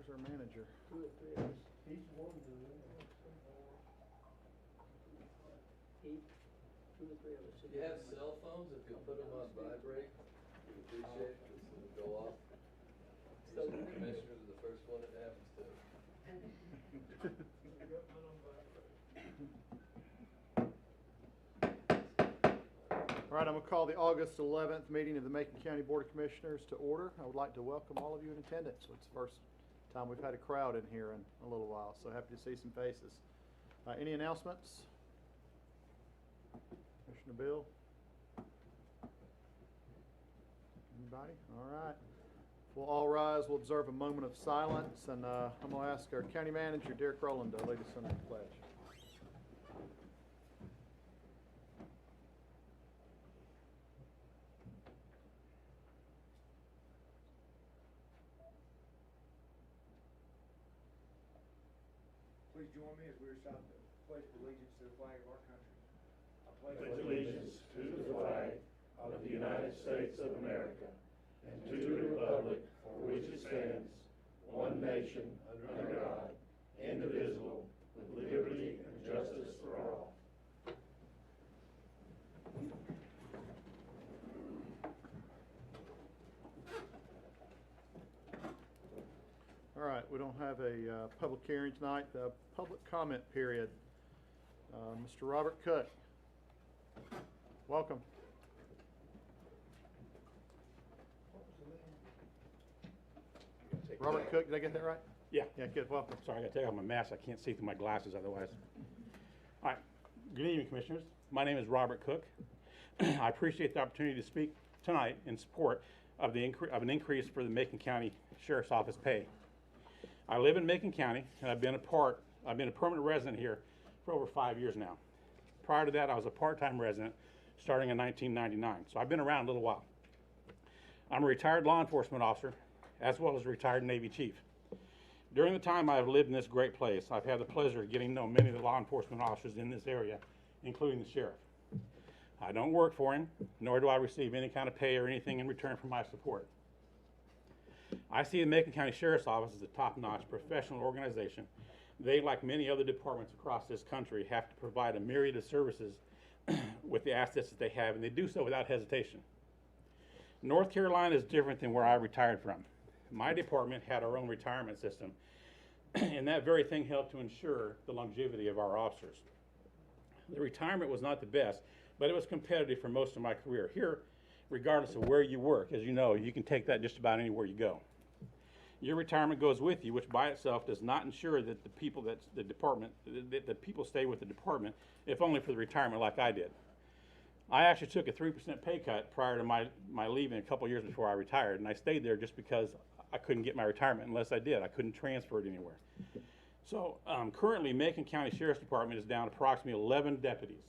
our manager? 2 or 3 of us. Each one do that. Each, 2 or 3 of us. If you have cell phones, if you put them on vibrate, we'd appreciate it, because it'll go off. So the commissioners are the first one it happens to. All right, I'm going to call the August 11th meeting of the Macon County Board of Commissioners to order. I would like to welcome all of you in attendance. It's the first time we've had a crowd in here in a little while, so happy to see some faces. Any announcements? Commissioner Bill? Anybody? All right. We'll all rise. We'll observe a moment of silence, and I'm going to ask our County Manager, Derek Rowland, to lead us in the pledge. Please join me as we recite the Pledge of Allegiance to the flag of our country. I Pledge allegiance to the flag of the United States of America and to the republic for which it stands, one nation, under God, indivisible, with liberty and justice for all. All right, we don't have a public hearing tonight. The public comment period. Mr. Robert Cook, welcome. Robert Cook, did I get that right? Yeah. Yeah, good. Welcome. Sorry, I gotta take off my mask. I can't see through my glasses otherwise. All right. Good evening, Commissioners. My name is Robert Cook. I appreciate the opportunity to speak tonight in support of an increase for the Macon County Sheriff's Office pay. I live in Macon County, and I've been a permanent resident here for over 5 years now. Prior to that, I was a part-time resident starting in 1999, so I've been around a little while. I'm a retired law enforcement officer, as well as a retired Navy chief. During the time I've lived in this great place, I've had the pleasure of getting to know many of the law enforcement officers in this area, including the sheriff. I don't work for him, nor do I receive any kind of pay or anything in return for my support. I see the Macon County Sheriff's Office as a top-notch professional organization. They, like many other departments across this country, have to provide a myriad of services with the assets that they have, and they do so without hesitation. North Carolina is different than where I retired from. My department had our own retirement system, and that very thing helped to ensure the longevity of our officers. The retirement was not the best, but it was competitive for most of my career. Here, regardless of where you work, as you know, you can take that just about anywhere you go. Your retirement goes with you, which by itself does not ensure that the people stay with the department, if only for the retirement like I did. I actually took a 3% pay cut prior to my leaving a couple years before I retired, and I stayed there just because I couldn't get my retirement unless I did. I couldn't transfer it anywhere. So currently, Macon County Sheriff's Department is down approximately 11 deputies.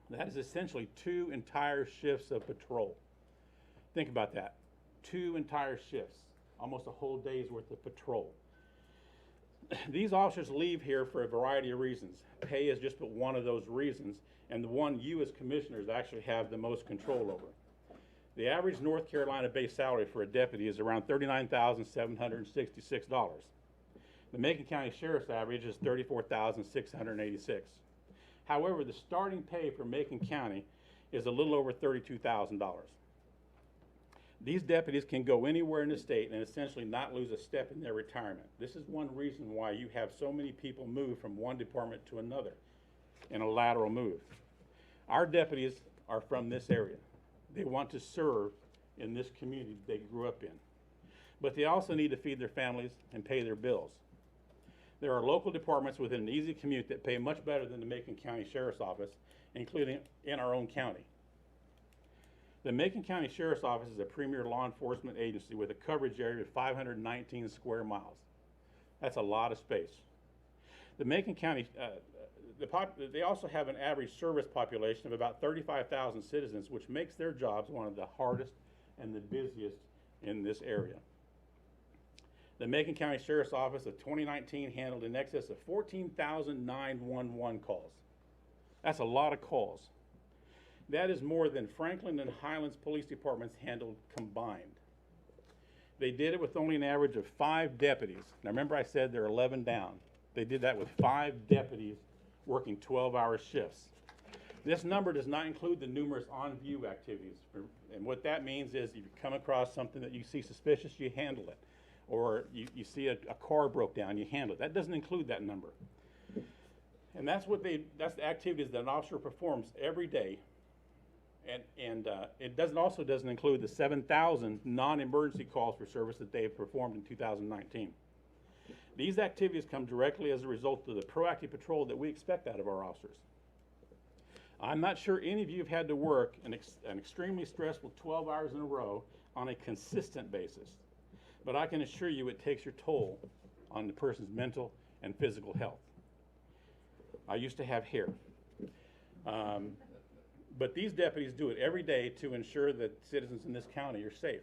That is essentially 2 entire shifts of patrol. Think about that. 2 entire shifts, almost a whole day's worth of patrol. These officers leave here for a variety of reasons. Pay is just but one of those reasons, and the one you as commissioners actually have the most control over. The average North Carolina base salary for a deputy is around $39,766. The Macon County Sheriff's average is $34,686. However, the starting pay for Macon County is a little over $32,000. These deputies can go anywhere in the state and essentially not lose a step in their retirement. This is one reason why you have so many people move from one department to another in a lateral move. Our deputies are from this area. They want to serve in this community they grew up in. But they also need to feed their families and pay their bills. There are local departments within an easy commute that pay much better than the Macon County Sheriff's Office, including in our own county. The Macon County Sheriff's Office is a premier law enforcement agency with a coverage area of 519 square miles. That's a lot of space. The Macon County, they also have an average service population of about 35,000 citizens, which makes their jobs one of the hardest and the busiest in this area. The Macon County Sheriff's Office of 2019 handled in excess of 14,000 911 calls. That's a lot of calls. That is more than Franklin and Highlands police departments handled combined. They did it with only an average of 5 deputies. Now remember I said there are 11 down. They did that with 5 deputies working 12-hour shifts. This number does not include the numerous on-view activities. And what that means is if you come across something that you see suspicious, you handle it. Or you see a car broke down, you handle it. That doesn't include that number. And that's the activities that an officer performs every day. And it also doesn't include the 7,000 non-emergency calls for service that they have performed in 2019. These activities come directly as a result of the proactive patrol that we expect out of our officers. I'm not sure any of you have had to work an extremely stressful 12 hours in a row on a consistent basis, but I can assure you it takes your toll on the person's mental and physical health. I used to have hair. But these deputies do it every day to ensure that citizens in this county are safe.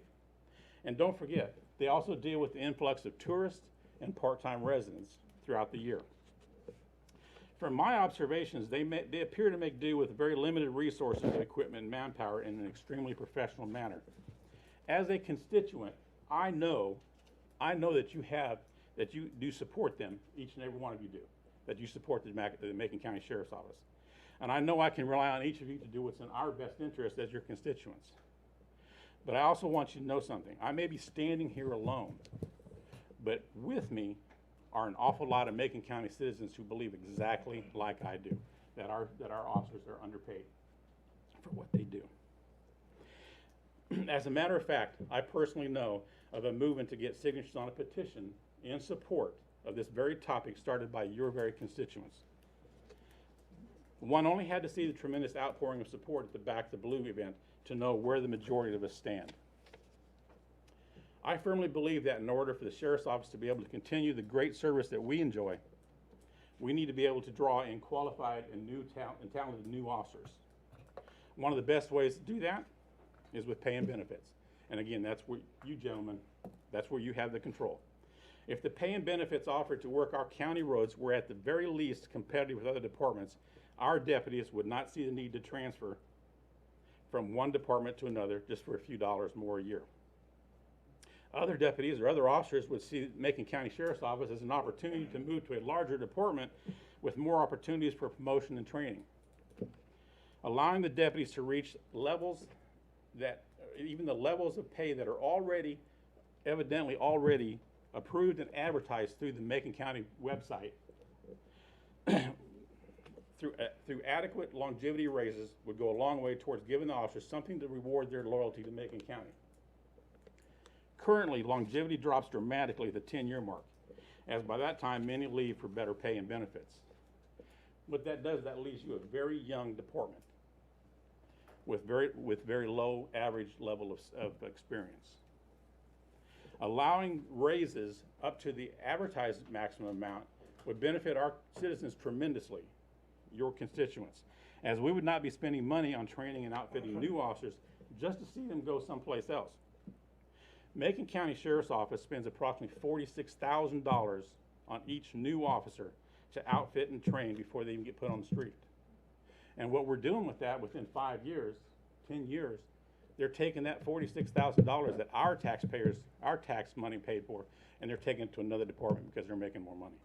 And don't forget, they also deal with the influx of tourists and part-time residents throughout the year. From my observations, they appear to make do with very limited resources and equipment and manpower in an extremely professional manner. As a constituent, I know that you do support them, each and every one of you do, that you support the Macon County Sheriff's Office. And I know I can rely on each of you to do what's in our best interest as your constituents. But I also want you to know something. I may be standing here alone, but with me are an awful lot of Macon County citizens who believe exactly like I do, that our officers are underpaid for what they do. As a matter of fact, I personally know of a movement to get signatures on a petition in support of this very topic started by your very constituents. One only had to see the tremendous outpouring of support at the Back the Blue event to know where the majority of us stand. I firmly believe that in order for the Sheriff's Office to be able to continue the great service that we enjoy, we need to be able to draw in qualified and talented new officers. One of the best ways to do that is with pay and benefits. And again, that's where you gentlemen, that's where you have the control. If the pay and benefits offered to work our county roads were at the very least competitive with other departments, our deputies would not see the need to transfer from one department to another just for a few dollars more a year. Other deputies or other officers would see Macon County Sheriff's Office as an opportunity to move to a larger department with more opportunities for promotion and training. Allowing the deputies to reach levels that, even the levels of pay that are evidently already approved and advertised through the Macon County website, through adequate longevity raises would go a long way towards giving the officers something to reward their loyalty to Macon County. Currently, longevity drops dramatically at the 10-year mark, as by that time many leave for better pay and benefits. What that does, that leaves you a very young department with very low average level of experience. Allowing raises up to the advertised maximum amount would benefit our citizens tremendously, your constituents, as we would not be spending money on training and outfitting new officers just to see them go someplace else. Macon County Sheriff's Office spends approximately $46,000 on each new officer to outfit and train before they even get put on the street. And what we're doing with that within 5 years, 10 years, they're taking that $46,000 that our tax money paid for, and they're taking it to another department because they're making more money.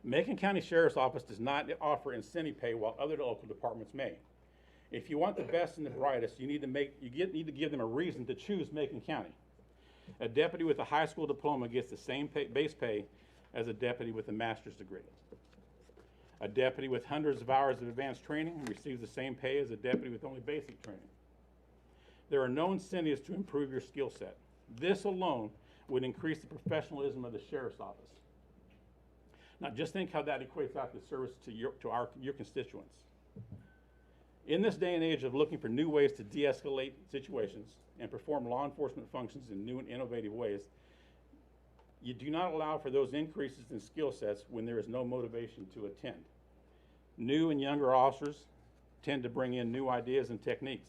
Macon County Sheriff's Office does not offer incentive pay while other local departments may. If you want the best and the brightest, you need to give them a reason to choose Macon County. A deputy with a high school diploma gets the same base pay as a deputy with a master's degree. A deputy with hundreds of hours of advanced training receives the same pay as a deputy with only basic training. There are no incentives to improve your skill set. This alone would increase the professionalism of the Sheriff's Office. Now just think how that equates out to service to your constituents. In this day and age of looking for new ways to de-escalate situations and perform law enforcement functions in new and innovative ways, you do not allow for those increases in skill sets when there is no motivation to attend. New and younger officers tend to bring in new ideas and techniques.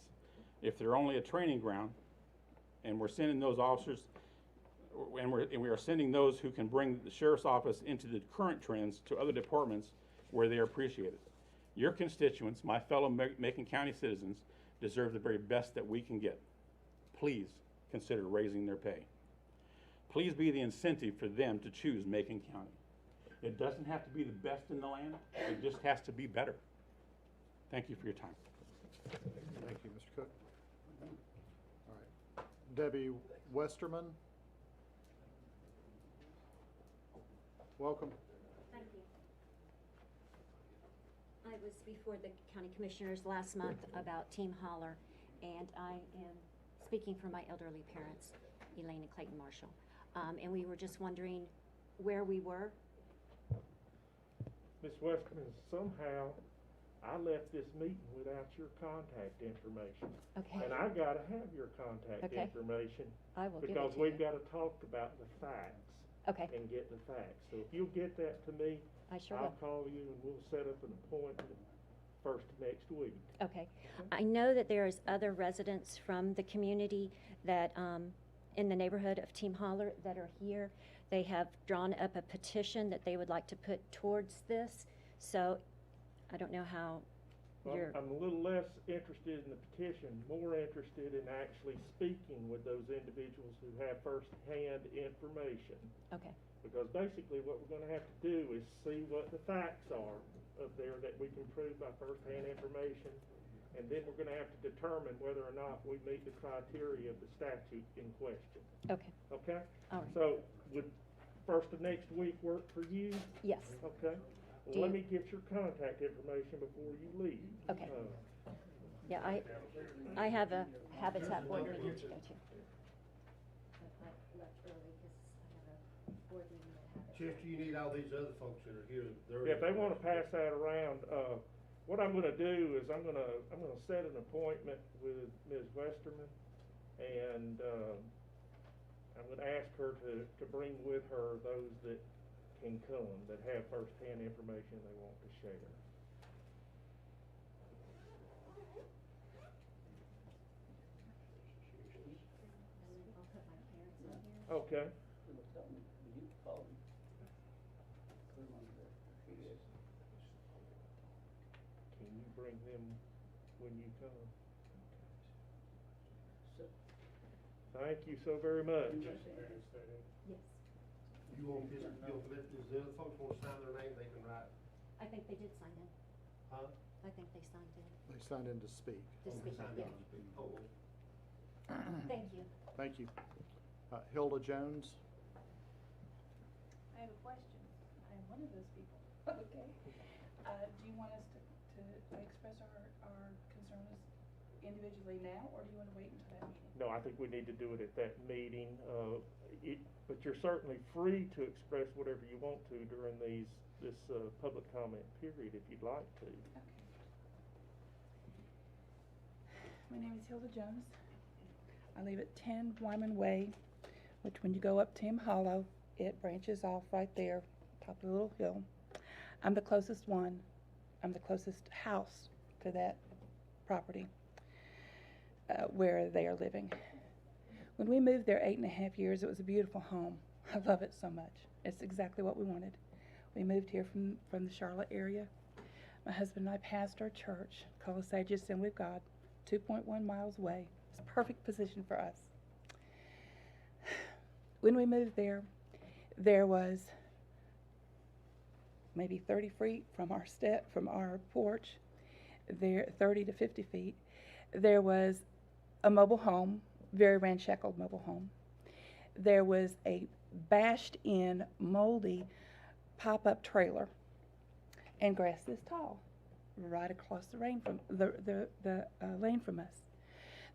If they're only a training ground, and we're sending those officers, and we are sending those who can bring the Sheriff's Office into the current trends to other departments where they are appreciated. Your constituents, my fellow Macon County citizens, deserve the very best that we can get. Please consider raising their pay. Please be the incentive for them to choose Macon County. It doesn't have to be the best in the land, it just has to be better. Thank you for your time. Thank you, Mr. Cook. All right. Debbie Westerman. Welcome. Thank you. I was before the county commissioners last month about Team Holler, and I am speaking for my elderly parents, Elaine and Clayton Marshall. And we were just wondering where we were. Ms. Westerman, somehow I left this meeting without your contact information. Okay. And I gotta have your contact Okay. information. I will give it Because to we've you. gotta talk about the facts. Okay. And get the facts. So if you'll get that to me, I sure I'll will. call you and we'll set up an appointment first of next week. Okay. I know that there is other residents from the community that, in the neighborhood of Team Holler that are here. They have drawn up a petition that they would like to put towards this. So I don't know how Well, you're, I'm a little less interested in the petition, more interested in actually speaking with those individuals who have first-hand information. okay, Because basically what we're gonna have to do is see what the facts are up there that we can prove by first-hand information. And then we're gonna have to determine whether or not we meet the criteria of the statute in question, okay, okay? all right. So would first of next week work for you? Yes, Okay? Do Well, let you- me get your contact information before you leave. Okay. yeah, I have a Habitat board meeting to go to. But I left early because I have a board meeting at Habitat. Chester, you need all these other folks that are here. Yeah, if they wanna pass that around, what I'm gonna do is I'm gonna set an appointment with Ms. Westerman, and, I'm gonna ask her to bring with her those that can come, that have first-hand information they want to share. I'll put my parents in here. Okay, We'll tell them, you call them. Put them on the list. can you bring them when you come? So, Thank you so very much. Yes. You want this, you'll let, does the other folks want to sign their name, they can write, I think they did sign in. huh? I think they signed in They signed in to speak. to speak, Sign yeah. in. Oh, well. Thank you. Thank you. Hilda Jones. I have a question. I am one of those people. Okay. Do you want us to express our concerns individually now, or do you want to wait until that meeting? No, I think we need to do it at that meeting, but you're certainly free to express whatever you want to during this public comment period if you'd like to. Okay. My name is Hilda Jones. I live at 10 Wyman Way, which when you go up Tim Hollow, it branches off right there, top of the little hill. I'm the closest one. I'm the closest house to that property where they are living. When we moved there 8.5 years, it was a beautiful home. I love it so much. It's exactly what we wanted. We moved here from the Charlotte area. My husband and I passed our church, called Sage Assembly of God, 2.1 miles away. It's a perfect position for us. When we moved there, there was maybe 30 feet from our porch, there 30 to 50 feet, there was a mobile home, very ramshackle mobile home. There was a bashed-in, moldy pop-up trailer, and grass this tall, right across the lane from us.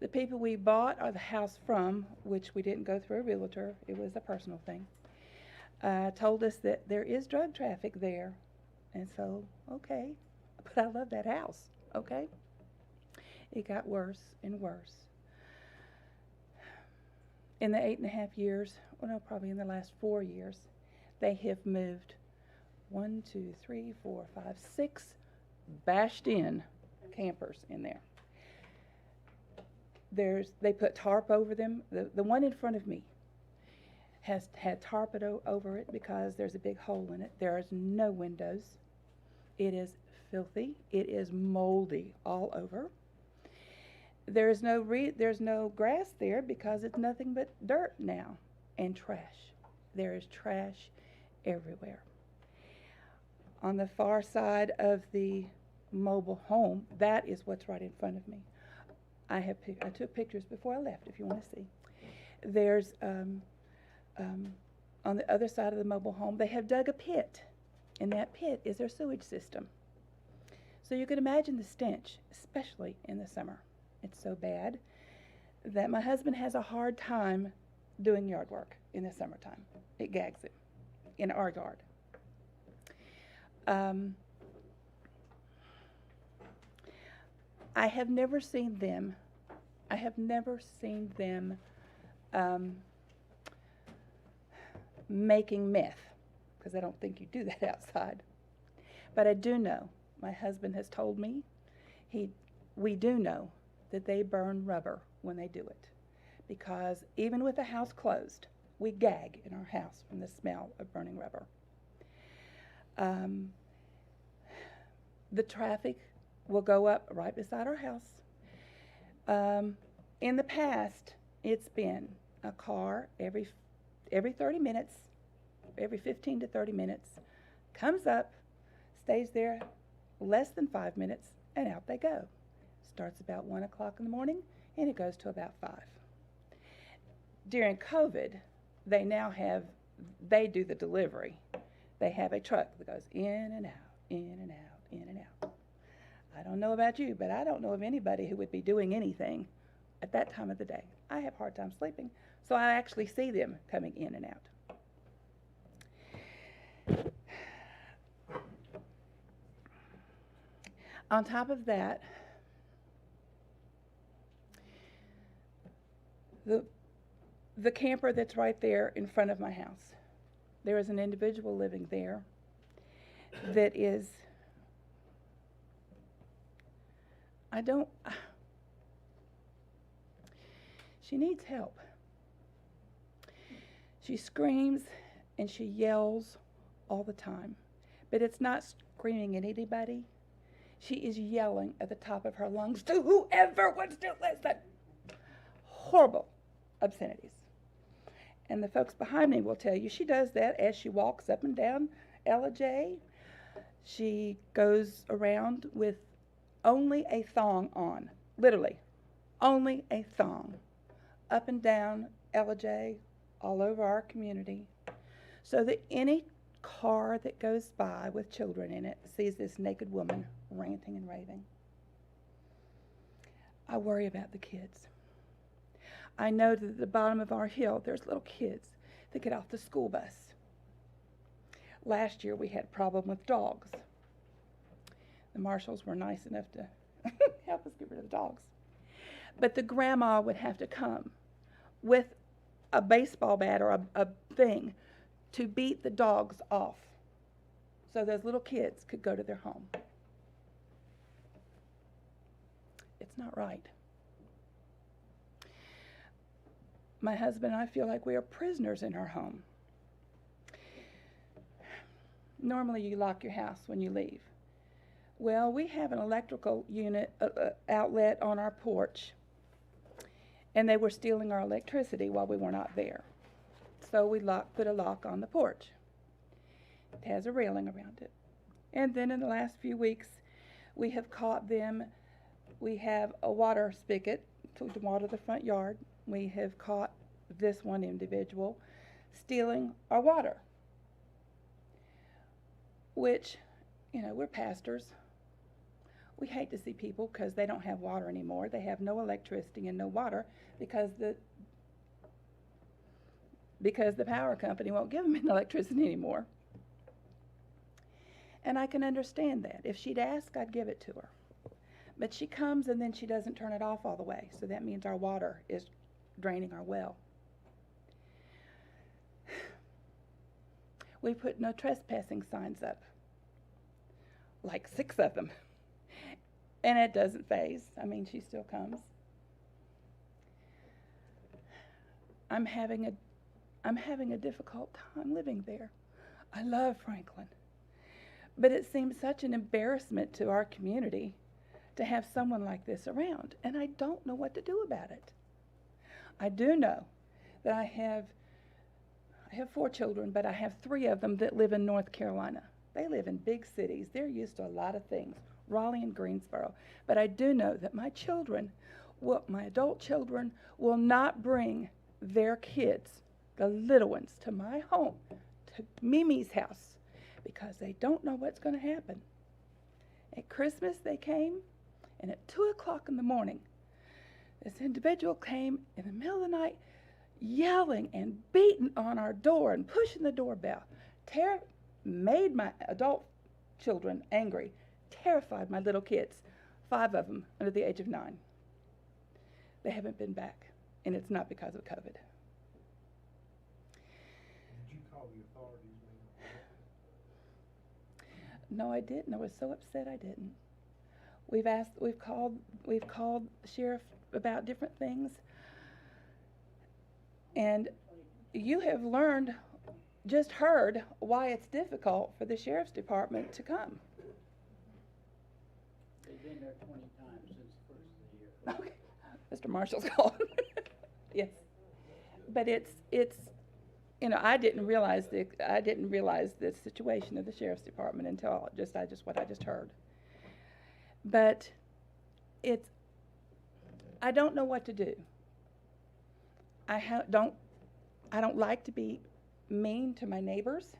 The people we bought the house from, which we didn't go through a realtor, it was a personal thing, told us that there is drug traffic there. And so, okay, but I love that house, okay? It got worse and worse. In the 8.5 years, well, no, probably in the last 4 years, they have moved 1, 2, 3, 4, 5, 6 bashed in campers in there. They put tarp over them. The one in front of me has had tarp over it because there's a big hole in it. There is no windows. It is filthy. It is moldy all over. There's no grass there because it's nothing but dirt now and trash. There is trash everywhere. On the far side of the mobile home, that is what's right in front of me. I took pictures before I left if you want to see. There's on the other side of the mobile home, they have dug a pit, and that pit is their sewage system. So you can imagine the stench, especially in the summer. It's so bad that my husband has a hard time doing yard work in the summertime. It gags him in our yard. I have never seen them making meth, because I don't think you do that outside. But I do know, my husband has told me, we do know that they burn rubber when they do it. Because even with the house closed, we gag in our house from the smell of burning rubber. The traffic will go up right beside our house. In the past, it's been a car every 30 minutes, every 15 to 30 minutes, comes up, stays there less than 5 minutes, and out they go. Starts about 1 o'clock in the morning, and it goes to about 5. During COVID, they do the delivery. They have a truck that goes in and out, in and out, in and out. I don't know about you, but I don't know of anybody who would be doing anything at that time of the day. I have a hard time sleeping, so I actually see them coming in and out. On top of that, the camper that's right there in front of my house, there is an individual living there that is, she needs help. She screams and she yells all the time, but it's not screaming at anybody. She is yelling at the top of her lungs to whoever wants to listen. Horrible obscenities. And the folks behind me will tell you she does that as she walks up and down Ella J. She goes around with only a thong on, literally, only a thong, up and down Ella J, all over our community, so that any car that goes by with children in it sees this naked woman ranting and raving. I worry about the kids. I know that at the bottom of our hill there's little kids that get off the school bus. Last year we had a problem with dogs. The marshals were nice enough to help us get rid of the dogs. But the grandma would have to come with a baseball bat or a thing to beat the dogs off so those little kids could go to their home. It's not right. My husband and I feel like we are prisoners in our home. Normally you lock your house when you leave. Well, we have an electrical unit outlet on our porch, and they were stealing our electricity while we were not there. So we put a lock on the porch. It has a railing around it. And then in the last few weeks, we have caught them. We have a water spigot to water the front yard. We have caught this one individual stealing our water, which, we're pastors. We hate to see people because they don't have water anymore. They have no electricity and no water because the power company won't give them any electricity anymore. And I can understand that. If she'd ask, I'd give it to her. But she comes and then she doesn't turn it off all the way. So that means our water is draining our well. We put no trespassing signs up, like 6 of them. And it doesn't faze. She still comes. I'm having a difficult time living there. I love Franklin. But it seems such an embarrassment to our community to have someone like this around, and I don't know what to do about it. I do know that I have 4 children, but I have 3 of them that live in North Carolina. They live in big cities. They're used to a lot of things, Raleigh and Greensboro. But I do know that my adult children will not bring their kids, the little ones, to my home, to Mimi's house, because they don't know what's going to happen. At Christmas they came, and at 2 o'clock in the morning, this individual came in the middle of the night yelling and beating on our door and pushing the doorbell. Made my adult children angry, terrified my little kids, 5 of them under the age of 9. They haven't been back, and it's not because of COVID. Did you call the authorities, ma'am? No, I didn't. I was so upset I didn't. We've called the sheriff about different things, and you have heard why it's difficult for the sheriff's department to come. They've been there 20 times since the first of the year. Okay, Mr. Marshall's called. Yes, but it's I didn't realize the situation of the sheriff's department until what I just heard. But I don't know what to do. I don't like to be mean to my neighbors,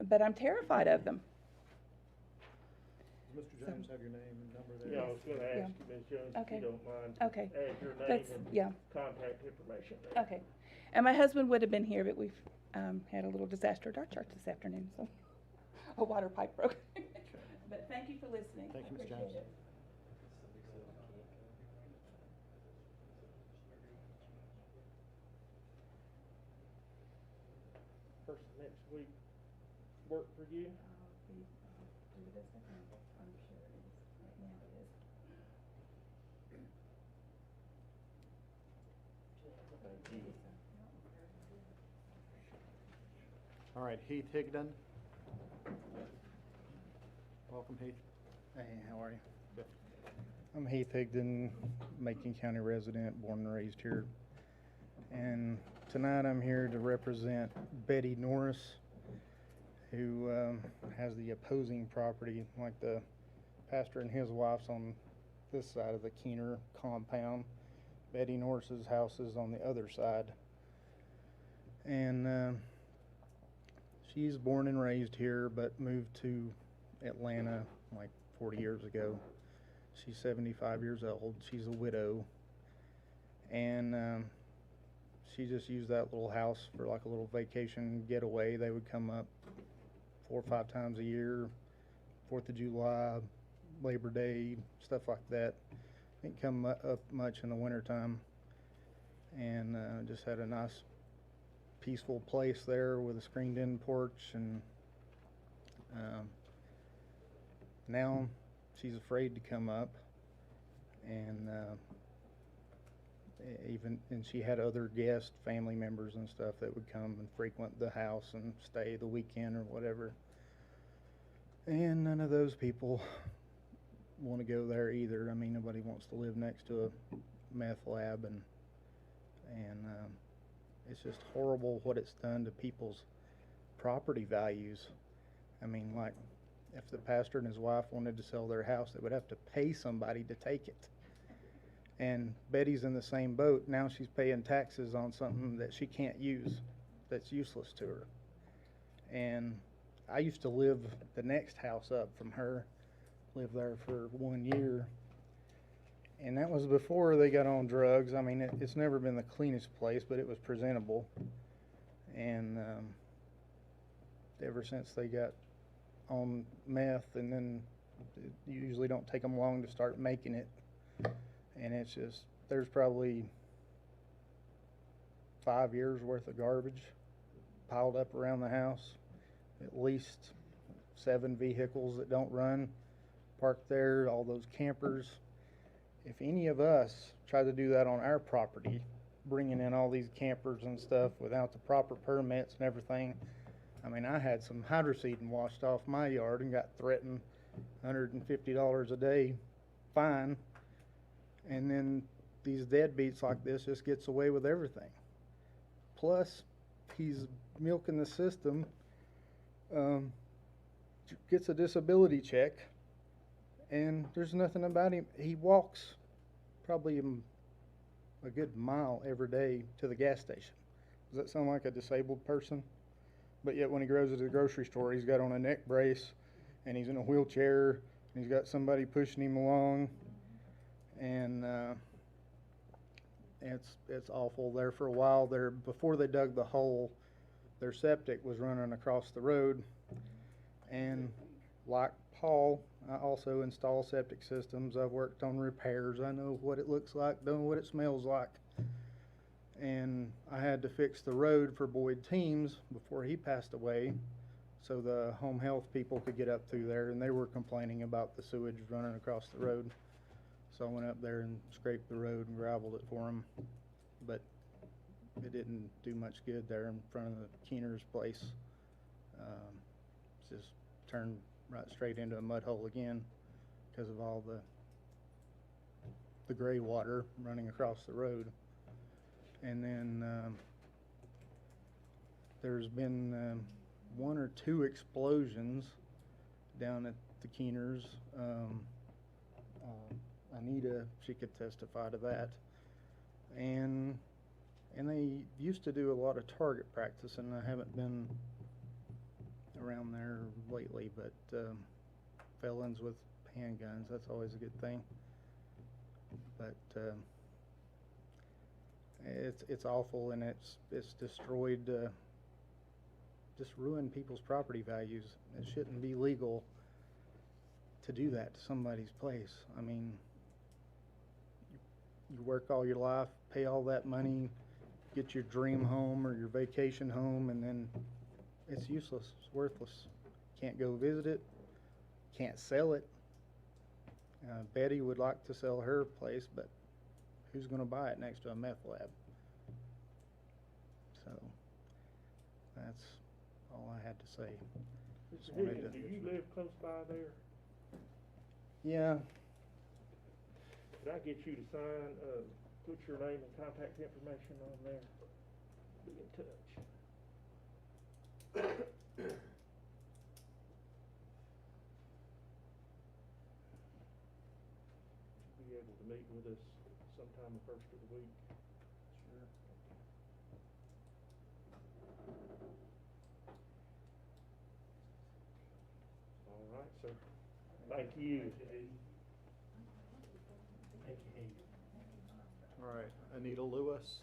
but I'm terrified of them. Does Mr. Jones have your name and number there? Yeah, I was gonna Yeah. ask you, Ms. Jones, Okay. if you don't mind. Okay. Add your name That's, and yeah, contact information there. okay. And my husband would have been here, but we've had a little disaster at our church this afternoon, so a water pipe broke. But thank you for listening. Thank you, I Ms. appreciate Jones. it. First of next week work for you? Thank you. All right, Heath Higdon. Welcome, Heath. Hey, how are you? Good. I'm Heath Higdon, Macon County resident, born and raised here. And tonight I'm here to represent Betty Norris, who has the opposing property, like the pastor and his wife's on this side of the Keener compound. Betty Norris's house is on the other side. And she's born and raised here, but moved to Atlanta like 40 years ago. She's 75 years old. She's a widow. And she just used that little house for like a little vacation getaway. They would come up 4 or 5 times a year, 4th of July, Labor Day, stuff like that. Didn't come up much in the wintertime. And just had a nice, peaceful place there with a screened-in porch. And now she's afraid to come up. And and she had other guests, family members and stuff that would come and frequent the house and stay the weekend or whatever. And none of those people want to go there either. I mean, nobody wants to live next to a meth lab, and it's just horrible what it's done to people's property values. I mean, like, if the pastor and his wife wanted to sell their house, they would have to pay somebody to take it. And Betty's in the same boat. Now she's paying taxes on something that she can't use, that's useless to her. And I used to live the next house up from her, lived there for 1 year. And that was before they got on drugs. I mean, it's never been the cleanest place, but it was presentable. And ever since they got on meth, and then you usually don't take them long to start making it. And it's just, there's probably 5 years worth of garbage piled up around the house. At least 7 vehicles that don't run parked there, all those campers. If any of us try to do that on our property, bringing in all these campers and stuff without the proper permits and everything, I mean, I had some hydroseeding washed off my yard and got threatened $150 a day fine, and then these deadbeats like this just gets away with everything. Plus, he's milking the system, gets a disability check, and there's nothing about him. He walks probably a good mile every day to the gas station. Does that sound like a disabled person? But yet when he goes to the grocery store, he's got on a neck brace, and he's in a wheelchair, and he's got somebody pushing him along, and it's awful. There for a while, before they dug the hole, their septic was running across the road, and like Paul, I also install septic systems. I've worked on repairs. I know what it looks like, know what it smells like. And I had to fix the road for Boyd Teams before he passed away, so the home health people could get up through there, and they were complaining about the sewage running across the road. So I went up there and scraped the road and graveled it for him, but it didn't do much good there in front of the Keener's place. It's just turned right straight into a mud hole again because of all the gray water running across the road. And then there's been 1 or 2 explosions down at the Keeners. Anita, she could testify to that. And they used to do a lot of target practice, and I haven't been around there lately, but felons with handguns, that's always a good thing. But it's awful, and it's destroyed, just ruined people's property values. It shouldn't be legal to do that to somebody's place. I mean, you work all your life, pay all that money, get your dream home or your vacation home, and then it's useless, it's worthless. Can't go visit it, can't sell it. Betty would like to sell her place, but who's going to buy it next to a meth lab? So that's all I had to say. Mr. Higgins, do you live close by there? Yeah. Could I get you to sign, put your name and contact information on there? Be in touch. Be able to meet with us sometime the first of the week. Sure. All right, sir. Thank you. All right, Anita Lewis.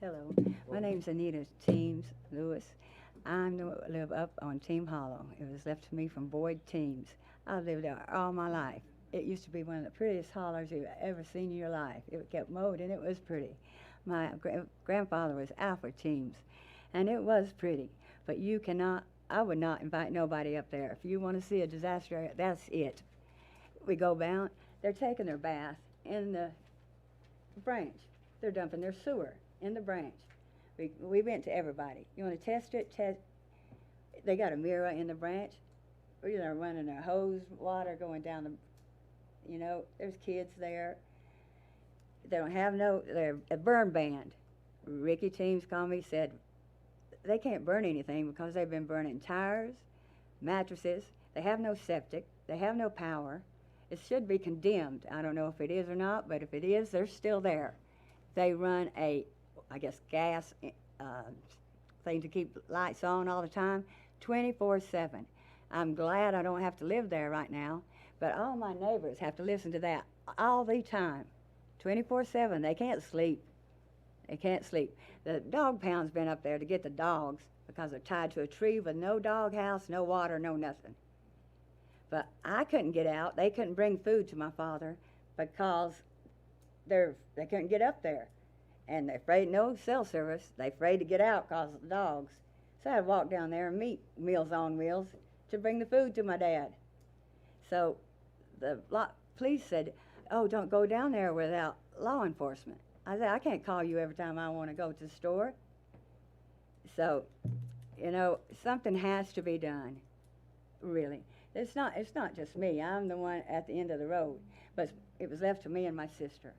Hello, my name's Anita Teams Lewis. I live up on Team Hollow. It was left to me from Boyd Teams. I've lived there all my life. It used to be one of the prettiest hollers you've ever seen in your life. It kept mowed and it was pretty. My grandfather was Alfred Teams, and it was pretty. But I would not invite nobody up there. If you want to see a disaster area, that's it. We go down, they're taking their bath in the branch. They're dumping their sewer in the branch. We went to everybody. You want to test it? They got a mirror in the branch. They're running a hose water going down there's kids there. They don't have they're a burn ban. Ricky Teams called me, said they can't burn anything because they've been burning tires, mattresses. They have no septic. They have no power. It should be condemned. I don't know if it is or not, but if it is, they're still there. They run gas thing to keep lights on all the time, 24/7. I'm glad I don't have to live there right now, but all my neighbors have to listen to that all the time, 24/7. They can't sleep. They can't sleep. The dog pound's been up there to get the dogs because they're tied to a tree with no dog house, no water, no nothing. But I couldn't get out. They couldn't bring food to my father because they couldn't get up there. And they're afraid no cell service. They're afraid to get out because of the dogs. So I'd walk down there and meet Meals on Wheels to bring the food to my dad. So the police said, oh, don't go down there without law enforcement. I said, I can't call you every time I want to go to the store. So, you know, something has to be done, really. It's not just me. I'm the one at the end of the road, but it was left to me and my sister.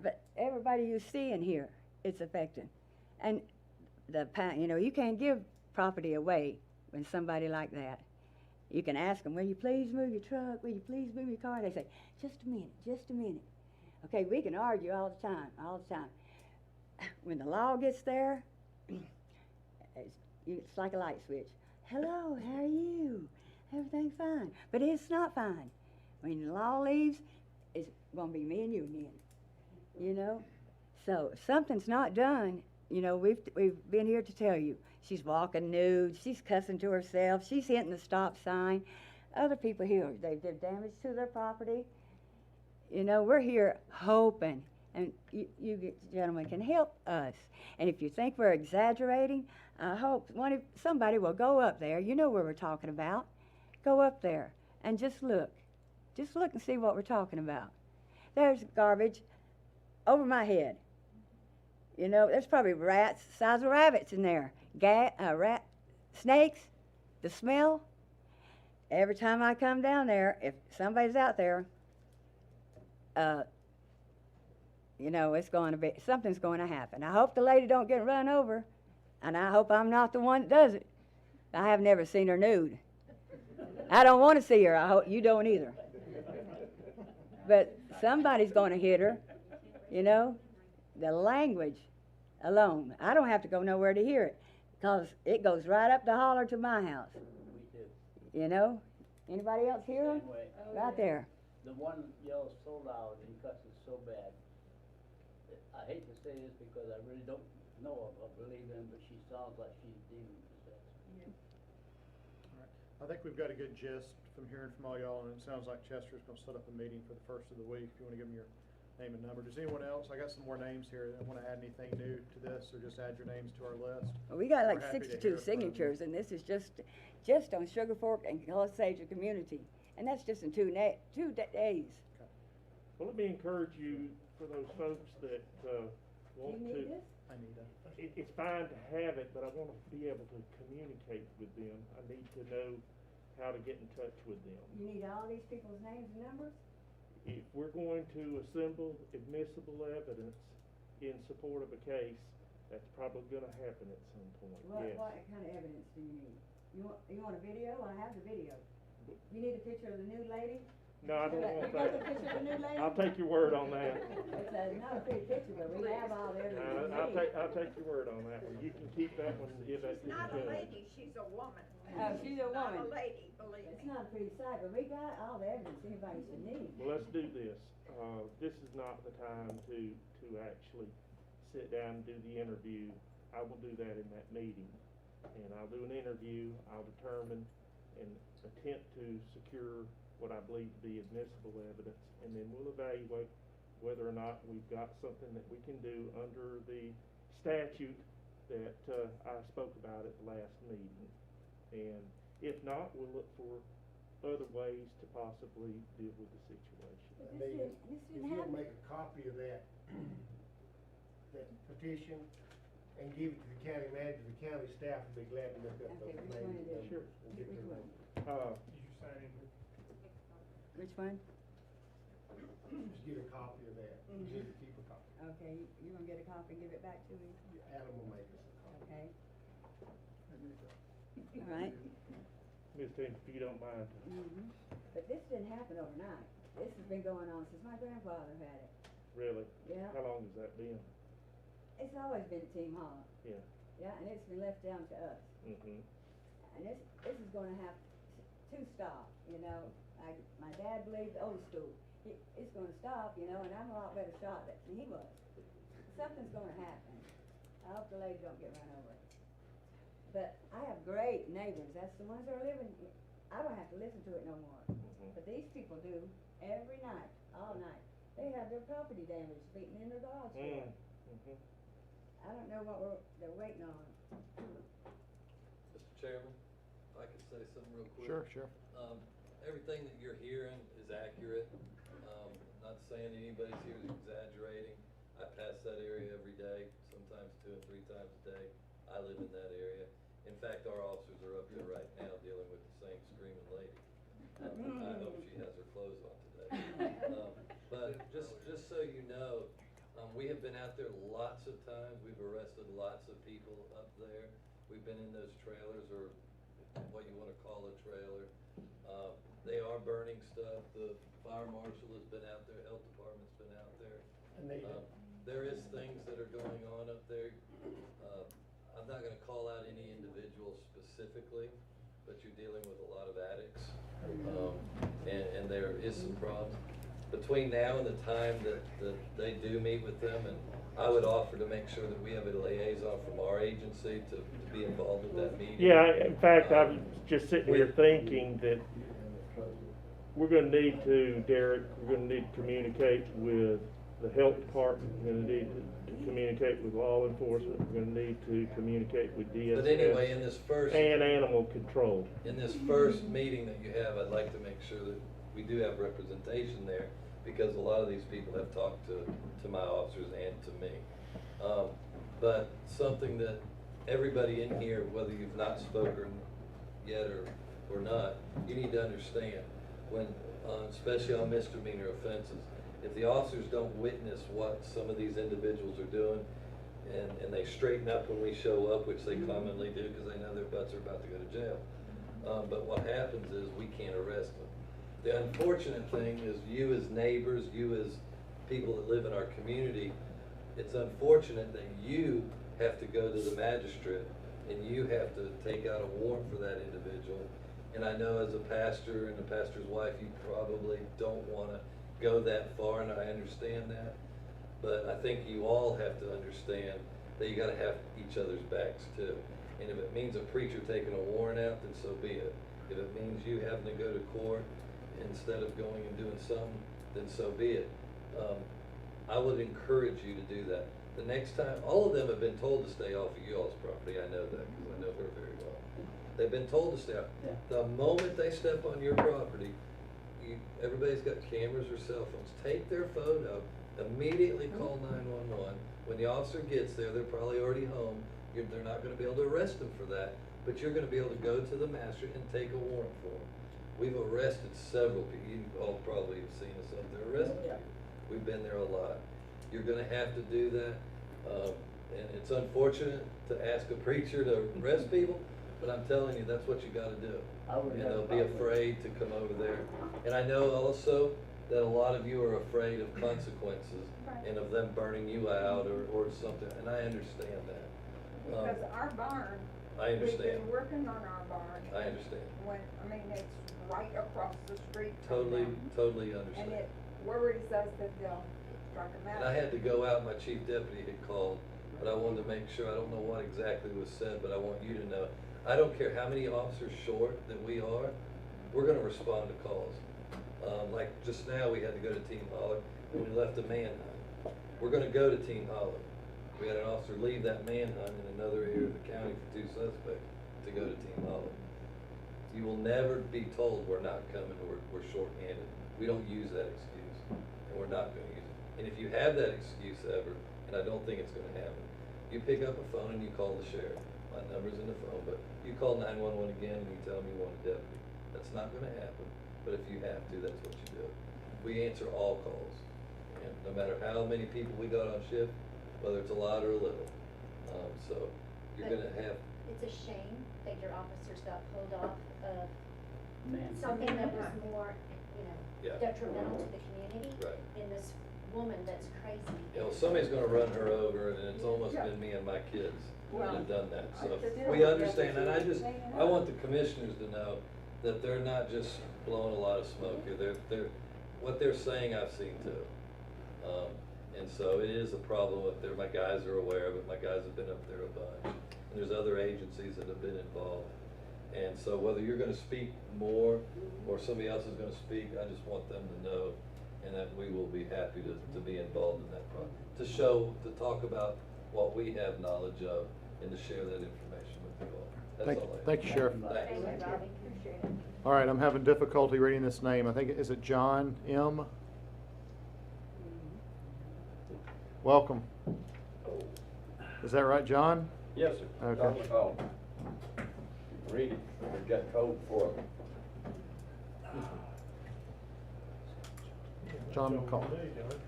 But everybody you see and hear, it's affecting. And you know, you can't give property away when somebody like that. You can ask them, will you please move your truck? Will you please move your car? They say, just a minute, just a minute. Okay, we can argue all the time. When the law gets there, it's like a light switch. Hello, how are you? Everything's fine. But it's not fine. When the law leaves, it's going to be me and you again. You know? So if something's not done, you know, we've been here to tell you. She's walking nude. She's cussing to herself. She's hitting the stop sign. Other people here, they did damage to their property. You know, we're here hoping, and you gentlemen can help us. And if you think we're exaggerating, I hope somebody will go up there. You know where we're talking about. Go up there and just look. Just look and see what we're talking about. There's garbage over my head. You know, there's probably rats the size of rabbits in there. Snakes, the smell. Every time I come down there, if somebody's out there, you know, something's going to happen. I hope the lady don't get run over, and I hope I'm not the one that does it. I have never seen her nude. I don't want to see her. I hope you don't either. But somebody's going to hit her, you know. The language alone. I don't have to go nowhere to hear it, because it goes right up the holler to my house. We do. You know? Anybody else hear them? Same way. Right there. The one yells so loud and cusses so bad. I hate to say this because I really don't know of her, believe him, but she sounds like she's demon possessed. All right. I think we've got a good gist from hearing from all y'all, and it sounds like Chester's going to set up a meeting for the first of the week. If you want to give them your name and number. Does anyone else? I got some more names here that want to add anything new to this, or just add your names to our list. We got like We're happy to 62 hear from signatures, and this is just on Sugar Fork and Osage community, and that's just in 2 days. Well, let me encourage you, for those folks that want Do you need to. this? I need a. It's fine to have it, but I want to be able to communicate with them. I need to know how to get in touch with them. You need all these people's names and numbers? If we're going to assemble admissible evidence in support of a case, that's probably going to happen at some point, yes. What kind of evidence do you need? You want a video? I have the video. You need a picture of the nude lady? No, I don't want You got the that. picture of the nude lady? I'll take your word on that. It's not a pretty picture, but we have all the evidence. I'll take your word on that one. You can keep that one and give that to the Not a judge. lady, she's a woman. She's a Not woman. a lady, believe It's me. not a pretty sight, but we got all the evidence anybody should need. Well, let's do this. This is not the time to actually sit down and do the interview. I will do that in that meeting. And I'll do an interview. I'll determine and attempt to secure what I believe to be admissible evidence, and then we'll evaluate whether or not we've got something that we can do under the statute that I spoke about at the last meeting. And if not, we'll look for other ways to possibly deal with the situation. But this If didn't you'll happen. make a copy of that petition and give it to the county manager, the county staff will be glad to look up Okay, those which one names is it? Sure. and get Which their one? names. Did you sign in? Which one? Just get a copy of that. Mhm. Just keep a copy. Okay, you're gonna get a copy and give it back to me? Adam will make us a copy. Okay, I need a. all right. Ms. Tim, if you don't mind. Mm-hmm. But this didn't happen overnight. This has been going on since my grandfather had it. Really? Yeah. How long has that been? It's always been Team Hollow. Yeah. Yeah, and it's been left down to us. Mm-hmm. And this is gonna have to stop, you know. My dad believed old school. It's gonna stop, you know, and I'm a lot better shot than he was. Something's gonna happen. I hope the lady don't get run over. But I have great neighbors. That's the ones that are living, I don't have to listen to it no more. Mm-hmm. But these people do every night, all night. They have their property damaged, beaten in their garage door. Mm-hmm. I don't know what they're waiting on. Mr. Chairman, if I could say something real quick. Sure. Everything that you're hearing is accurate. not saying anybody's here is exaggerating. I pass that area every day, sometimes 2 and 3 times a day. I live in that area. In fact, our officers are up there right now dealing with the same screaming lady. I hope she has her clothes on today. But just so you know, we have been out there lots of times. We've arrested lots of people up there. We've been in those trailers, or what you want to call a trailer. They are burning stuff. The fire marshal has been out there. Health department's been out there. There is things that are going on up there. I'm not going to call out any individual specifically, but you're dealing with a lot of addicts, and there is some problems. Between now and the time that they do meet with them, and I would offer to make sure that we have a liaison from our agency to be involved with that meeting. Yeah, in fact, I was just sitting here thinking that we're gonna need to, Derek, we're gonna need to communicate with the health department, we're gonna need to communicate with law enforcement, we're gonna need to communicate with DSS. But anyway, in this first. And animal control. In this first meeting that you have, I'd like to make sure that we do have representation there, because a lot of these people have talked to my officers and to me. But something that everybody in here, whether you've not spoken yet or not, you need to understand, when, especially on misdemeanor offenses, if the officers don't witness what some of these individuals are doing, and they straighten up when we show up, which they commonly do because they know their butts are about to go to jail. But what happens is we can't arrest them. The unfortunate thing is, you as neighbors, you as people that live in our community, it's unfortunate that you have to go to the magistrate and you have to take out a warrant for that individual. And I know as a pastor and a pastor's wife, you probably don't want to go that far, and I understand that. But I think you all have to understand that you got to have each other's backs too. And if it means a preacher taking a warrant out, then so be it. If it means you having to go to court instead of going and doing something, then so be it. I would encourage you to do that. The next time, all of them have been told to stay off of you all's property. I know that because I know her very well. They've been told to stay off. Yeah. The moment they step on your property, everybody's got cameras or cell phones. Take their photo, immediately call 911. When the officer gets there, they're probably already home. They're not going to be able to arrest them for that, but you're going to be able to go to the magistrate and take a warrant for them. We've arrested several people. You all probably have seen us up there arresting people. We've been there a lot. You're going to have to do that, and it's unfortunate to ask a preacher to arrest people, but I'm telling you, that's what you got to do. And they'll be afraid to come over there. And I know also that a lot of you are afraid of consequences and of them burning you out or something, and I understand that. Because our barn, I understand. we've been working on our barn. I understand. It's right across the street from Totally, them. totally understand. And it worries us that they'll strike them out. And I had to go out, my chief deputy had called, but I wanted to make sure, I don't know what exactly was said, but I want you to know. I don't care how many officers short that we are, we're gonna respond to calls. Like just now, we had to go to Team Holler, and we left a manhunt. We're gonna go to Team Holler. We had an officer leave that manhunt in another area of the county for 2 suspects to go to Team Holler. You will never be told we're not coming, we're short-handed. We don't use that excuse, and we're not gonna use it. And if you have that excuse ever, and I don't think it's gonna happen, you pick up a phone and you call the sheriff. My number's in the phone, but you call 911 again and you tell them you want a deputy. That's not gonna happen, but if you have to, that's what you do. We answer all calls, and no matter how many people we got on shift, whether it's a lot or a little. So you're But gonna have. It's a shame that your officers got pulled off of Man. something that was more, Yeah. detrimental to the community. Right. And this woman that's crazy. You know, somebody's gonna run her over, and it's almost Yeah. been me and my kids that Well, have done that, so I we still- understand, and I want the commissioners to know that they're not just blowing a lot of smoke here, what they're saying I've seen too. And so it is a problem up there, my guys are aware of it, my guys have been up there a bunch, and there's other agencies that have been involved. And so whether you're gonna speak more, or somebody else is gonna speak, I just want them to know, and that we will be happy to be involved in that process, to talk about what we have knowledge of, and to share that information with you all. That's all I have. Thank you, Sheriff. Thanks. Thank you, Bobby. Appreciate it. All right, I'm having difficulty reading this name. I think, is it John M.? Welcome. Is that right, John? Yes, sir. Okay. John McCall. Read it, we've got code for it. John McCall.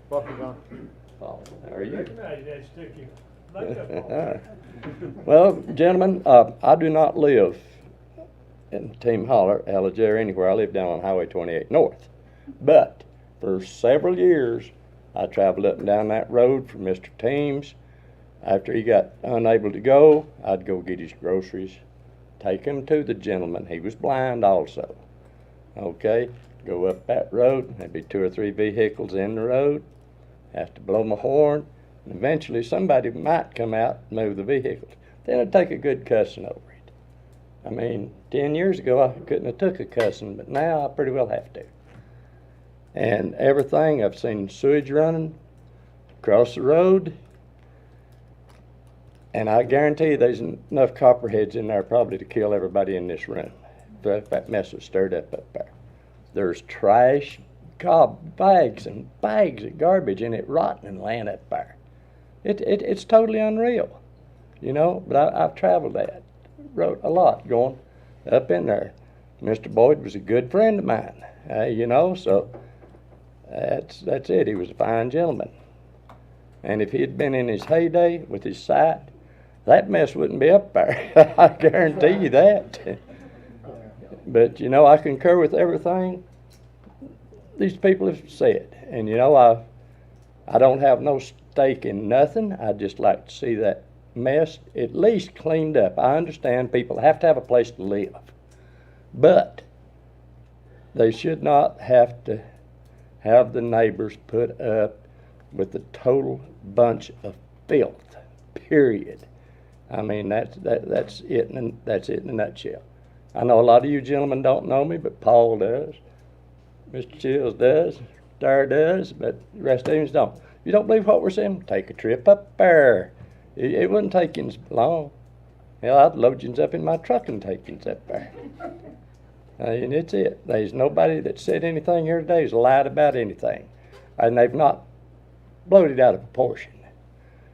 Welcome, John. How are you? Recognize that sticky makeup All on. right. Well, gentlemen, I do not live in Team Holler, Ellijay, or anywhere. I live down on Highway 28 North. But for several years, I traveled up and down that road for Mr. Teams. After he got unable to go, I'd go get his groceries, take him to the gentleman. He was blind also. Okay, go up that road, there'd be 2 or 3 vehicles in the road, have to blow my horn, and eventually somebody might come out and move the vehicles. Then it'd take a good cussing over it. I mean, 10 years ago I couldn't have took a cussing, but now I pretty well have to. And everything, I've seen sewage running across the road, and I guarantee you there's enough copperheads in there probably to kill everybody in this room. That mess was stirred up there. There's trash, bags and bags of garbage in it rotting and laying up there. It's totally unreal, you know, but I've traveled that road a lot going up in there. Mr. Boyd was a good friend of mine, you know, so that's it. He was a fine gentleman. And if he'd been in his heyday with his sight, that mess wouldn't be up there. I guarantee you that. But, you know, I concur with everything these people have said. And, you know, I don't have no stake in nothing. I'd just like to see that mess at least cleaned up. I understand people have to have a place to live. But they should not have to have the neighbors put up with the total bunch of filth, period. I mean, that's it in a nutshell. I know a lot of you gentlemen don't know me, but Paul does, Mr. Chills does, Star does, but the rest of them don't. If you don't believe what we're saying, take a trip up there. It wouldn't take you long. Hell, I'd load you up in my truck and take you up there. And it's it. There's nobody that said anything here today who's lied about anything. And they've not bloated out of proportion.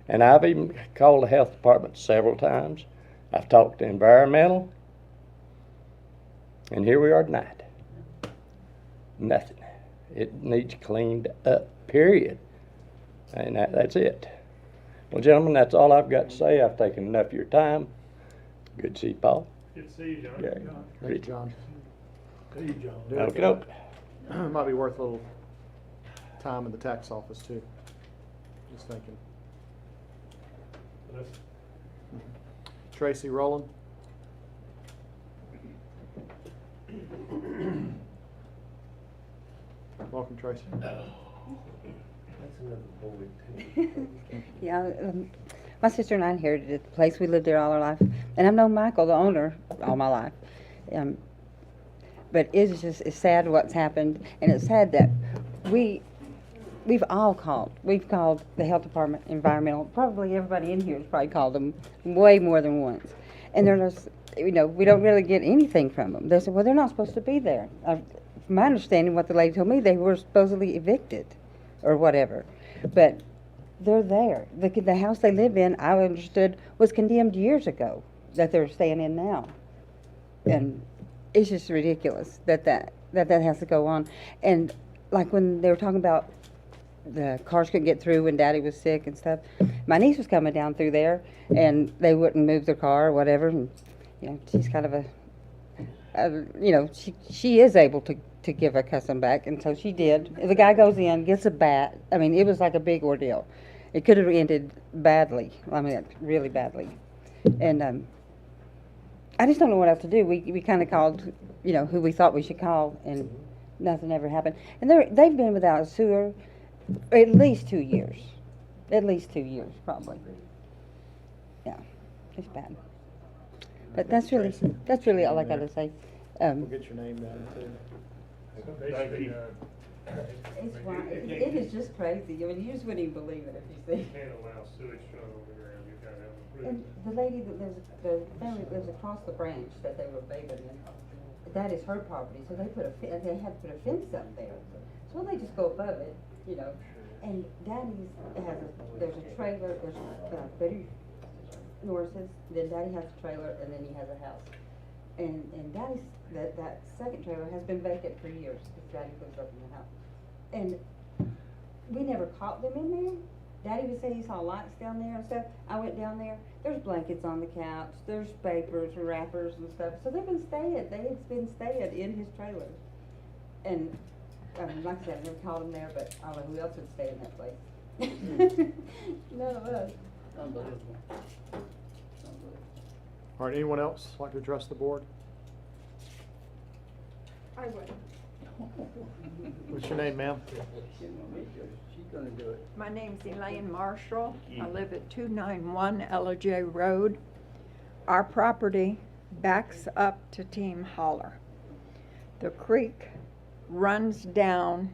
And I've even called the health department several times. I've talked to environmental. And here we are tonight. Nothing. It needs cleaned up, period. And that's it. Well, gentlemen, that's all I've got to say. I've taken enough of your time. Good to see you, Paul. Good to see you, John. Yeah. Thank you, John. See you, John. Okey-doke. Might be worth a little time in the tax office too. Just thinking. Tracy Rowland. Welcome, Tracy. Yeah, my sister and I inherited the place. We lived there all our life. And I've known Michael, the owner, all my life. But it's sad what's happened. And it's sad that we've all called. We've called the health department, environmental. Probably everybody in here has probably called them way more than once. And they're just, you know, we don't really get anything from them. They said, well, they're not supposed to be there. From my understanding, what the lady told me, they were supposedly evicted or whatever. But they're there. The house they live in, I understood, was condemned years ago that they're staying in now. And it's just ridiculous that has to go on. And like when they were talking about the cars couldn't get through when Daddy was sick and stuff, my niece was coming down through there, and they wouldn't move their car or whatever. And you know, she's kind of you know, she is able to give a cussing back, and so she did. The guy goes in, gets a bat. I mean, it was like a big ordeal. It could have ended badly. I mean, really badly. And I just don't know what else to do. We kind of called, you know, who we thought we should call, and nothing ever happened. And they've been without a sewer at least 2 years. At least 2 years, probably. Yeah, it's bad. But that's really all I got to say. We'll get your name down too. Basically, It is just crazy. I mean, you just wouldn't even believe it if you see. you can't allow sewage to run over the ground. You gotta have a really. And the lady that lives, the family that lives across the branch that they were bathing in, that is her property, so they had to put a fence up there. So they just go above it, you know. And Daddy's there's a trailer, there's Betty Norris's, then Daddy has a trailer, and then he has a house. And Daddy's, that second trailer has been vacant for years, because Daddy lives up in the house. And we never caught them in there. Daddy would say he saw lights down there and stuff. I went down there, there's blankets on the couch, there's papers and wrappers and stuff. So they've been staying, in his trailer. And, like I said, I never caught them there, but I don't know who else would stay in that place. None of us. Unbelievable. All right, anyone else like to address the board? I would. What's your name, ma'am? She's gonna do it. My name's Elaine Marshall. I live at 291 J Road. Our property backs up to Team Holler. The creek runs down.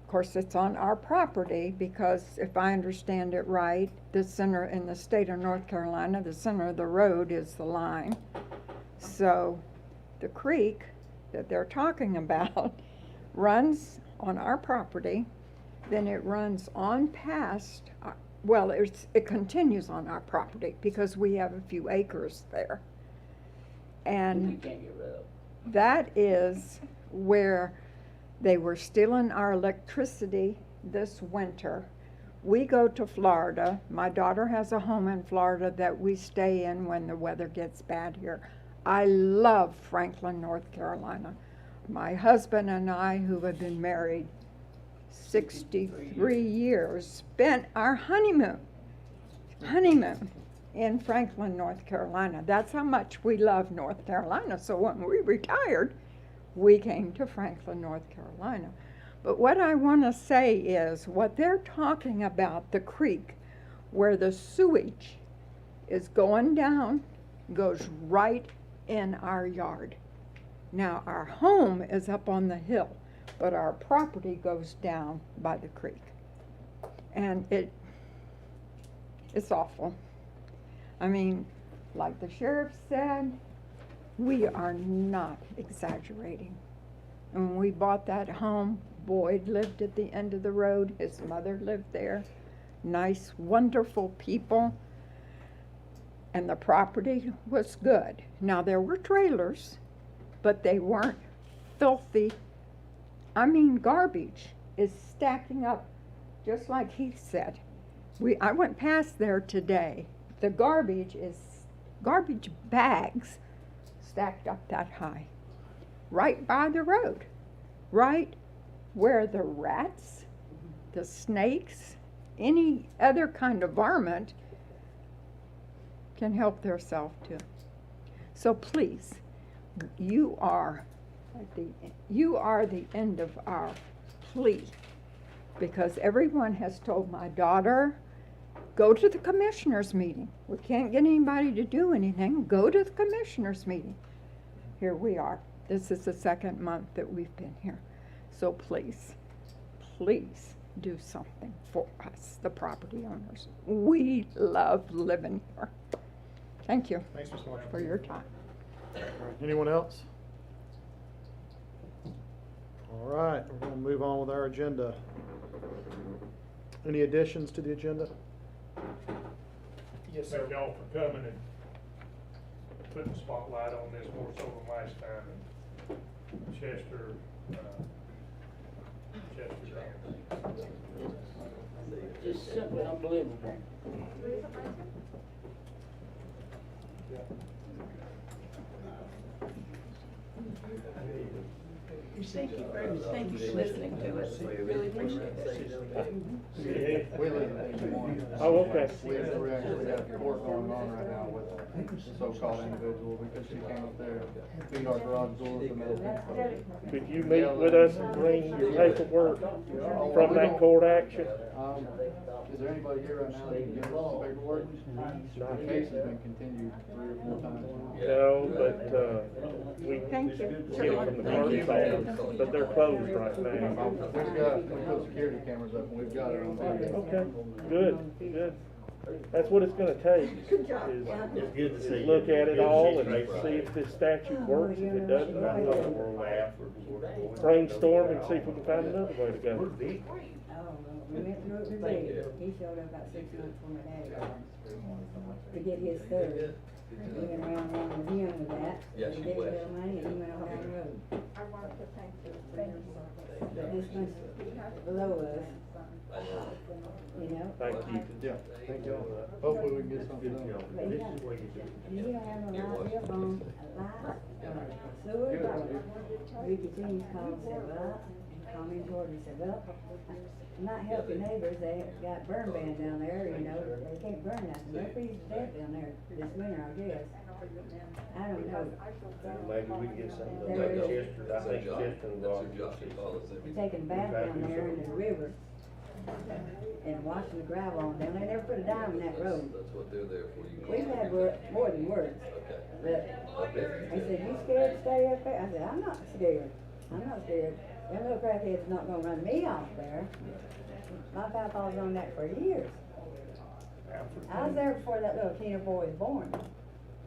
Of course, it's on our property because, if I understand it right, the center in the state of North Carolina, the center of the road is the line. So the creek that they're talking about runs on our property, then it runs on past, it continues on our property because we have a few acres there. You And can't get rid of. that is where they were stealing our electricity this winter. We go to Florida. My daughter has a home in Florida that we stay in when the weather gets bad here. I love Franklin, North Carolina. My husband and I, who have been married 63 years, spent our honeymoon in Franklin, North Carolina. That's how much we love North Carolina. So when we retired, we came to Franklin, North Carolina. But what I want to say is, what they're talking about, the creek, where the sewage is going down, goes right in our yard. Now, our home is up on the hill, but our property goes down by the creek. And it's awful. I mean, like the sheriff said, we are not exaggerating. And when we bought that home, Boyd lived at the end of the road. His mother lived there. Nice, wonderful people. And the property was good. Now, there were trailers, but they weren't filthy. I mean, garbage is stacking up, just like he said. I went past there today. The garbage bags stacked up that high, right by the road, right where the rats, the snakes, any other kind of varmint can help theirself to. So please, you are the end of our plea, because everyone has told my daughter, go to the commissioners meeting. We can't get anybody to do anything. Go to the commissioners meeting. Here we are. This is the second month that we've been here. So please, please do something for us, the property owners. We love living here. Thank you. Thanks, Ms. Marshall. For your time. All right, anyone else? All right, we're going to move on with our agenda. Any additions to the agenda? Yes, sir. Thank y'all for coming and putting the spotlight on this more so than last time. And Chester Just simply unbelievable. Thank you very much. Thank you for listening to us. We really appreciate it. Oh, okay. We actually have court going on right now with a so-called individual because she came up there, beat our garage doors and everything. Could you meet with us and bring your paperwork from that court action? Is there anybody here right now that can give us some paperwork? The case has been continued 3 or 4 times. No, but, we get it from the clerk's office, but they're closed right now. We put security cameras up and we've got it on video. Okay, good. That's what it's gonna take, is look at it all and see if this statute works. If it doesn't, we'll brainstorm and see if we can find another way to go. We went through it with David. He showed up about 6 months before my dad got to get his third. We went around with him with that. Yes, We you gave him a was. little money and he went on down the road. I wanted to thank you. But this one's below us, you know? Thank you. Yeah, thank you all for that. Hopefully we can get something done. But you don't have no light bill on lights, sewer, Ricky Jeans called and said, well, called me and Jordan and said, well, I'm not helping neighbors, they got burn ban down there, you know, they can't burn nothing, they're freezing to death down there this winter, I guess. I don't know. Maybe we can get something There done is- Chester, I think Chester involved. They're taking a bath down there in the river and washing the gravel on down, they never put a dime in that road. That's what they're there for. You We've had more than words. Okay. But they said, you scared to stay up there? I said, I'm not scared. I'm not scared. Them little crackheads not gonna run me off there. My papa was on that for years. I was there before that little teener boy was born.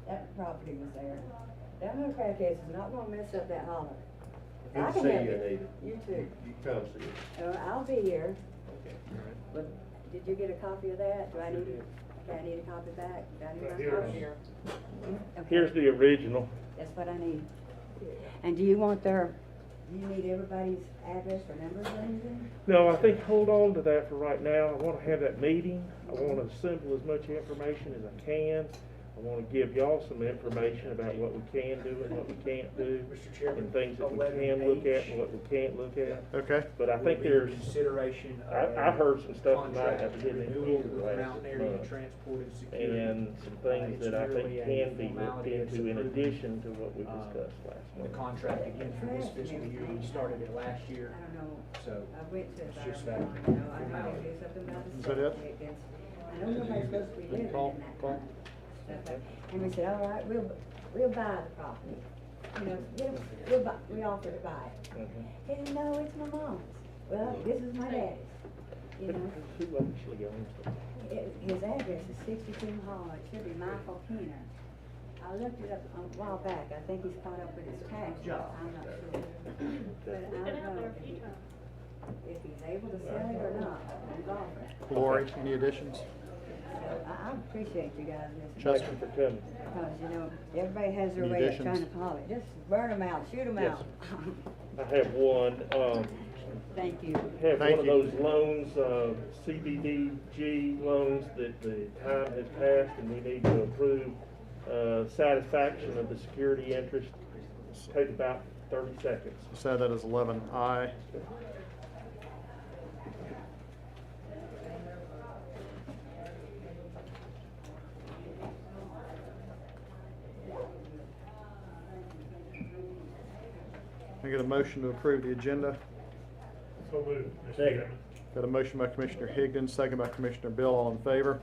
That property was there. Them little crackheads is not gonna mess up that holler. I Good to can see help you, it. Anita. You too. You come see us. I'll be here. But did you get a copy of that? Do I need, okay, I need a copy back? Do I need my Here. copy? Okay. Here's the original. That's what I need. And do you want do you need everybody's address or numbers or anything? No, I think hold on to that for right now. I want to have that meeting. I want to assemble as much information as I can. I want to give y'all some information about what we can do and what we can't do, Mr. Chairman, and things that we can look at and what we can't look at. Okay. But I think there's, consideration. I heard some stuff tonight that didn't renewal include with last Mountain Area month. Transport and Security. And some things It's that I think merely a can be looked formality of into in approving, addition to what we discussed last The month. contract again for this fiscal year, we started it last year, I don't know. so I went to it. it's just I that don't know. I know formality. they do something about the Is that it? septic. I know nobody's supposed to be living Call, in that call. kind of stuff. And we said, all right, we'll buy the property. You know, we offered to buy it. He said, no, it's my mom's. Well, this is my daddy's. You know, Who actually owns it? his address is 62 Hall. It should be Michael Keener. I looked it up a while back. I think he's caught up with his tax law. I'm not sure. But I don't know if he's able to sell it or not. He's offering. Lori, any additions? So I appreciate you guys listening. Thank you for coming. Because, you know, everybody has their Any way of additions? trying to call it. Just burn them out, shoot them Yes. out. I have one, Thank you. have Thank one of you. those loans, CBDG loans that the time has passed and we need to approve, satisfaction of the security interest. Take about 30 seconds. So that is 11I. Can I get a motion to approve the agenda? So moved. Second. Got a motion by Commissioner Higdon, second by Commissioner Bill, all in favor?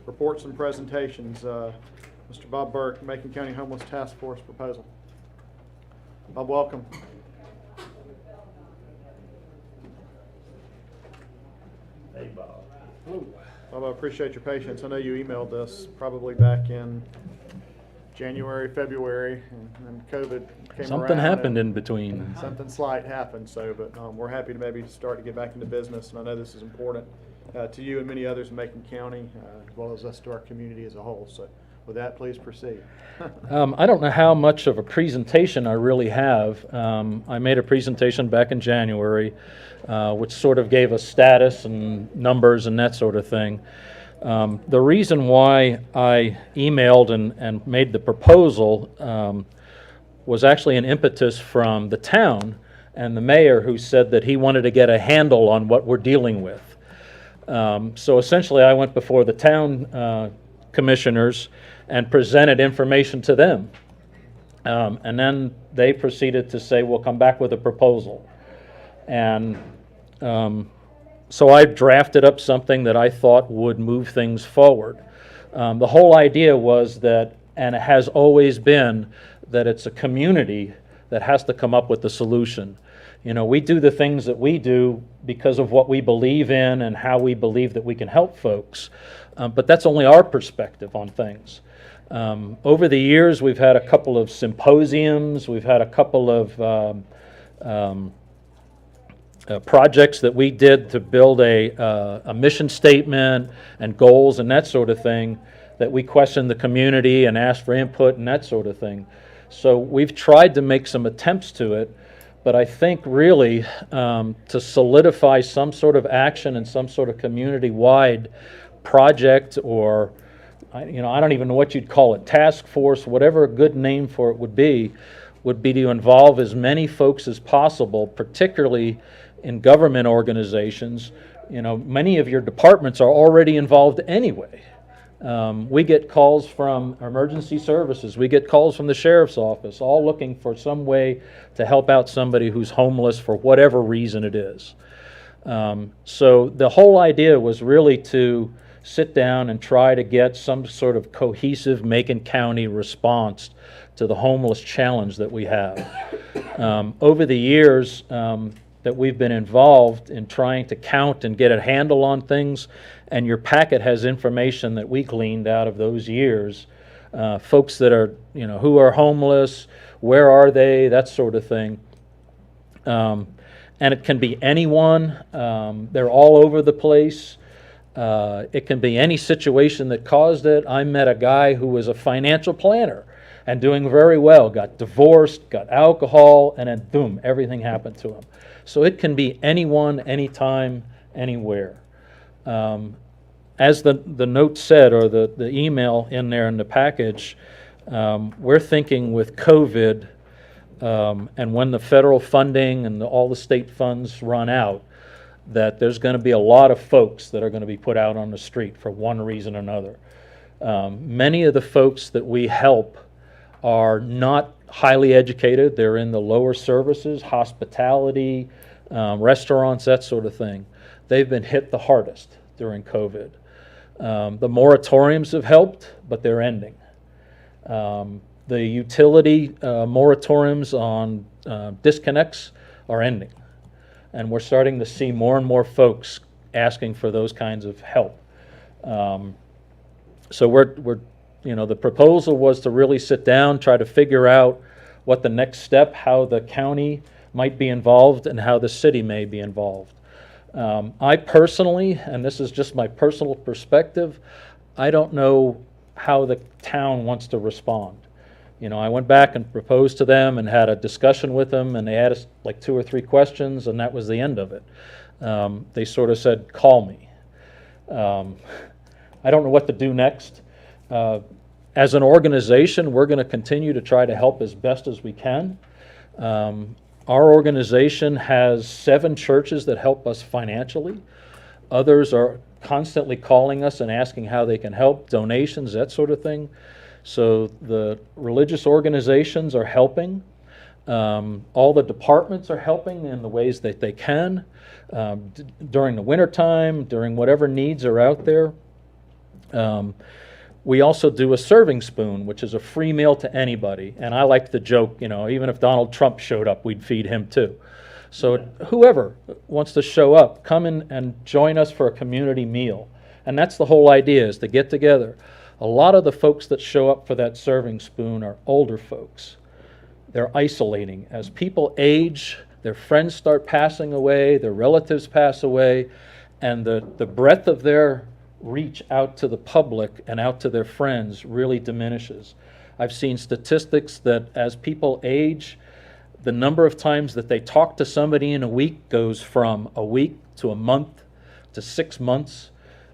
Reports and presentations, Mr. Bob Burke, Macon County Homeless Task Force proposal. Bob, welcome. Hey, Bob. Bob, I appreciate your patience. I know you emailed us probably back in January, February, and COVID came around. Something happened and in between. Something slight happened, so, but we're happy to maybe start to get back into business, and I know this is important to you and many others in Macon County, as well as us to our community as a whole. So with that, please proceed. I don't know how much of a presentation I really have. I made a presentation back in January, which sort of gave us status and numbers and that sort of thing. The reason why I emailed and made the proposal was actually an impetus from the town and the mayor, who said that he wanted to get a handle on what we're dealing with. So essentially I went before the town commissioners and presented information to them. And then they proceeded to say, we'll come back with a proposal. And so I drafted up something that I thought would move things forward. The whole idea was that, and it has always been, that it's a community that has to come up with the solution. You know, we do the things that we do because of what we believe in and how we believe that we can help folks. But that's only our perspective on things. Over the years, we've had a couple of symposiums, we've had a couple of projects that we did to build a mission statement and goals and that sort of thing, that we questioned the community and asked for input and that sort of thing. So we've tried to make some attempts to it, but I think really to solidify some sort of action and some sort of community-wide project, or I don't even know what you'd call it, task force, whatever a good name for it would be to involve as many folks as possible, particularly in government organizations. Many of your departments are already involved anyway. We get calls from emergency services, we get calls from the sheriff's office, all looking for some way to help out somebody who's homeless for whatever reason it is. So the whole idea was really to sit down and try to get some sort of cohesive Macon County response to the homeless challenge that we have. Over the years that we've been involved in trying to count and get a handle on things, and your packet has information that we gleaned out of those years, folks that are, who are homeless, where are they, that sort of thing. And it can be anyone. They're all over the place. It can be any situation that caused it. I met a guy who was a financial planner and doing very well, got divorced, got alcohol, and then boom, everything happened to him. So it can be anyone, anytime, anywhere. As the note said, or the email in there in the package, we're thinking with COVID and when the federal funding and all the state funds run out, that there's going to be a lot of folks that are going to be put out on the street for one reason or another. Many of the folks that we help are not highly educated. They're in the lower services, hospitality, restaurants, that sort of thing. They've been hit the hardest during COVID. The moratoriums have helped, but they're ending. The utility moratoriums on disconnects are ending. And we're starting to see more and more folks asking for those kinds of help. So we're the proposal was to really sit down, try to figure out what the next step, how the county might be involved and how the city may be involved. I personally, and this is just my personal perspective, I don't know how the town wants to respond. I went back and proposed to them and had a discussion with them, and they had us like 2 or 3 questions, and that was the end of it. They sort of said, call me. I don't know what to do next. As an organization, we're going to continue to try to help as best as we can. Our organization has 7 churches that help us financially. Others are constantly calling us and asking how they can help, donations, that sort of thing. So the religious organizations are helping. All the departments are helping in the ways that they can during the wintertime, during whatever needs are out there. We also do a serving spoon, which is a free meal to anybody. And I like to joke, even if Donald Trump showed up, we'd feed him too. So whoever wants to show up, come in and join us for a community meal. And that's the whole idea, is to get together. A lot of the folks that show up for that serving spoon are older folks. They're isolating. As people age, their friends start passing away, their relatives pass away, and the breadth of their reach out to the public and out to their friends really diminishes. I've seen statistics that as people age, the number of times that they talk to somebody in a week goes from a week to a month to 6 months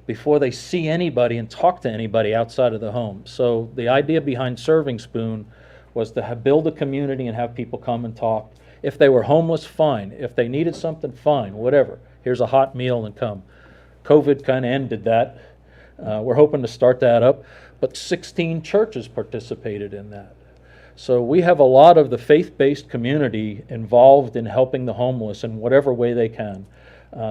before they see anybody and talk to anybody outside of the home. So the idea behind Serving Spoon was to build a community and have people come and talk. If they were homeless, fine. If they needed something, fine, whatever. Here's a hot meal and come. COVID kind of ended that. We're hoping to start that up. But 16 churches participated in that. So we have a lot of the faith-based community involved in helping the homeless in whatever way they can.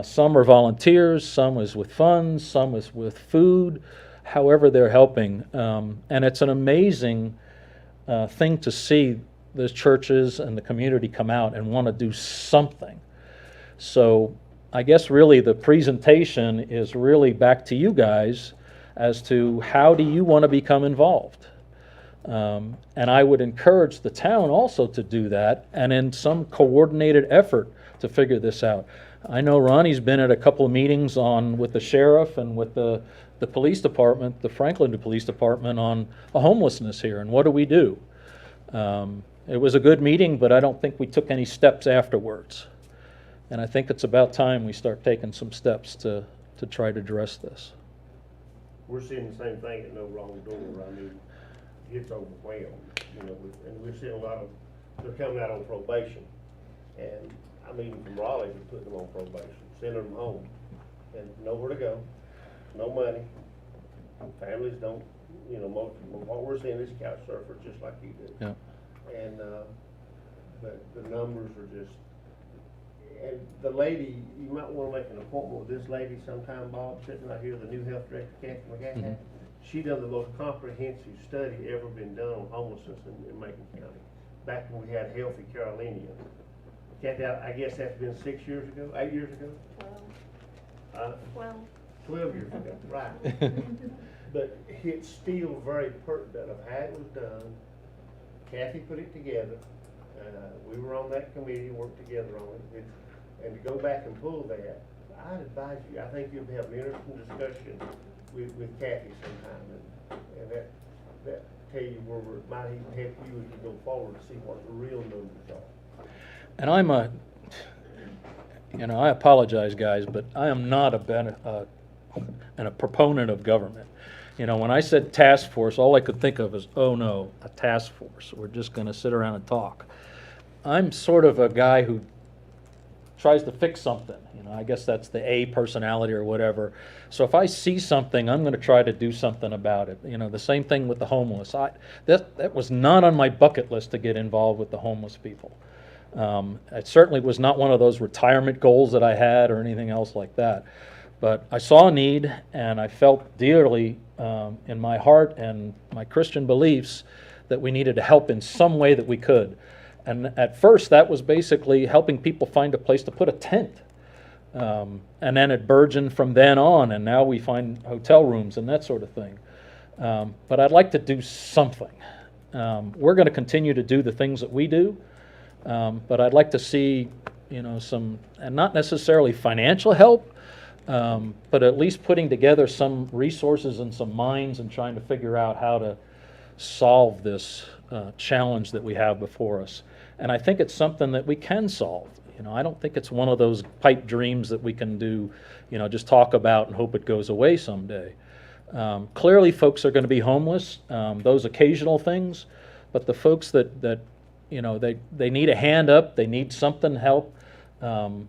Some are volunteers, some is with funds, some is with food, however they're helping. And it's an amazing thing to see those churches and the community come out and want to do something. So I guess really the presentation is really back to you guys as to how do you want to become involved. And I would encourage the town also to do that, and in some coordinated effort to figure this out. I know Ronnie's been at a couple of meetings with the sheriff and with the police department, the Franklin Police Department, on homelessness here, and what do we do? It was a good meeting, but I don't think we took any steps afterwards. And I think it's about time we start taking some steps to try to address this. We're seeing the same thing at No Wrong Door. I mean, it's overwhelmed, you know, and we're seeing a lot of, they're coming out on probation. And I mean, from Raleigh, we're putting them on probation, sending them home, and nowhere to go, no money. Families don't, you know, what we're seeing is couch surfers just like you do. Yeah. And, but the numbers are just, and the lady, you might wanna make an appointment with this lady sometime, Bob, sitting right here, the new health director, Kathy McGahan. Mhm. She done the most comprehensive study ever been done on homelessness in Macon County, back when we had Healthy Carolina. Kathy, I guess that's been 6 years ago, 8 years ago? 12 years ago, right. But it's still very pertinent of how it was done. Kathy put it together. We were on that committee, worked together on it. And to go back and pull that, I'd advise you, I think you'll have an interesting discussion with Kathy sometime. And that tell you where it might even help you as you go forward to see what the real numbers are. And I apologize, guys, but I am not a proponent of government. You know, when I said task force, all I could think of is, oh no, a task force. We're just going to sit around and talk. I'm sort of a guy who tries to fix something. You know, I guess that's the A personality or whatever. So if I see something, I'm going to try to do something about it. You know, the same thing with the homeless. That was not on my bucket list to get involved with the homeless people. It certainly was not one of those retirement goals that I had or anything else like that. But I saw a need, and I felt dearly in my heart and my Christian beliefs that we needed to help in some way that we could. And at first, that was basically helping people find a place to put a tent. And then it burgeoned from then on, and now we find hotel rooms and that sort of thing. But I'd like to do something. We're going to continue to do the things that we do, but I'd like to see, you know, some, and not necessarily financial help, but at least putting together some resources and some minds and trying to figure out how to solve this challenge that we have before us. And I think it's something that we can solve. You know, I don't think it's one of those pipe dreams that we can do, you know, just talk about and hope it goes away someday. Clearly, folks are going to be homeless, those occasional things, but the folks that you know, they need a hand up, they need something help,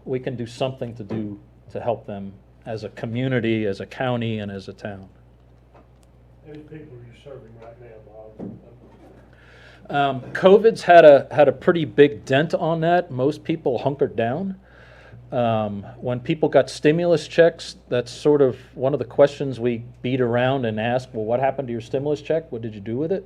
we can do something to help them as a community, as a county, and as a town. How many people are you serving right now, Bob? COVID's had a pretty big dent on that. Most people hunkered down. When people got stimulus checks, that's sort of one of the questions we beat around and ask, well, what happened to your stimulus check? What did you do with it?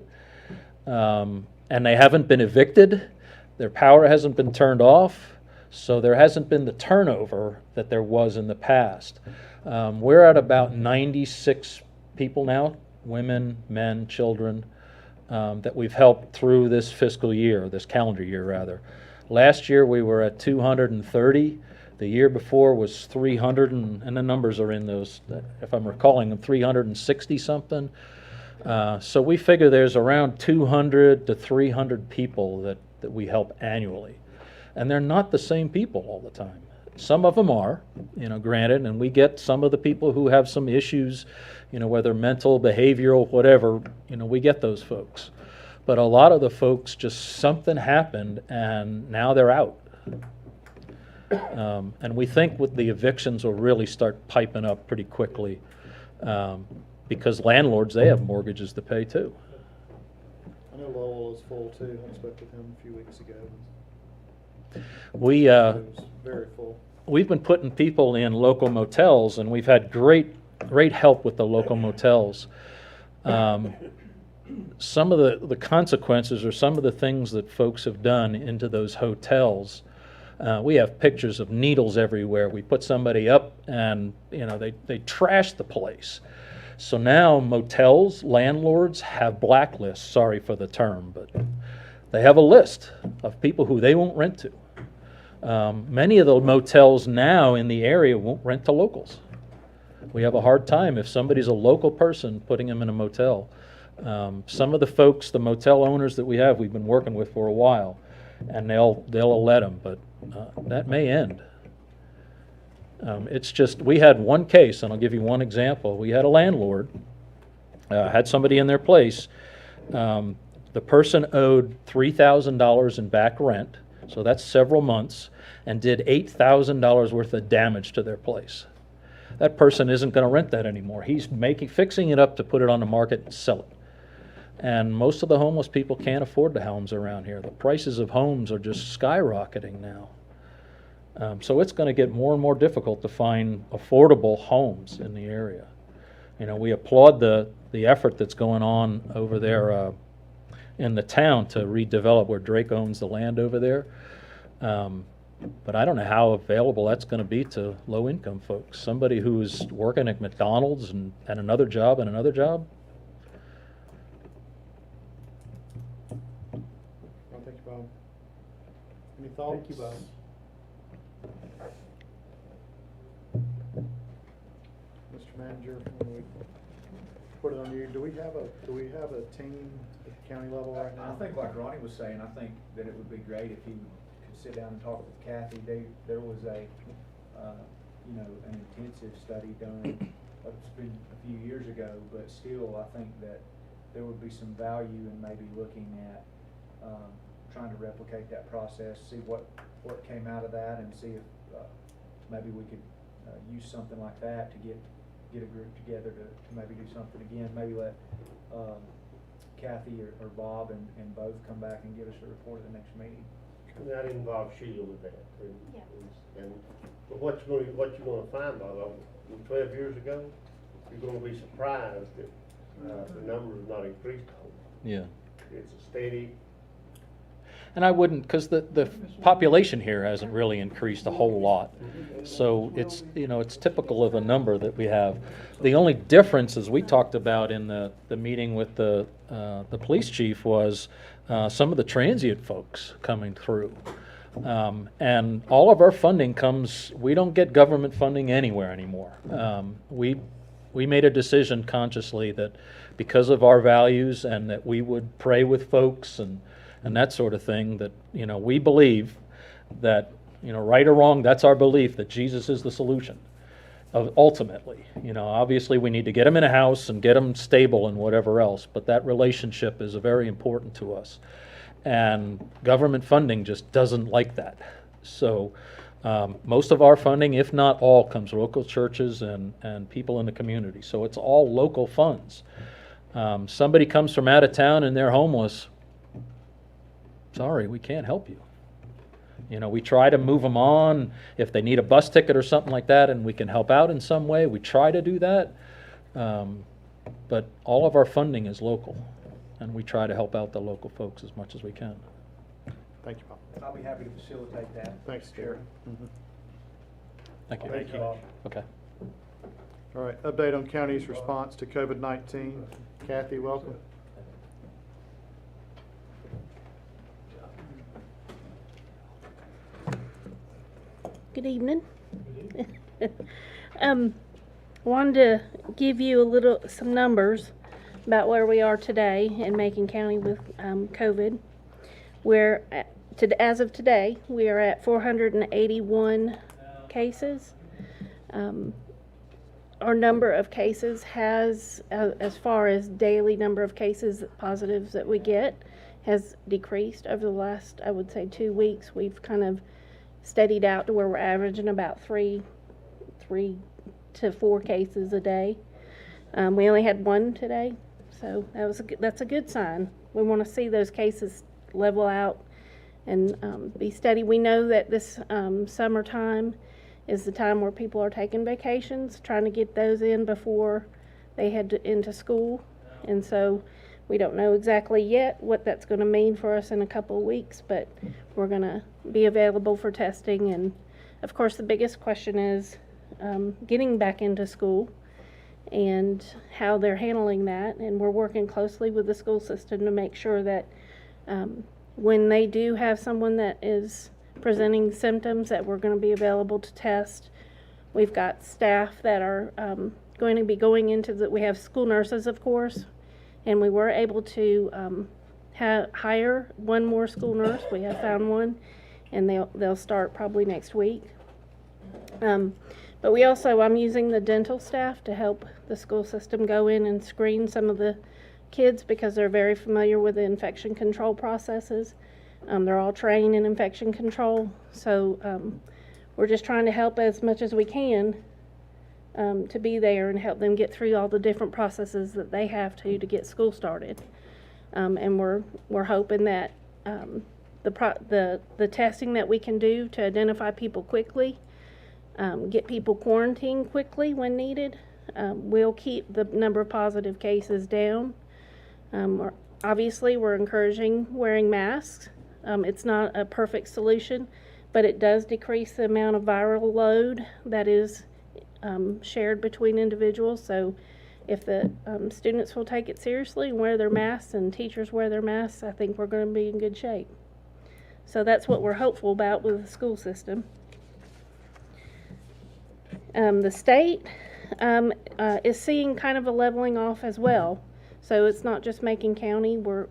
And they haven't been evicted. Their power hasn't been turned off. So there hasn't been the turnover that there was in the past. We're at about 96 people now, women, men, children, that we've helped through this fiscal year, this calendar year rather. Last year we were at 230. The year before was 300, and the numbers are in those, if I'm recalling them, 360 something. So we figure there's around 200 to 300 people that we help annually. And they're not the same people all the time. Some of them are, you know, granted, and we get some of the people who have some issues, you know, whether mental, behavioral, whatever, you know, we get those folks. But a lot of the folks, just something happened and now they're out. And we think with the evictions will really start piping up pretty quickly because landlords, they have mortgages to pay too. I know Lowell is full too. I spoke with him a few weeks ago. It was very full. We've been putting people in local motels, and we've had great help with the local motels. Some of the consequences or some of the things that folks have done into those hotels, we have pictures of needles everywhere. We put somebody up and, you know, they trash the place. So now motels, landlords have blacklists, sorry for the term, but they have a list of people who they won't rent to. Many of the motels now in the area won't rent to locals. We have a hard time if somebody's a local person putting them in a motel. Some of the folks, the motel owners that we have, we've been working with for a while, and they'll let them, but that may end. It's just, we had one case, and I'll give you one example. We had a landlord, had somebody in their place. The person owed $3,000 in back rent, so that's several months, and did $8,000 worth of damage to their place. That person isn't going to rent that anymore. He's fixing it up to put it on the market and sell it. And most of the homeless people can't afford the homes around here. The prices of homes are just skyrocketing now. So it's going to get more and more difficult to find affordable homes in the area. You know, we applaud the effort that's going on over there in the town to redevelop where Drake owns the land over there. But I don't know how available that's going to be to low-income folks. Somebody who's working at McDonald's and another job and another job. Well, thank you, Bob. Any thoughts? Thank you, Bob. Mr. Manager, when we put it on you, do we have a team at the county level right now? I think like Ronnie was saying, I think that it would be great if he could sit down and talk with Kathy. There was a, an intensive study done, it's been a few years ago, but still, I think that there would be some value in maybe looking at, trying to replicate that process, see what came out of that, and see if, maybe we could, use something like that to get a group together to maybe do something again, maybe let, Kathy or Bob and both come back and give us a report at the next meeting. And that involves Sheila with that. Yeah. But what you're gonna find, Bob, 12 years ago, you're gonna be surprised that, the number has not increased a whole lot. Yeah. It's a steady. And I wouldn't, because the population here hasn't really increased a whole lot. So it's, it's typical of a number that we have. The only difference, as we talked about in the meeting with the police chief, was some of the transient folks coming through. And all of our funding we don't get government funding anywhere anymore. We made a decision consciously that because of our values and that we would pray with folks and that sort of thing, that, we believe that, right or wrong, that's our belief, that Jesus is the solution, ultimately. Obviously we need to get them in a house and get them stable and whatever else, but that relationship is very important to us. And government funding just doesn't like that. So most of our funding, if not all, comes from local churches and people in the community. So it's all local funds. Somebody comes from out of town and they're homeless, sorry, we can't help you. We try to move them on if they need a bus ticket or something like that, and we can help out in some way. We try to do that, but all of our funding is local, and we try to help out the local folks as much as we can. Thank you, Bob. I'll be happy to facilitate that. Thanks, Chair. Thank you. Thank you, Bob. Okay. All right, update on county's response to COVID-19. Kathy, welcome. Good evening. Wanted to give you some numbers about where we are today in Macon County with COVID. As of today, we are at 481 cases. Our number of cases has, as far as daily number of cases positives that we get, has decreased over the last, I would say, 2 weeks. We've kind of steadied out to where we're averaging about 3 to 4 cases a day. We only had 1 today, so that's a good sign. We want to see those cases level out and be steady. We know that this summertime is the time where people are taking vacations, trying to get those in before they head into school, and so we don't know exactly yet what that's going to mean for us in a couple of weeks, but we're going to be available for testing. And of course the biggest question is getting back into school and how they're handling that. And we're working closely with the school system to make sure that when they do have someone that is presenting symptoms, that we're going to be available to test. We've got staff that are going to be going into we have school nurses, of course, and we were able to hire one more school nurse. We have found one, and they'll start probably next week. But I'm using the dental staff to help the school system go in and screen some of the kids because they're very familiar with the infection control processes. They're all trained in infection control, so we're just trying to help as much as we can to be there and help them get through all the different processes that they have to get school started. And we're hoping that the testing that we can do to identify people quickly, get people quarantined quickly when needed, will keep the number of positive cases down. Obviously, we're encouraging wearing masks. It's not a perfect solution, but it does decrease the amount of viral load that is shared between individuals. So if the students will take it seriously and wear their masks and teachers wear their masks, I think we're going to be in good shape. So that's what we're hopeful about with the school system. The state is seeing kind of a leveling off as well. So it's not just Macon County. We're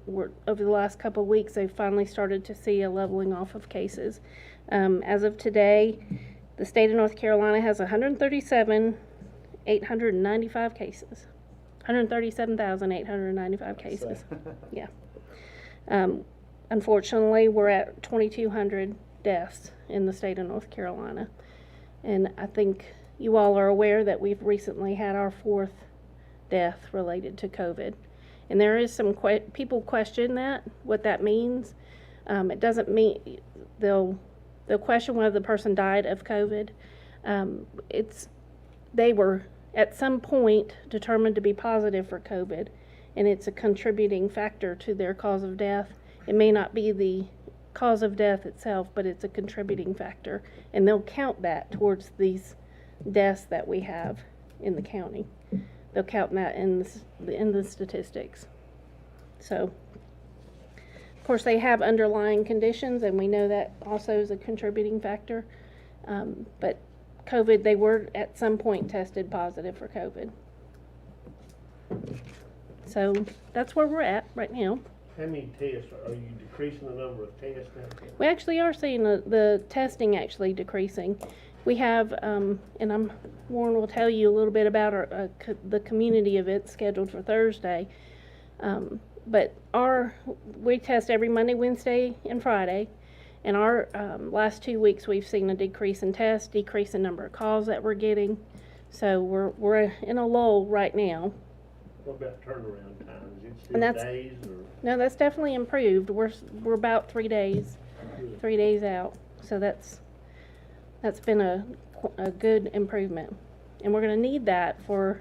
over the last couple of weeks, they've finally started to see a leveling off of cases. As of today, the state of North Carolina has 137,895 cases. 137,895 cases. Yeah. Unfortunately, we're at 2,200 deaths in the state of North Carolina. And I think you all are aware that we've recently had our 4th death related to COVID. And there is some people question what that means. It doesn't mean they'll question whether the person died of COVID. They were at some point determined to be positive for COVID, and it's a contributing factor to their cause of death. It may not be the cause of death itself, but it's a contributing factor, and they'll count that towards these deaths that we have in the county. They'll count that in the statistics. So, of course, they have underlying conditions, and we know that also is a contributing factor. But COVID, they were at some point tested positive for COVID. So that's where we're at right now. How many tests, are you decreasing the number of tests now? We actually are seeing the testing actually decreasing. We have, and Warren will tell you a little bit about the community event scheduled for Thursday. But we test every Monday, Wednesday, and Friday. And our last 2 weeks, we've seen a decrease in tests, decrease in number of calls that we're getting. So we're in a lull right now. What about turnaround time? Is it still And days or? No, that's definitely improved. We're about 3 days, 3 days out. So that's been a good improvement, and we're going to need that for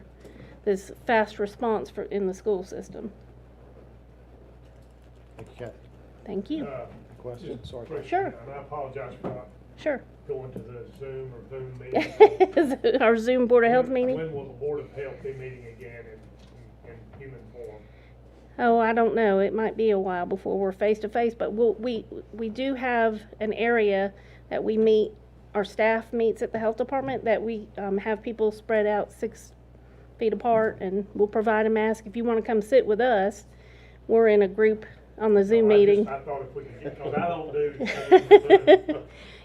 this fast response in the school system. Thank you, Kathy. Thank you. Question? Sorry. Sure. And I apologize for not Sure. going to the Zoom or Zoom meeting. Our Zoom Board of Health meeting. When will the Board of Health be meeting again in human form? Oh, I don't know. It might be a while before we're face to face, but we do have an area that we meet. Our staff meets at the health department, that we have people spread out 6 feet apart, and we'll provide a mask. If you want to come sit with us, we're in a group on the Zoom meeting. I thought if we could get, because I don't do.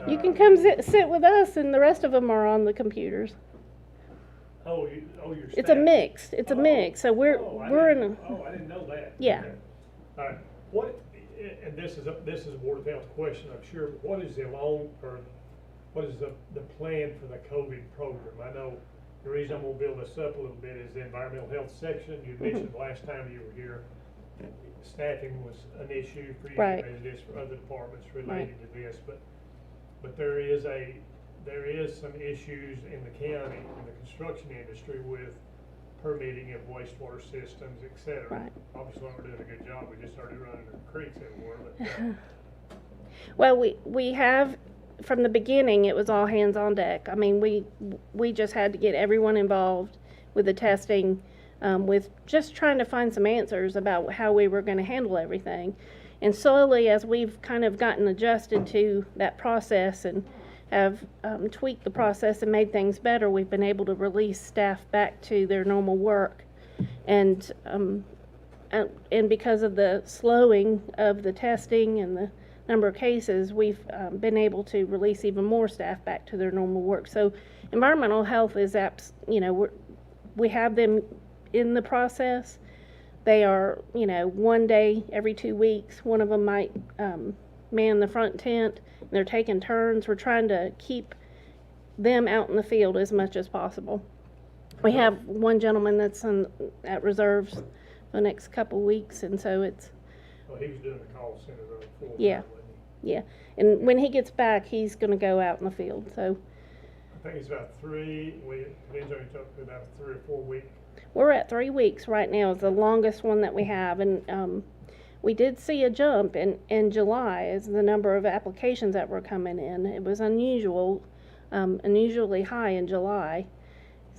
You can come sit with us, and the rest of them are on the computers. Your It's a mix. It's a mix. So we're in a. Oh, I didn't know that. Yeah. Okay. All right. And this is a Board of Health question, I'm sure. But what is the plan for the COVID program? I know the reason I'm going to build this up a little bit is the environmental health section. You mentioned last time you were here, staffing was an issue for you, right, as it is for other departments related to this. But there is some issues in the county, in the construction industry, with permitting of wastewater systems, et cetera. Right. Obviously, we're doing a good job. We just started running the creeks everywhere. But, Well, we have, from the beginning, it was all hands on deck. I mean, we just had to get everyone involved. with the testing, with just trying to find some answers about how we were going to handle everything. And slowly, as we've kind of gotten adjusted to that process and have tweaked the process and made things better, we've been able to release staff back to their normal work. And because of the slowing of the testing and the number of cases, we've been able to release even more staff back to their normal work. So environmental health is we have them in the process. They are, one day every 2 weeks, one of them might man the front tent, and they're taking turns. We're trying to keep them out in the field as much as possible. We have one gentleman that's at reserves for the next couple weeks, and so it's... Well, he was doing the call center though before. Yeah, yeah. And when he gets back, he's going to go out in the field, so... I think it's about about 3 or 4 weeks. We're at 3 weeks right now. It's the longest one that we have, and we did see a jump in July as the number of applications that were coming in. It was unusually high in July.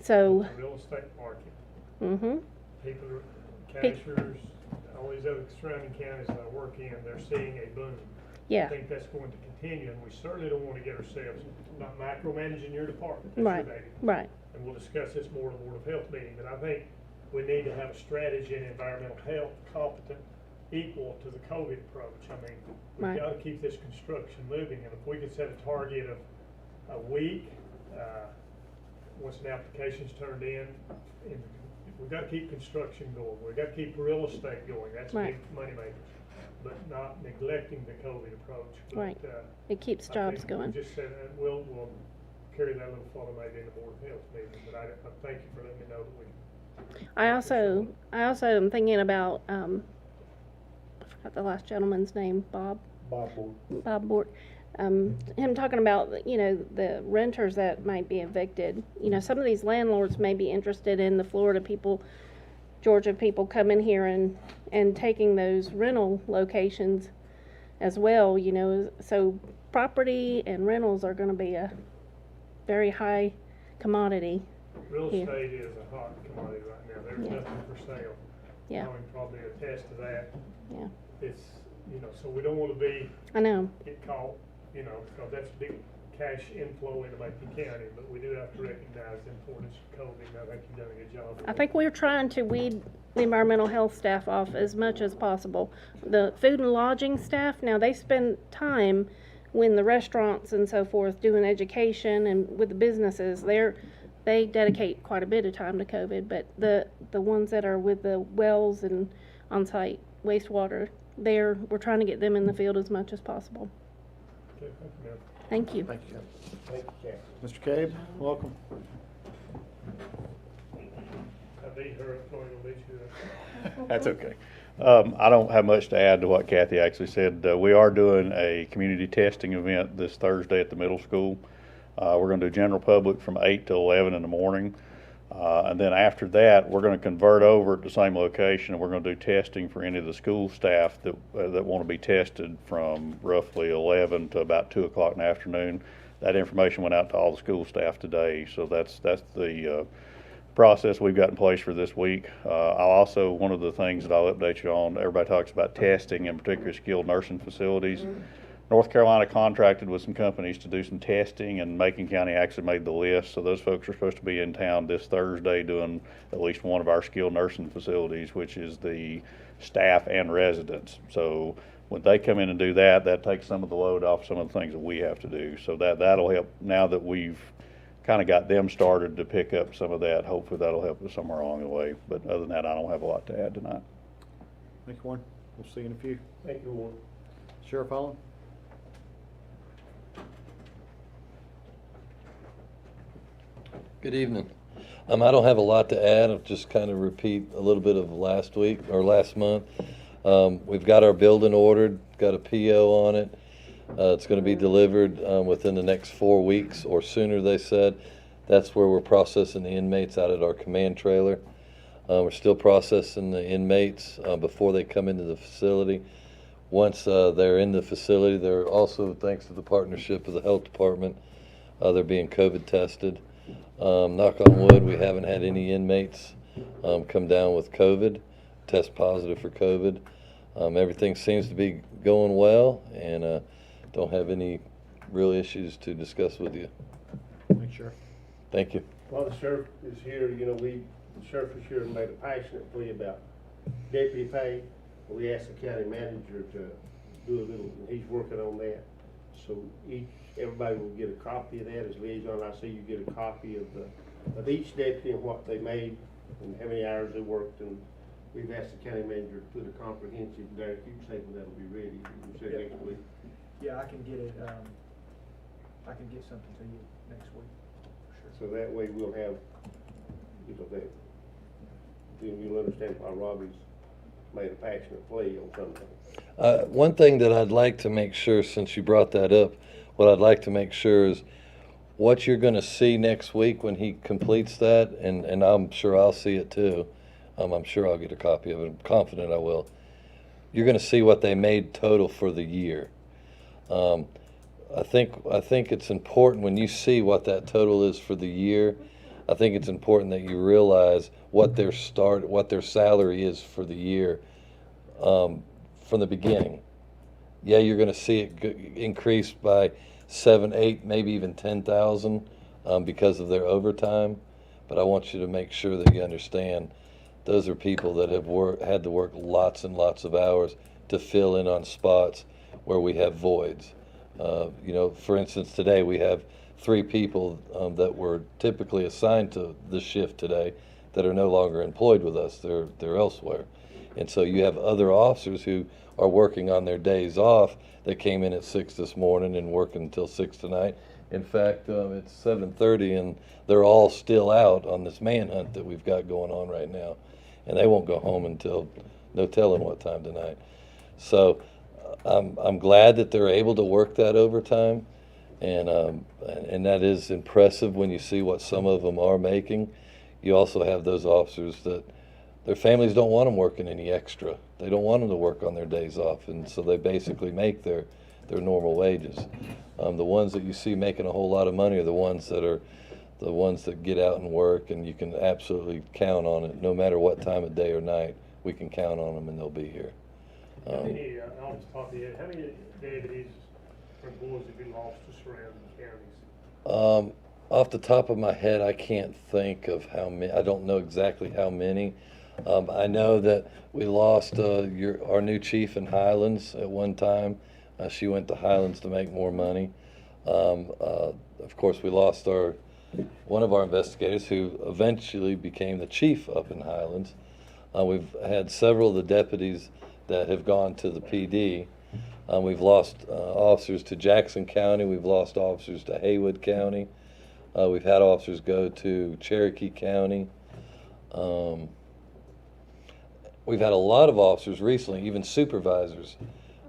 So the real estate market. Mm-hmm. People, Cashiers, all these other surrounding counties that I work in, they're seeing a boom. Yeah. I think that's going to continue, and we certainly don't want to get ourselves not micromanaging your department. Right. Right. And we'll discuss this more in the Board of Health meeting, but I think we need to have a strategy in environmental health competent equal to the COVID approach. I mean, we've got to keep this construction moving, and if we could set a target of a week, once an application's turned in, we've got to keep construction going. We've got to keep real estate going. That's a big money maker. But not neglecting the COVID approach. But, right. It keeps jobs going. We just said we'll carry that a little further maybe in the Board of Health meeting. But I thank you for letting me know that we. I also am thinking about I forgot the last gentleman's name. Bob Bort. Him talking about the renters that might be evicted. Some of these landlords may be interested in the Florida people, Georgia people coming here and taking those rental locations as well, so property and rentals are going to be a very high commodity. Real estate is a hot commodity right now. There's nothing for sale. Yeah. I can probably attest to that. Yeah. It's, so we don't want to get caught, because that's big cash inflow into Macon County, but we do have to recognize the importance of COVID. I think you've done a good job. I think we're trying to weed the environmental health staff off as much as possible. The food and lodging staff, now they spend time when the restaurants and so forth doing education and with the businesses, they dedicate quite a bit of time to COVID, but the ones that are with the wells and on-site wastewater, we're trying to get them in the field as much as possible. Okay, thank you, ma'am. Thank you. Thank you. Thank you, Jack. Mr. Cabe, welcome. I beat her up, Tony, will beat you up. That's okay. I don't have much to add to what Kathy actually said. We are doing a community testing event this Thursday at the middle school. We're going to do general public from 8 to 11 in the morning. And then after that, we're going to convert over at the same location, and we're going to do testing for any of the school staff that want to be tested from roughly 11 to about 2 o'clock in the afternoon. That information went out to all the school staff today, so that's the process we've got in place for this week. One of the things that I'll update you on, everybody talks about testing, in particular skilled nursing facilities. North Carolina contracted with some companies to do some testing, and Macon County actually made the list. So those folks are supposed to be in town this Thursday doing at least one of our skilled nursing facilities, which is the staff and residents. So when they come in and do that, that takes some of the load off some of the things that we have to do. So that'll help. Now that we've kind of got them started to pick up some of that, hopefully that'll help us somewhere along the way. But other than that, I don't have a lot to add tonight. Thank you, Warren. We'll see you in a few. Thank you, Warren. Sheriff Holland? Good evening. I don't have a lot to add. I'll just kind of repeat a little bit of last week or last month. We've got our building ordered, got a PO on it. It's going to be delivered within the next 4 weeks or sooner, they said. That's where we're processing the inmates out at our command trailer. We're still processing the inmates before they come into the facility. Once they're in the facility, they're also, thanks to the partnership of the health department, they're being COVID tested. Knock on wood, we haven't had any inmates come down with COVID, test positive for COVID. Everything seems to be going well, and don't have any real issues to discuss with you. Make sure. Thank you. While the sheriff is here, you know, the sheriff is here and made a passionate plea about deputy pay. We asked the county manager to do a little, and he's working on that. So everybody will get a copy of that. As liaison, I see you get a copy of each deputy and what they made and how many hours they worked. And we've asked the county manager to put a comprehensive Derek, you say that'll be ready. You said Yeah. next week. Yeah, I can get it, I can get something to you next week. So that way we'll have, you know, that, then you'll understand why Robbie's made a passionate plea on something. One thing that I'd like to make sure, since you brought that up, what I'd like to make sure is what you're going to see next week when he completes that, and I'm sure I'll see it too. I'm sure I'll get a copy of it. I'm confident I will. You're going to see what they made total for the year. I think it's important when you see what that total is for the year. I think it's important that you realize what their salary is for the year from the beginning. Yeah, you're going to see it increase by 7, 8, maybe even 10,000 because of their overtime. But I want you to make sure that you understand those are people that have had to work lots and lots of hours to fill in on spots where we have voids. You know, for instance, today we have 3 people that were typically assigned to this shift today that are no longer employed with us. They're elsewhere. And so you have other officers who are working on their days off that came in at 6 this morning and working until 6 tonight. In fact, it's 7:30 and they're all still out on this manhunt that we've got going on right now. And they won't go home until no telling what time tonight. So I'm glad that they're able to work that overtime, and that is impressive when you see what some of them are making. You also have those officers that their families don't want them working any extra. They don't want them to work on their days off, and so they basically make their normal wages. The ones that you see making a whole lot of money are the ones that get out and work, and you can absolutely count on it. No matter what time of day or night, we can count on them and they'll be here. How many, off the top of your head, how many deputies or employees have you lost to surrounding counties? Off the top of my head, I can't think of how many. I don't know exactly how many. I know that we lost our new chief in Highlands at one time. She went to Highlands to make more money. Of course, we lost one of our investigators who eventually became the chief up in Highlands. We've had several of the deputies that have gone to the PD. We've lost officers to Jackson County. We've lost officers to Haywood County. We've had officers go to Cherokee County. We've had a lot of officers recently, even supervisors,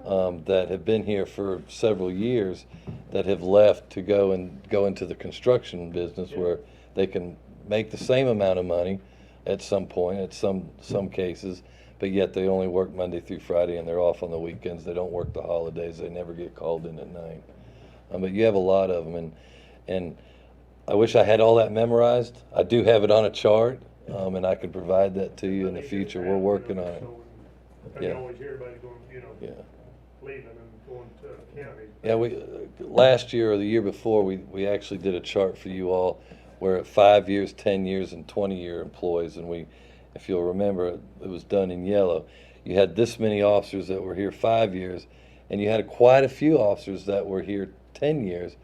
that have been here for several years that have left to go into the construction business where they can make the same amount of money at some point, at some cases, but yet they only work Monday through Friday and they're off on the weekends. They don't work the holidays. They never get called in at night. But you have a lot of them, and I wish I had all that memorized. I do have it on a chart, and I can provide that to you in the future. We're working on it. You always hear everybody going, leaving and going to counties. Yeah, we last year or the year before, we actually did a chart for you all where at 5 years, 10 years, and 20-year employees, and if you'll remember, it was done in yellow. You had this many officers that were here 5 years, and you had quite a few officers that were here 10 years,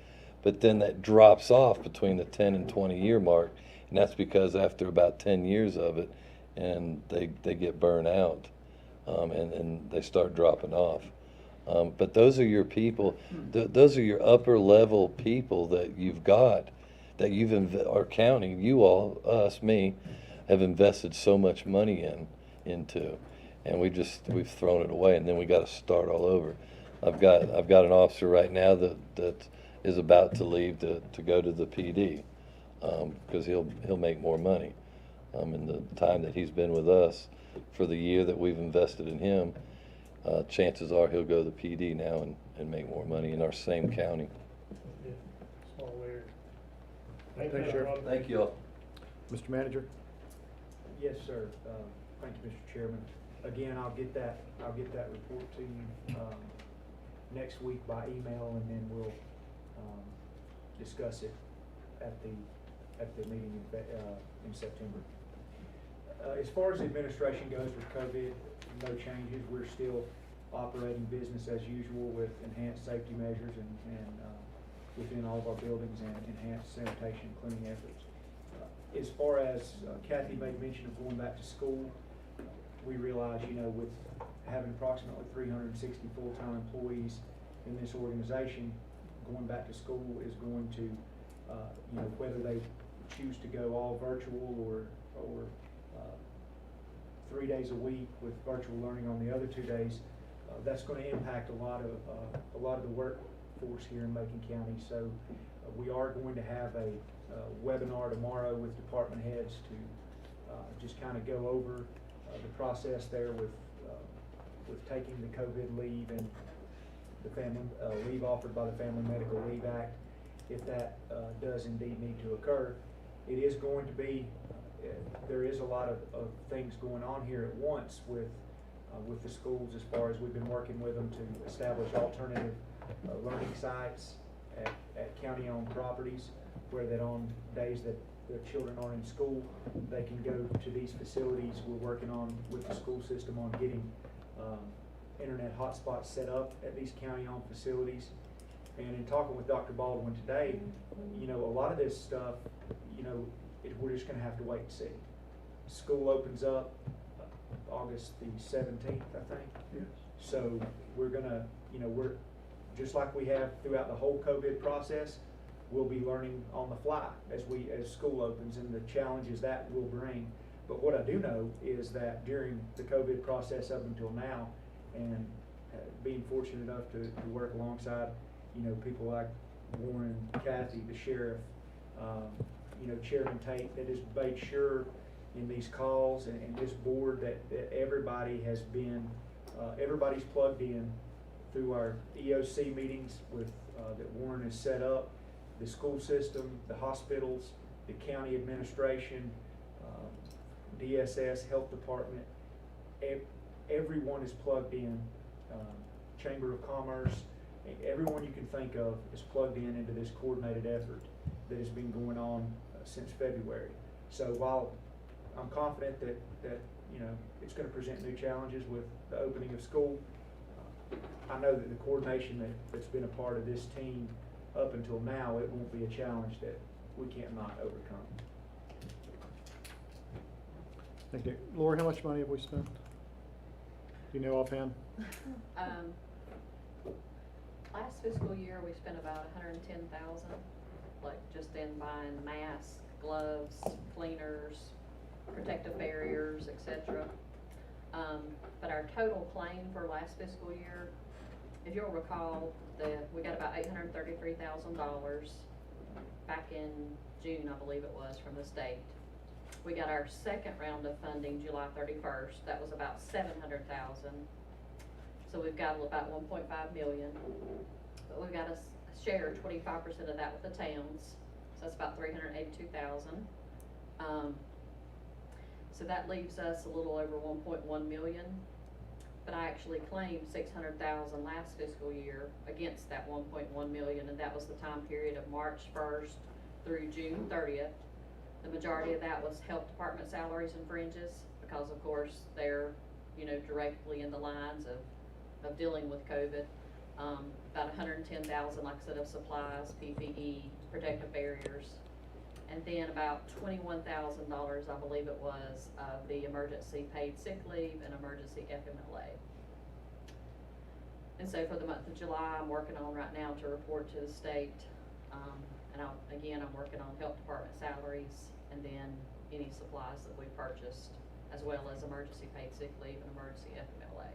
but then that drops off between the 10 and 20-year mark, and that's because after about 10 years of it, and they get burned out, and they start dropping off. But those are your people. Those are your upper level people that you've got, that our county, you all, us, me, have invested so much money into, and we've thrown it away, and then we got to start all over. I've got an officer right now that is about to leave to go to the PD because he'll make more money. In the time that he's been with us, for the year that we've invested in him, chances are he'll go to the PD now and make more money in our same county. Yeah, small area. Thanks, Sheriff. Thank you all. Mr. Manager? Yes, sir. Thank you, Mr. Chairman. Again, I'll get that report to you, next week by email, and then we'll, discuss it at the meeting in September. As far as administration goes with COVID, no changes. We're still operating business as usual with enhanced safety measures and within all of our buildings and enhanced sanitation and cleaning efforts. As far as Kathy made mention of going back to school, we realize, with having approximately 360 full-time employees in this organization, going back to school is going to, whether they choose to go all virtual or 3 days a week with virtual learning on the other 2 days, that's going to impact a lot of the workforce here in Macon County. So we are going to have a webinar tomorrow with department heads to just kind of go over the process there with taking the COVID leave and the family leave offered by the Family Medical Leave Act, if that does indeed need to occur. It is going to be, there is a lot of things going on here at once with the schools, as far as we've been working with them to establish alternative learning sites at county-owned properties, where that on days that the children aren't in school, they can go to these facilities. We're working on, with the school system, on getting internet hotspots set up at these county-owned facilities. And in talking with Dr. Baldwin today, a lot of this stuff, we're just going to have to wait and see. School opens up August the 17th, I think. Yes. So we're going to, we're just like we have throughout the whole COVID process, we'll be learning on the fly as school opens, and the challenges that will bring. But what I do know is that during the COVID process up until now, and being fortunate enough to work alongside, people like Warren, Kathy, the sheriff, Chairman Tate, that has made sure in these calls and this board that everybody has been, everybody's plugged in through our EOC meetings with that Warren has set up, the school system, the hospitals, the county administration, DSS, health department. Everyone is plugged in. Chamber of Commerce, everyone you can think of is plugged into this coordinated effort that has been going on since February. So while I'm confident that it's going to present new challenges with the opening of school, I know that the coordination that's been a part of this team up until now, it won't be a challenge that we can't not overcome. Thank you. Lori, how much money have we spent? Do you know offhand? Last fiscal year, we spent about $110,000, like just in buying masks, gloves, cleaners, protective barriers, etc. But our total claim for last fiscal year, if you'll recall, we got about $833,000 back in June, I believe it was, from the state. We got our second round of funding July 31st. That was about $700,000. So we've got about $1.5 million. But we've got to share 25% of that with the towns. So that's about $382,000. So that leaves us a little over $1.1 million. But I actually claimed $600,000 last fiscal year against that $1.1 million, and that was the time period of March 1st through June 30th. The majority of that was health department salaries and fringes, because of course they're, directly in the lines of dealing with COVID. About $110,000, like I said, of supplies, PPE, protective barriers, and then about $21,000, I believe it was, of the emergency paid sick leave and emergency FMLA. And so for the month of July, I'm working on right now to report to the state. And I'm working on health department salaries and then any supplies that we purchased, as well as emergency paid sick leave and emergency FMLA.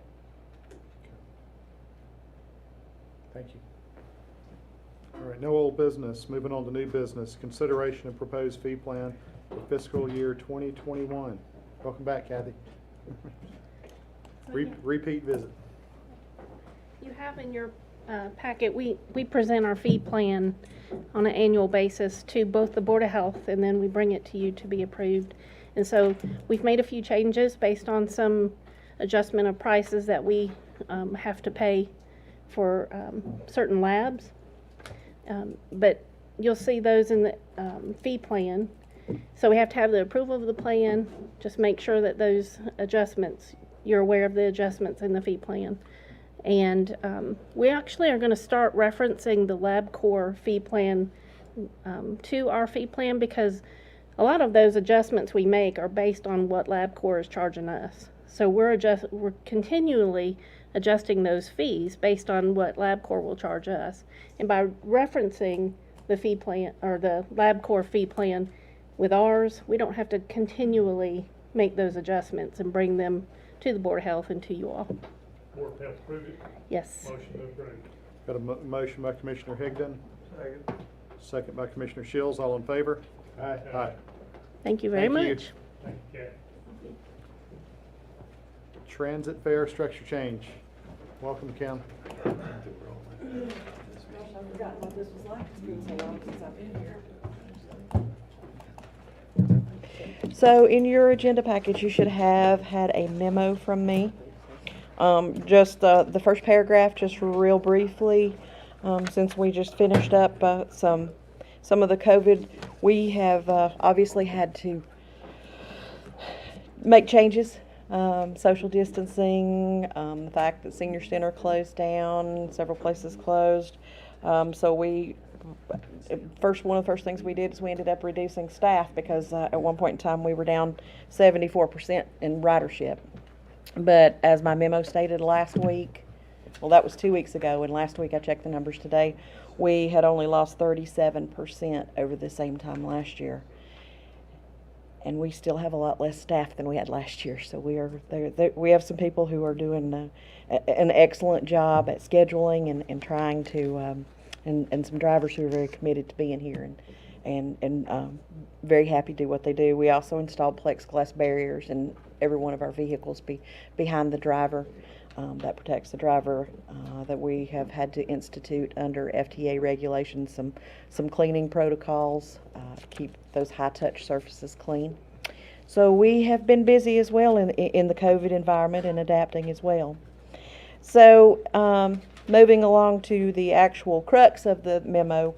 Thank you. All right, no old business. Moving on to new business. Consideration of proposed fee plan for fiscal year 2021. Welcome back, Kathy. Repeat visit. You have in your packet, we present our fee plan on an annual basis to both the Board of Health, and then we bring it to you to be approved. And so we've made a few changes based on some adjustment of prices that we have to pay for certain labs. But you'll see those in the fee plan. So we have to have the approval of the plan. Just make sure that those adjustments, you're aware of the adjustments in the fee plan. And we actually are going to start referencing the LabCorp fee plan to our fee plan, because a lot of those adjustments we make are based on what LabCorp is charging us. So we're continually adjusting those fees based on what LabCorp will charge us. And by referencing the fee plan or the LabCorp fee plan with ours, we don't have to continually make those adjustments and bring them to the Board of Health and to you all. Board of Health approve it? Yes. Motion to approve. Got a motion by Commissioner Higdon. Second by Commissioner Shields. All in favor? Aye. Aye. Thank you very Thank you. much. Thank you, Kathy. Transit fare structure change. Welcome, Kim. So in your agenda package, you should have had a memo from me. Just the first paragraph, just real briefly, since we just finished up some of the COVID, we have obviously had to make changes. Social distancing, the fact that senior center closed down, several places closed. So one of the first things we did is we ended up reducing staff, because at one point in time we were down 74% in ridership. But as my memo stated last week, well, that was 2 weeks ago, and last week I checked the numbers today, we had only lost 37% over the same time last year. And we still have a lot less staff than we had last year. So we have some people who are doing an excellent job at scheduling and trying to, and some drivers who are very committed to being here and very happy to do what they do. We also installed plexiglass barriers in every one of our vehicles behind the driver. That protects the driver. That we have had to institute under FTA regulations some cleaning protocols to keep those high-touch surfaces clean. So we have been busy as well in the COVID environment and adapting as well. So moving along to the actual crux of the memo,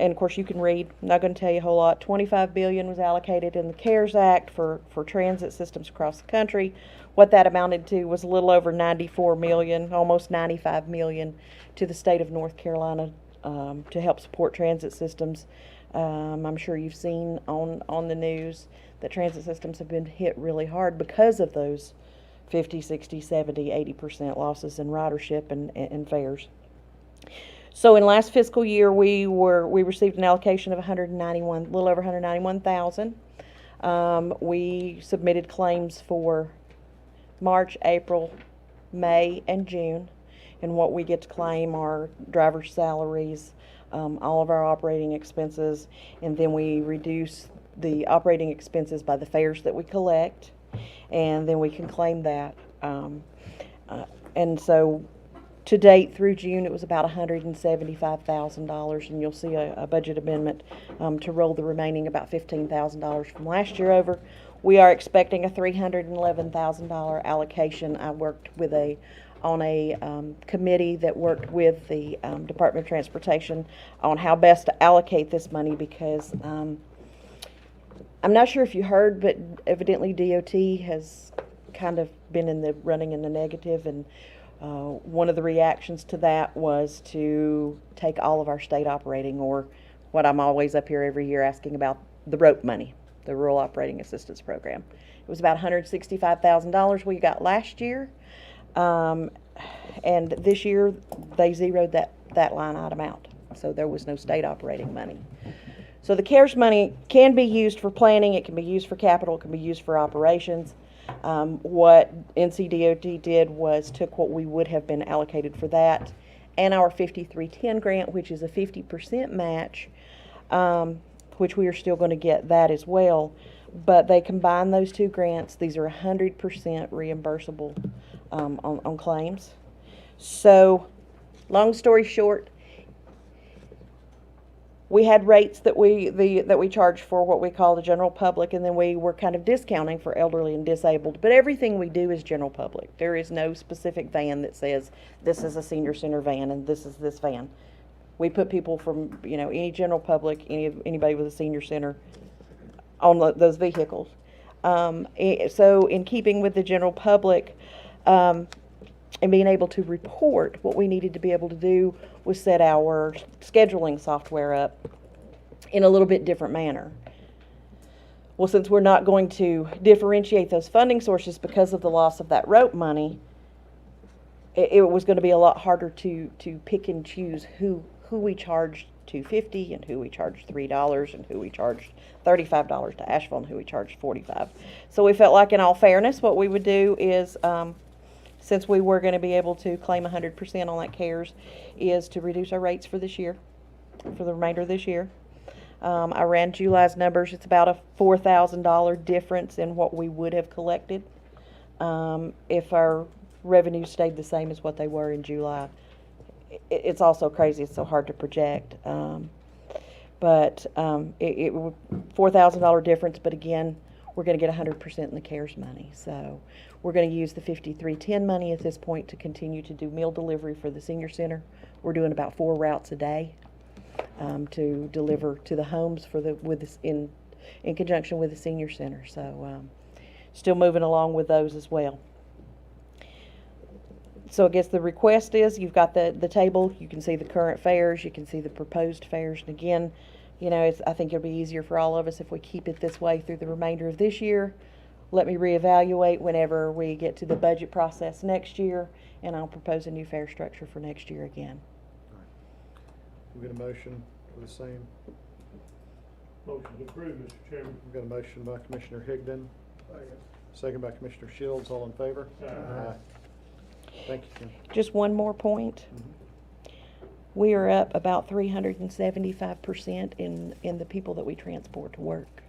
and of course you can read, I'm not going to tell you a whole lot. $25 billion was allocated in the CARES Act for transit systems across the country. What that amounted to was a little over $94 million, almost $95 million to the state of North Carolina to help support transit systems. I'm sure you've seen on the news that transit systems have been hit really hard because of those 50, 60, 70, 80% losses in ridership and fares. So in last fiscal year, we received an allocation of a little over 191,000. We submitted claims for March, April, May, and June, and what we get to claim are driver's salaries, all of our operating expenses, and then we reduce the operating expenses by the fares that we collect, and then we can claim that. And so to date, through June, it was about $175,000, and you'll see a budget amendment to roll the remaining about $15,000 from last year over. We are expecting a $311,000 allocation. I worked on a committee that worked with the Department of Transportation on how best to allocate this money, because I'm not sure if you heard, but evidently DOT has kind of been running in the negative, and one of the reactions to that was to take all of our state operating, or what I'm always up here every year asking about, the ROAP money, the Rural Operating Assistance Program. It was about $165,000 we got last year, and this year they zeroed that line item out, so there was no state operating money. So the CARES money can be used for planning, it can be used for capital, it can be used for operations. What NCDOT did was took what we would have been allocated for that and our 5310 grant, which is a 50% match, which we are still going to get that as well. But they combine those two grants. These are 100% reimbursable on claims. So, long story short, we had rates that we charged for what we call the general public, and then we were kind of discounting for elderly and disabled. But everything we do is general public. There is no specific van that says this is a senior center van and this is this van. We put people from any general public, anybody with a senior center on those vehicles. So in keeping with the general public, and being able to report, what we needed to be able to do was set our scheduling software up in a little bit different manner. Well, since we're not going to differentiate those funding sources because of the loss of that rope money, it was going to be a lot harder to pick and choose who we charged $2.50 and who we charged $3 and who we charged $35 to asphalt and who we charged $45. So we felt like, in all fairness, what we would do is, since we were going to be able to claim 100% on that CARES, is to reduce our rates for this year, for the remainder of this year. I ran July's numbers. It's about a $4,000 difference in what we would have collected if our revenues stayed the same as what they were in July. It's also crazy. It's so hard to project. But it $4,000 difference. But again, we're going to get 100% in the CARES money. So we're going to use the 5310 money at this point to continue to do meal delivery for the senior center. We're doing about 4 routes a day to deliver to the homes in conjunction with the senior center. So still moving along with those as well. So I guess the request is, you've got the table. You can see the current fares. You can see the proposed fares. And again, I think it'll be easier for all of us if we keep it this way through the remainder of this year. Let me reevaluate whenever we get to the budget process next year, and I'll propose a new fare structure for next year again. We get a motion for the same. Motion to approve, Mr. Chairman. We've got a motion by Commissioner Higdon, second by Commissioner Shields. All in favor? Aye. Thank you, Kim. Just one more point. We are up about 375% in the people that we transport to work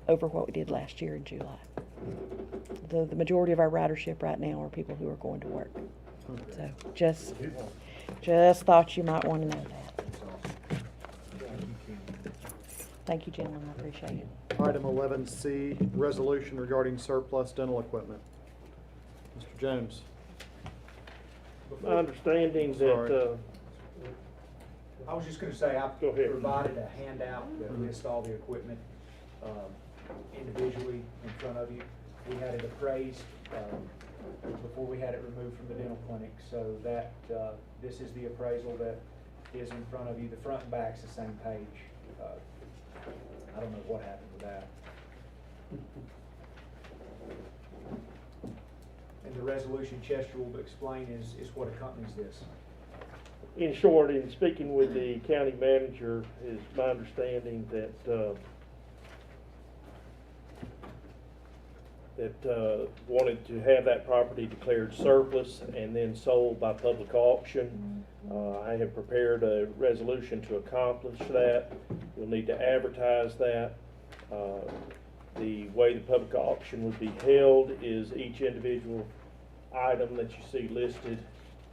over what we did last year in July. The majority of our ridership right now are people who are going to work. So just thought you might want to know that. Thank you, gentlemen. I appreciate it. Item 11C, resolution regarding surplus dental equipment. Mr. Jones. My understanding that, I was just going to say, I Go ahead. provided a handout that lists all the equipment individually in front of you. We had it appraised before we had it removed from the dental clinic, so that this is the appraisal that is in front of you. The front and back's the same page. I don't know what happened with that. And the resolution Chester will explain is what accompanies this. in short, in speaking with the county manager, is my understanding that wanted to have that property declared surplus and then sold by public auction. I have prepared a resolution to accomplish that. We'll need to advertise that. The way the public auction would be held is each individual item that you see listed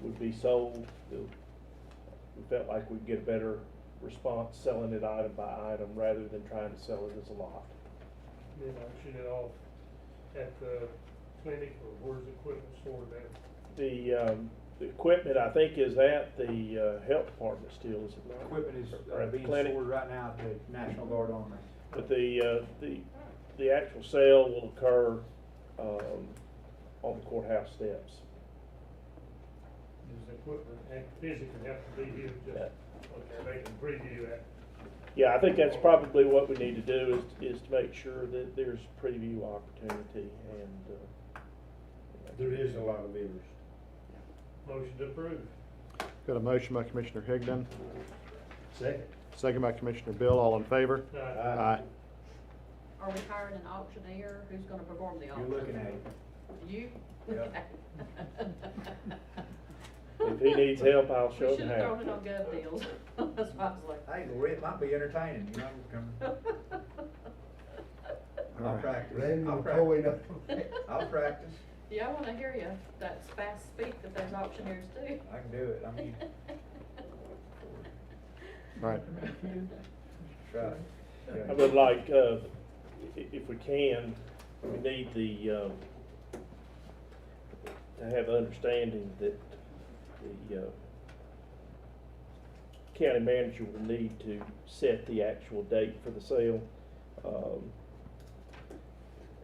would be sold. We felt like we'd get a better response selling it item by item rather than trying to sell it as a lot. Then auction it off at the clinic, or where's the equipment stored at? The equipment, I think, is at the health department still, is it not? Equipment is Or at the being clinic? stored right now at the National Guard Armory. But the actual sale will occur on the courthouse steps. Does the equipment physically have to be here? Just, okay, they can preview that. Yeah, I think that's probably what we need to do is to make sure that there's preview opportunity and. There is a lot of bidders. Motion to approve. Got a motion by Commissioner Higdon. Second. Second by Commissioner Bill. All in favor? Aye. Aye. Are we hiring an auctioneer? Who's gonna perform the auction? You're looking at it. You? If he needs help, I'll show We him should have how. thrown it on gov deals. That's why I was like. Hey, Lori, it might be entertaining, you know. I'll practice. Randy I'll will pull it practice. up. I'll practice. Yeah, I wanna hear you, that's fast speak that those auctioneers do. I can do it, I'm used. Right. Right. I would like, if we can, we need to have understanding that the county manager will need to set the actual date for the sale.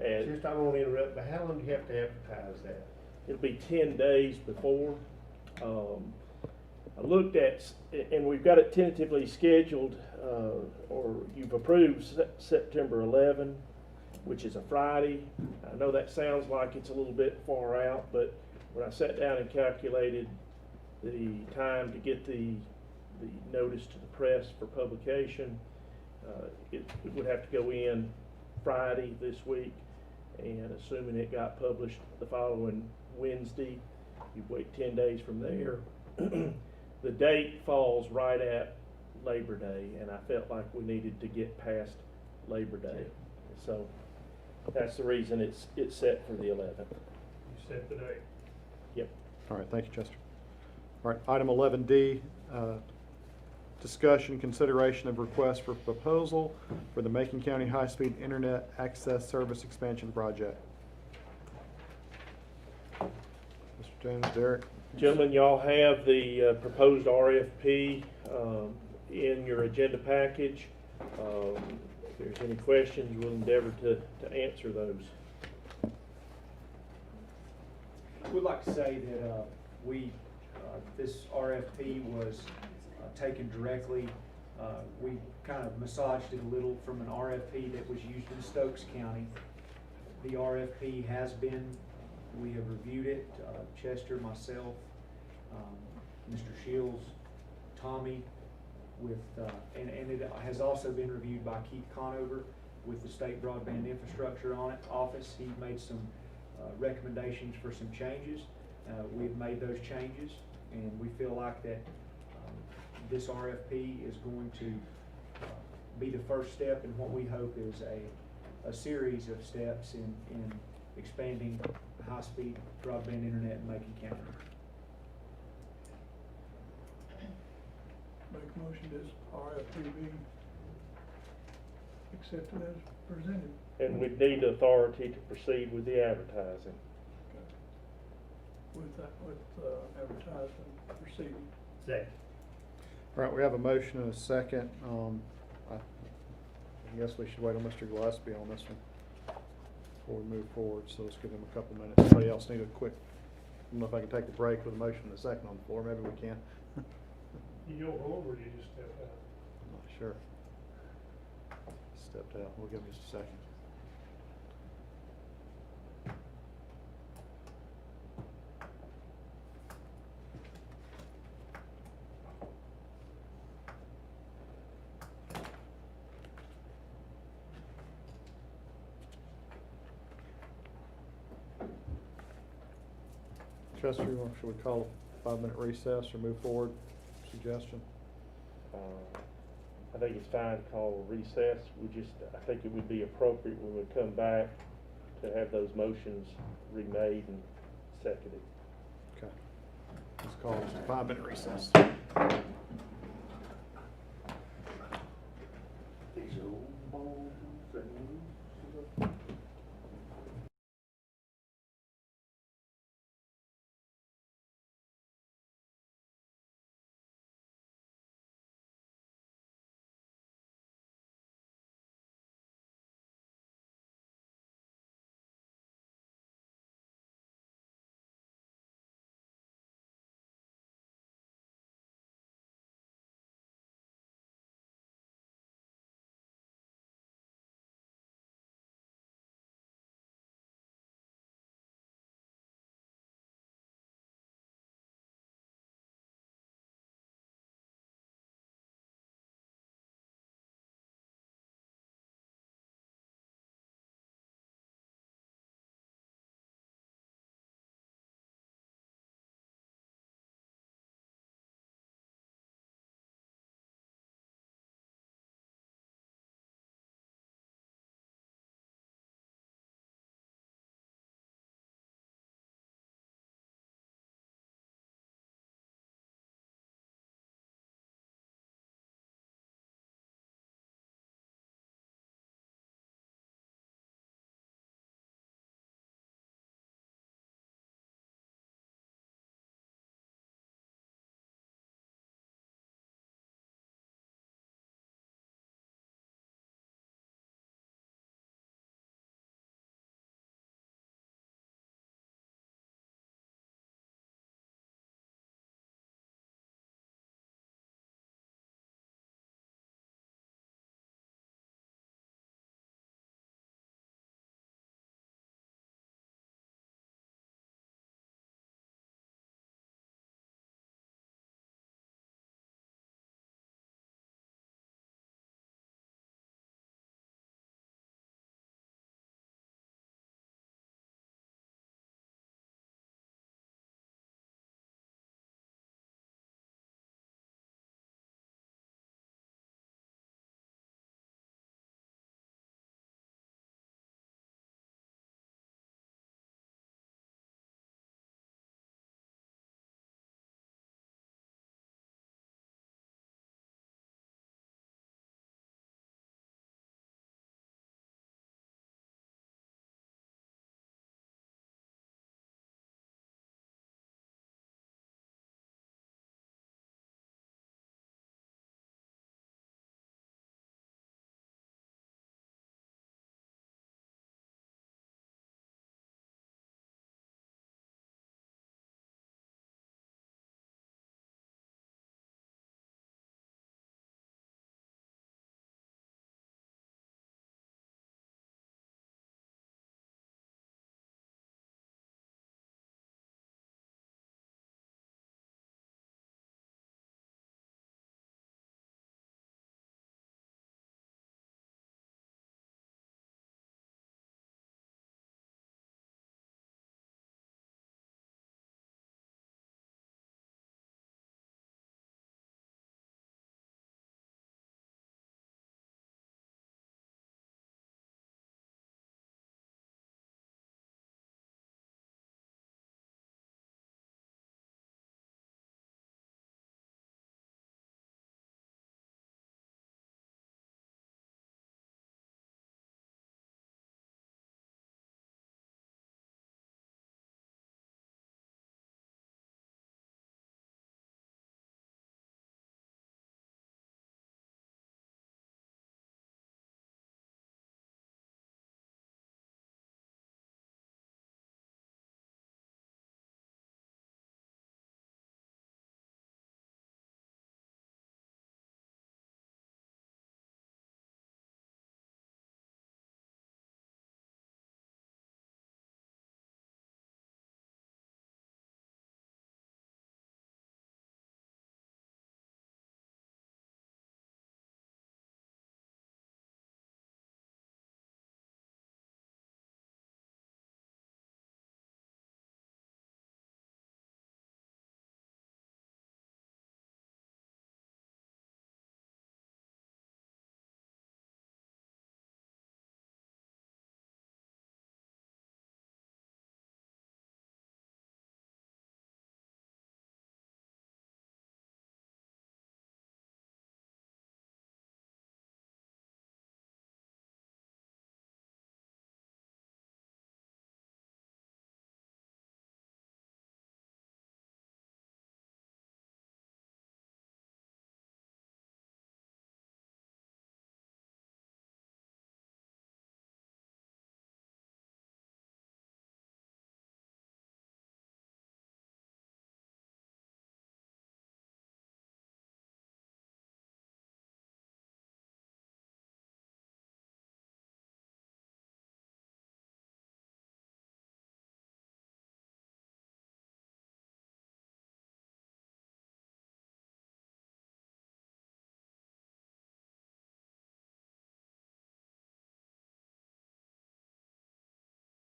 And Just, I don't want to interrupt, but how long do you have to advertise that? it'll be 10 days before. I looked at, and we've got it tentatively scheduled, or you've approved September 11, which is a Friday. I know that sounds like it's a little bit far out, but when I sat down and calculated the time to get the notice to the press for publication, it would have to go in Friday this week, and assuming it got published the following Wednesday, you wait 10 days from there. The date falls right at Labor Day, and I felt like we needed to get past Labor Day. So that's the reason it's set for the 11th. You set the date. Yep. All right, thank you, Chester. All right, item 11D, discussion, consideration of request for proposal for the Macon County High-Speed Internet Access Service Expansion Project. Mr. Jones, Derek? Gentlemen, y'all have the proposed RFP in your agenda package. If there's any questions, we'll endeavor to answer those. I would like to say that this RFP was taken directly. We kind of massaged it a little from an RFP that was used in Stokes County. The RFP has been, we have reviewed it, Chester, myself, Mr. Shields, Tommy, and it has also been reviewed by Keith Conover with the State Broadband Infrastructure Office. He made some recommendations for some changes. We've made those changes, and we feel like that this RFP is going to be the first step in what we hope is a series of steps in expanding high-speed broadband internet in Macon County. Make a motion this RFP be accepted as presented. And we need authority to proceed with the advertising. With advertising proceeding. Second. All right, we have a motion and a second. I guess we should wait on Mr. Gillespie on this one before we move forward, so let's give him a couple minutes. Anybody else need a quick, I don't know if I can take the break with a motion and a second on the floor, maybe we can. You go home or do you just step out? I'm not sure. Stepped out, we'll give him just a second. Chester, should we call a 5-minute recess or move forward? Suggestion? I think it's fine to call a recess. I think it would be appropriate when we come back to have those motions remade and seconded. Okay. Let's call it a 5-minute recess.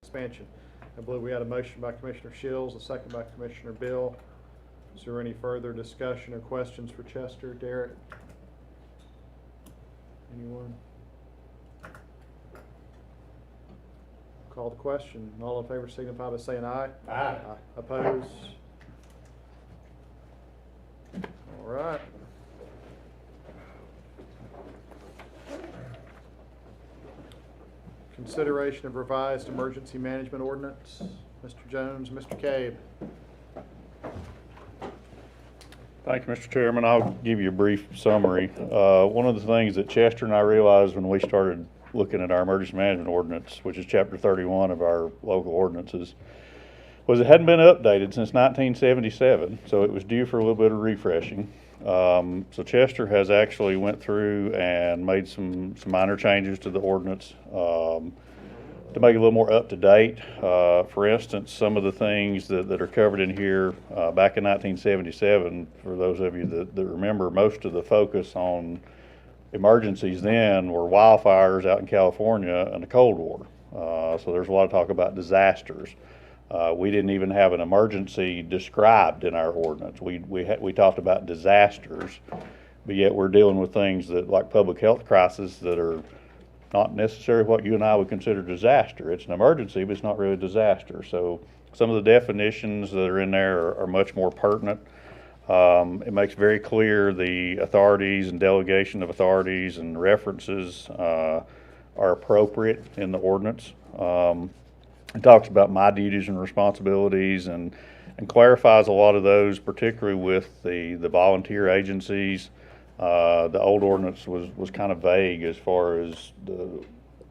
expansion. I believe we had a motion by Commissioner Shields, a second by Commissioner Bill. Is there any further discussion or questions for Chester? Derek? Anyone? Call the question. All in favor signify by saying aye. Aye. Opposed? All right. Consideration of revised emergency management ordinance. Mr. Jones, Mr. Cabe. Thank you, Mr. Chairman. I'll give you a brief summary. One of the things that Chester and I realized when we started looking at our emergency management ordinance, which is chapter 31 of our local ordinances, was it hadn't been updated since 1977, so it was due for a little bit of refreshing. So Chester has actually went through and made some minor changes to the ordinance to make it a little more up to date. For instance, some of the things that are covered in here back in 1977, for those of you that remember, most of the focus on emergencies then were wildfires out in California and the Cold War. So there's a lot of talk about disasters. We didn't even have an emergency described in our ordinance. We talked about disasters, but yet we're dealing with things that, like public health crisis, that are not necessarily what you and I would consider disaster. It's an emergency, but it's not really a disaster. So some of the definitions that are in there are much more pertinent. It makes very clear the authorities and delegation of authorities and references are appropriate in the ordinance. It talks about my duties and responsibilities and clarifies a lot of those, particularly with the volunteer agencies. The old ordinance was kind of vague as far as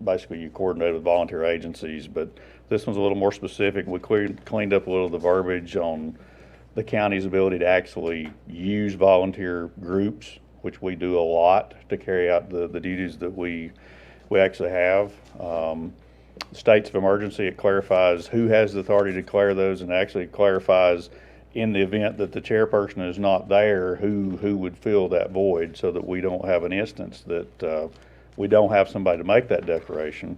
basically you coordinate with volunteer agencies, but this one's a little more specific. We cleaned up a little of the verbiage on the county's ability to actually use volunteer groups, which we do a lot to carry out the duties that we actually have. States of emergency, it clarifies who has the authority to declare those, and actually clarifies in the event that the chairperson is not there, who would fill that void, so that we don't have an instance that we don't have somebody to make that declaration.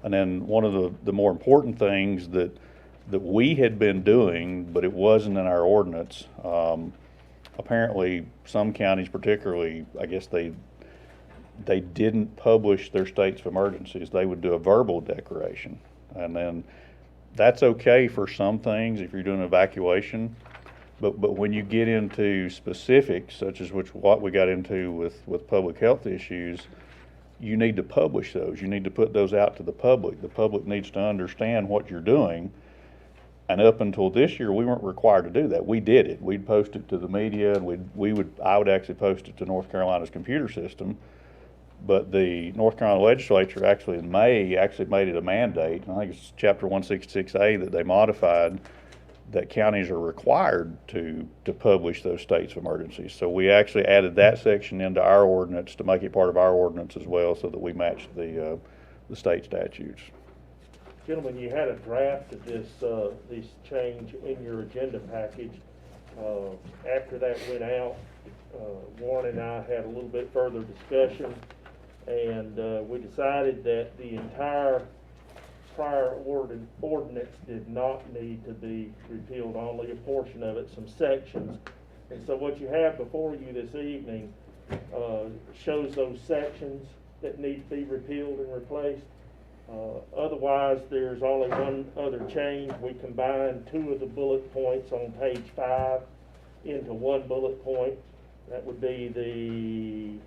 And then one of the more important things that we had been doing, but it wasn't in our ordinance, apparently some counties particularly, I guess they didn't publish their states of emergencies. They would do a verbal declaration. And then that's okay for some things if you're doing evacuation. But when you get into specifics, such as what we got into with public health issues, you need to publish those. You need to put those out to the public. The public needs to understand what you're doing. And up until this year, we weren't required to do that. We did it. We'd post it to the media, and I would actually post it to North Carolina's computer system. But the North Carolina legislature actually in May made it a mandate. I think it's chapter 166A that they modified, that counties are required to publish those states of emergencies. So we actually added that section into our ordinance to make it part of our ordinance as well, so that we match the state statutes. Gentlemen, you had a draft of this change in your agenda package. After that went out, Warren and I had a little bit further discussion, and we decided that the entire prior ordinance did not need to be repealed, only a portion of it, some sections. And so what you have before you this evening shows those sections that need to be repealed and replaced. Otherwise, there's only one other change. We combined two of the bullet points on page 5 into one bullet point. That would be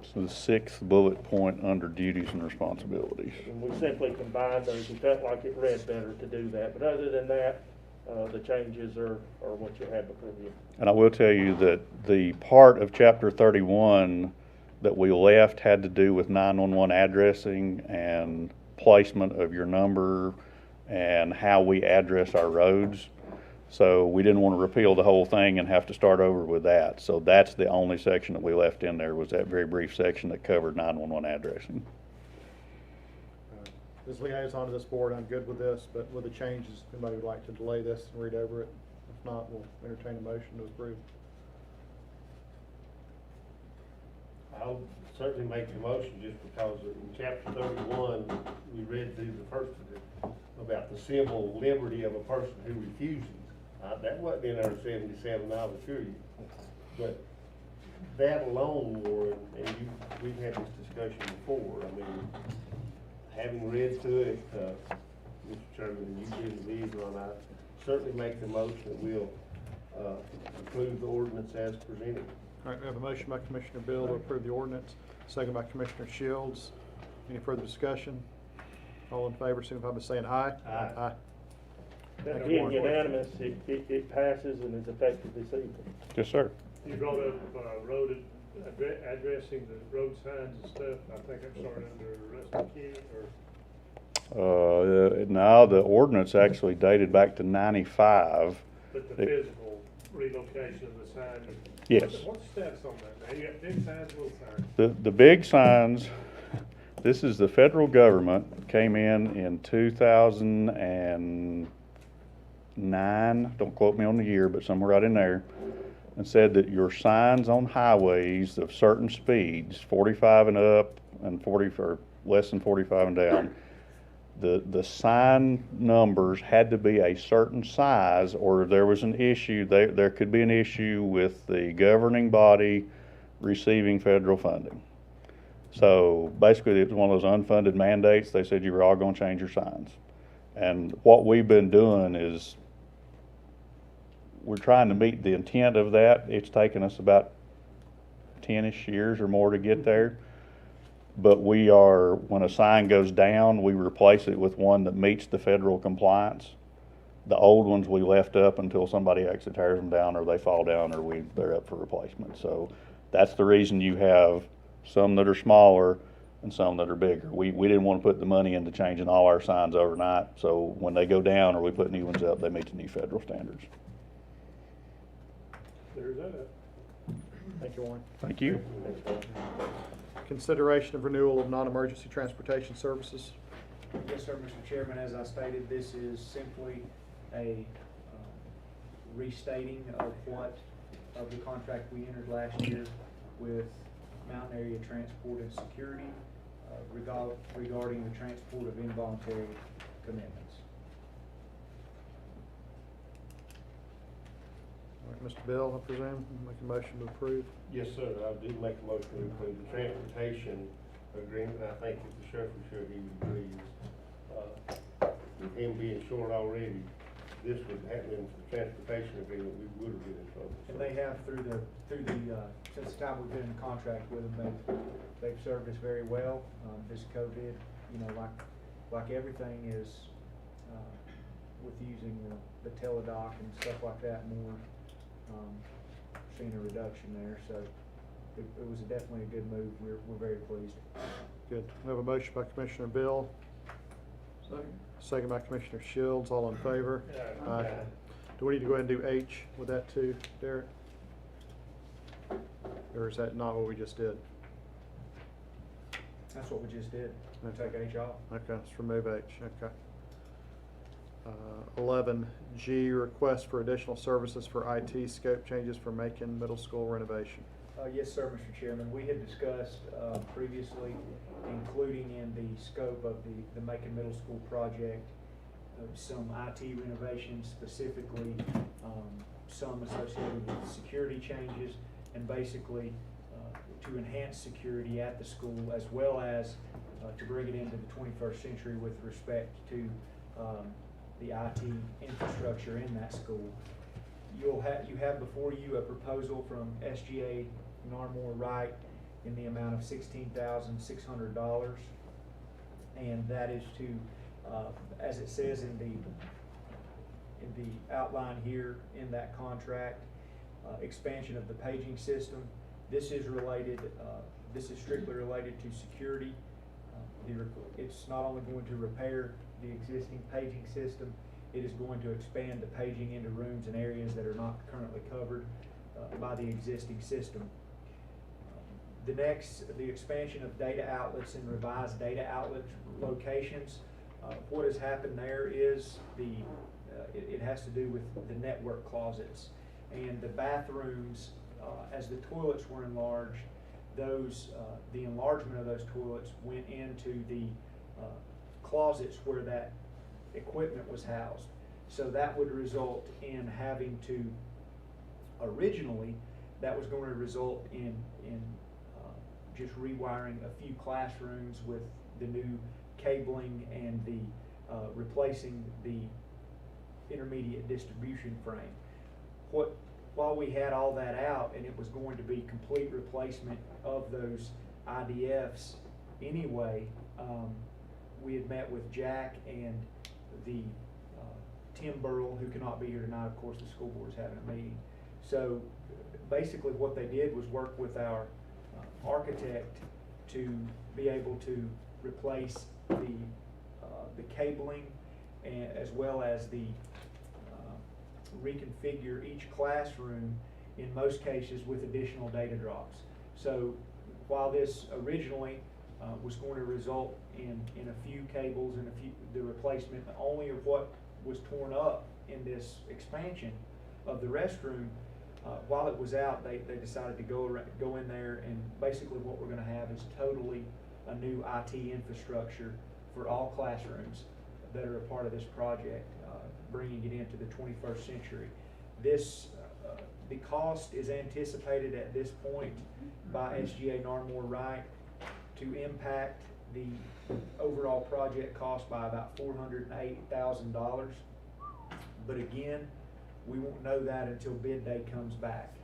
So the 6th bullet point under duties and responsibilities. And we simply combined those. We felt like it read better to do that. But other than that, the changes are what you had before you. And I will tell you that the part of chapter 31 that we left had to do with 911 addressing and placement of your number and how we address our roads. So we didn't want to repeal the whole thing and have to start over with that. So that's the only section that we left in there, was that very brief section that covered 911 addressing. As liaison to this board, I'm good with this, but with the changes, anybody would like to delay this and read over it? If not, we'll entertain a motion to approve. I'll certainly make the motion just because in chapter 31, we read through the first of it about the civil liberty of a person who refuses. That wasn't in our 77, I assure you. But that alone, Warren, and we've had this discussion before. I mean, having read through it, Mr. Chairman, and you did the lead on, I certainly make the motion that we'll approve the ordinance as presented. All right, we have a motion by Commissioner Bill to approve the ordinance, second by Commissioner Shields. Any further discussion? All in favor, signify by saying aye. Aye. Aye. Thank you, Again, Warren. unanimous, it passes and is effective this evening. Yes, sir. You brought up, addressing the road signs and stuff. I think I'm starting under Rusty King or. Now, the ordinance actually dated back to 95. But the physical relocation of the sign. Yes. What's the status on that? Now, you got big signs, little signs. The big signs, this is the federal government, came in 2009, don't quote me on the year, but somewhere right in there, and said that your signs on highways of certain speeds, 45 and up and 40 or less than 45 and down, the sign numbers had to be a certain size, or there was an issue, there could be an issue with the governing body receiving federal funding. So basically it was one of those unfunded mandates. They said you were all going to change your signs. And what we've been doing is we're trying to meet the intent of that. It's taken us about 10-ish years or more to get there. But we are, when a sign goes down, we replace it with one that meets the federal compliance. The old ones we left up until somebody actually tears them down or they fall down or they're up for replacement. So that's the reason you have some that are smaller and some that are bigger. We didn't want to put the money into changing all our signs overnight. So when they go down or we put new ones up, they meet the new federal standards. There's that. Thank you, Warren. Thank you. Consideration of renewal of non-emergency transportation services. Yes, sir, Mr. Chairman, as I stated, this is simply a restating of the contract we entered last year with Mountain Area Transport and Security regarding the transport of involuntary commitments. All right, Mr. Bill, I presume, make a motion to approve. Yes, sir, I do make a motion to approve the transportation agreement. I think if the sheriff was sure he would agree. With him being short already, this would happen into the transportation agreement, we would have been in trouble. And they have through the since the time we've been in contract with them, they've served us very well. This COVID, like everything is with using the teledoc and stuff like that more, seeing a reduction there. So it was definitely a good move. We're very pleased. Good. We have a motion by Commissioner Bill. Second by Commissioner Shields. All in favor? Aye. Do we need to go ahead and do H with that too, Derek? Or is that not what we just did? That's what we just did. Okay. Take H off. Okay, let's remove H. Okay. 11G, request for additional services for IT scope changes for Macon Middle School renovation. Yes, sir, Mr. Chairman. We had discussed previously including in the scope of the Macon Middle School project some IT renovations, specifically some associated with security changes, and basically to enhance security at the school, as well as to bring it into the 21st century with respect to the IT infrastructure in that school. You have before you a proposal from SGA Narmore Wright in the amount of $16,600, and that is to, as it says in the outline here in that contract, expansion of the paging system. This is related. This is strictly related to security. It's not only going to repair the existing paging system, it is going to expand the paging into rooms and areas that are not currently covered by the existing system. The expansion of data outlets and revised data outlet locations. What has happened there is it has to do with the network closets and the bathrooms. As the toilets were enlarged, those, the enlargement of those toilets went into the closets where that equipment was housed. So that would result in having to, originally, that was going to result in just rewiring a few classrooms with the new cabling and the replacing the intermediate distribution frame. While we had all that out and it was going to be complete replacement of those IDFs anyway, we had met with Jack and the Tim Burrell, who cannot be here tonight. Of course, the school board is having a meeting. So basically what they did was work with our architect to be able to replace the cabling and as well as the reconfigure each classroom in most cases with additional data drops. So while this originally was going to result in a few cables and the replacement only of what was torn up in this expansion of the restroom, while it was out, they decided to go in there, and basically what we're going to have is totally a new IT infrastructure for all classrooms that are a part of this project, bringing it into the 21st century. This, the cost is anticipated at this point by SGA Narmore Wright to impact the overall project cost by about $408,000. But again, we won't know that until bid day comes back.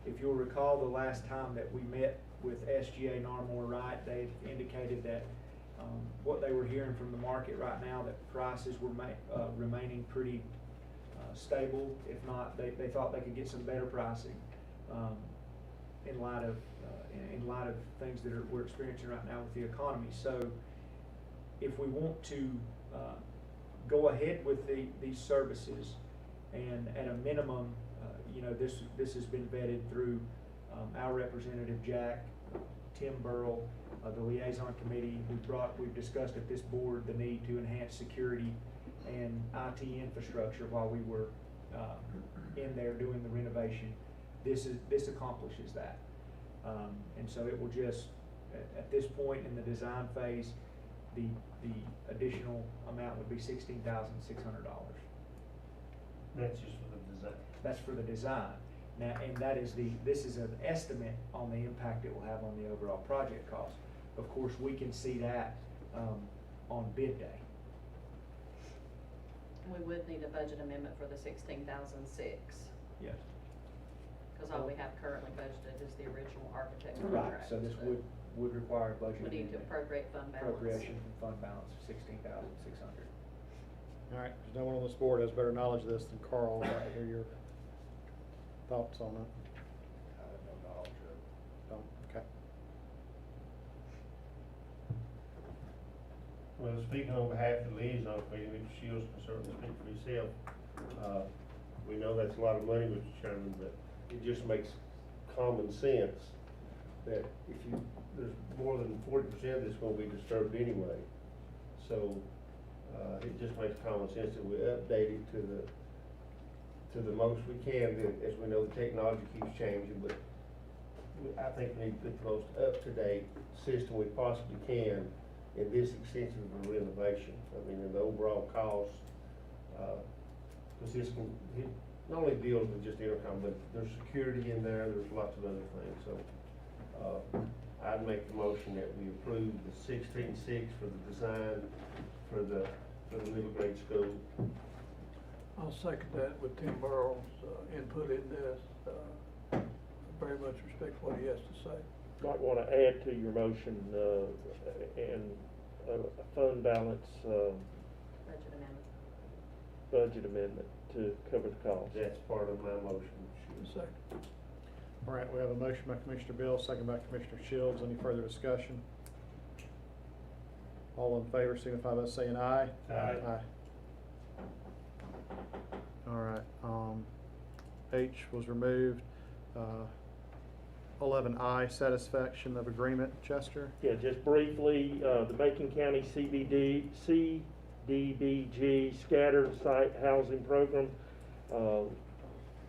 If you'll recall, the last time that we met with SGA Narmore Wright, they indicated that what they were hearing from the market right now, that prices were remaining pretty stable. If not, they thought they could get some better pricing in light of things that we're experiencing right now with the economy. So if we want to go ahead with these services, and at a minimum, you know, this has been vetted through our representative Jack, Tim Burrell, the liaison committee. We've discussed at this board the need to enhance security and IT infrastructure while we were in there doing the renovation. This accomplishes that, and so it will just at this point in the design phase, the additional amount would be $16,600. That's just for the design. That's for the design. Now, and this is an estimate on the impact it will have on the overall project cost. Of course, we can see that on bid day. We would need a budget amendment for the 16,006. Yes. Because all we have currently budgeted is the original architect Right, contract. so this would require a budget We need to amendment. appropriate fund balance. Appropriation from fund balance of $16,600. All right, there's no one on this board has better knowledge of this than Carl. I'd like to hear your thoughts on it. I have no knowledge of it. Don't, okay. Well, speaking on behalf of the liaison committee, Mr. Shields can certainly speak for himself. We know that's a lot of money, Mr. Chairman, but it just makes common sense that there's more than 40% that's gonna be disturbed anyway. So, it just makes common sense that we update it to the most we can. As we know, the technology keeps changing, but I think we need to put the most up-to-date system we possibly can in this extensive of a renovation. I mean, in the overall cost, because it not only deals with just intercom, but there's security in there, there's lots of other things. So, I'd make the motion that we approve the 16.6 for the design for the middle grade school. I'll second that with Tim Burrell's input in this. Very much respect what he has to say. Might want to add to your motion, and a fund balance, budget amendment to cover the cost. That's part of my motion. Second. All right, we have a motion by Commissioner Bill, second by Commissioner Shields. Any further discussion? All in favor signify by saying aye. Aye. All right, H was removed. 11I, satisfaction of agreement. Chester? Yeah, just briefly, the Macon County CDBG scattered site housing program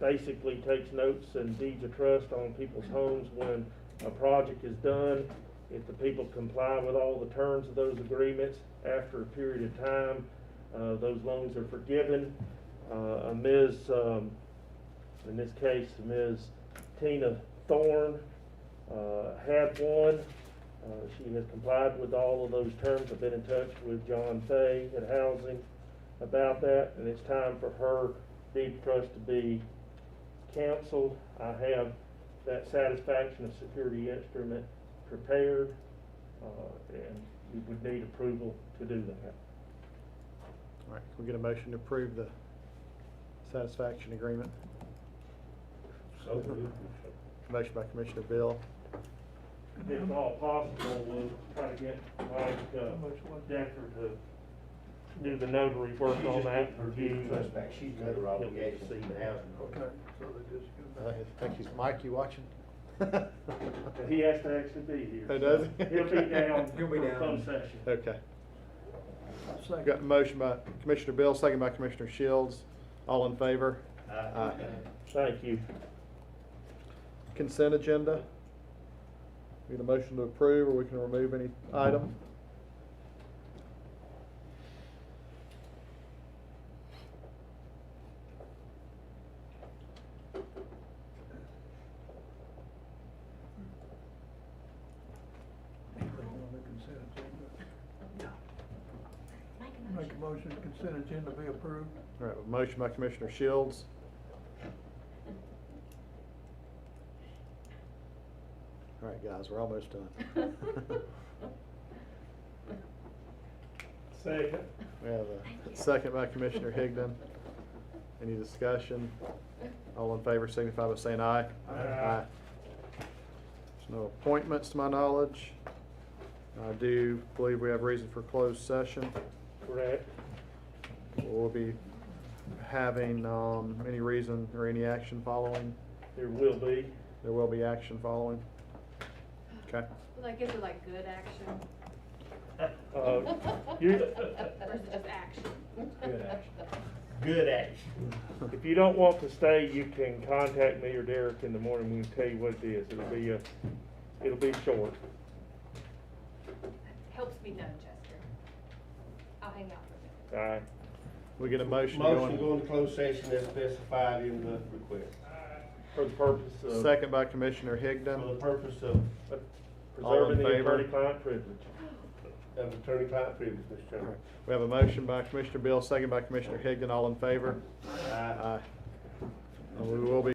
basically takes notes and deeds of trust on people's homes when a project is done, if the people comply with all the terms of those agreements, after a period of time, those loans are forgiven. In this case, Ms. Tina Thorne had one. She has complied with all of those terms. I've been in touch with John Fay at Housing about that, and it's time for her deed trust to be canceled. I have that satisfaction of security instrument prepared, and we would need approval to do that. All right, can we get a motion to approve the satisfaction agreement? So moved. Motion by Commissioner Bill. If all possible, we'll try to get Mike Decker to do the notary work on that. Her deed trust back, she's got her obligation to the housing. Okay, so they just go back. Thank you. Mike, you watching? He has to actually be here. Oh, does he? He'll be down He'll be for down. closed session. Okay. Second. Got a motion by Commissioner Bill, second by Commissioner Shields. All in favor? Aye. Thank you. Consent agenda. Need a motion to approve, or we can remove any item. Anything on the consent agenda? Make a motion, consent agenda be approved. All right, a motion by Commissioner Shields. All right, guys, we're almost done. Second. We have a second by Commissioner Higdon. Any discussion? All in favor signify by saying aye. Aye. There's no appointments to my knowledge. I do believe we have reason for closed session. Correct. We'll be having, any reason or any action following? There will be. There will be action following. Okay. Like, is it like good action? You, Or is it just action? Good action. Good action. if you don't want to stay, you can contact me or Derek in the morning. We can tell you what it is. It'll be short. Helps me know, Chester. I'll hang out for a minute. All right. We get a motion Motion going. going to closed session as specified in the request. For the purpose of. Second by Commissioner For Higdon. the purpose of All in Preserving the favor? attorney-client privilege. attorney-client privilege, Mr. Chairman. We have a motion by Commissioner Bill, second by Commissioner Higdon. All in favor? Aye. And we will be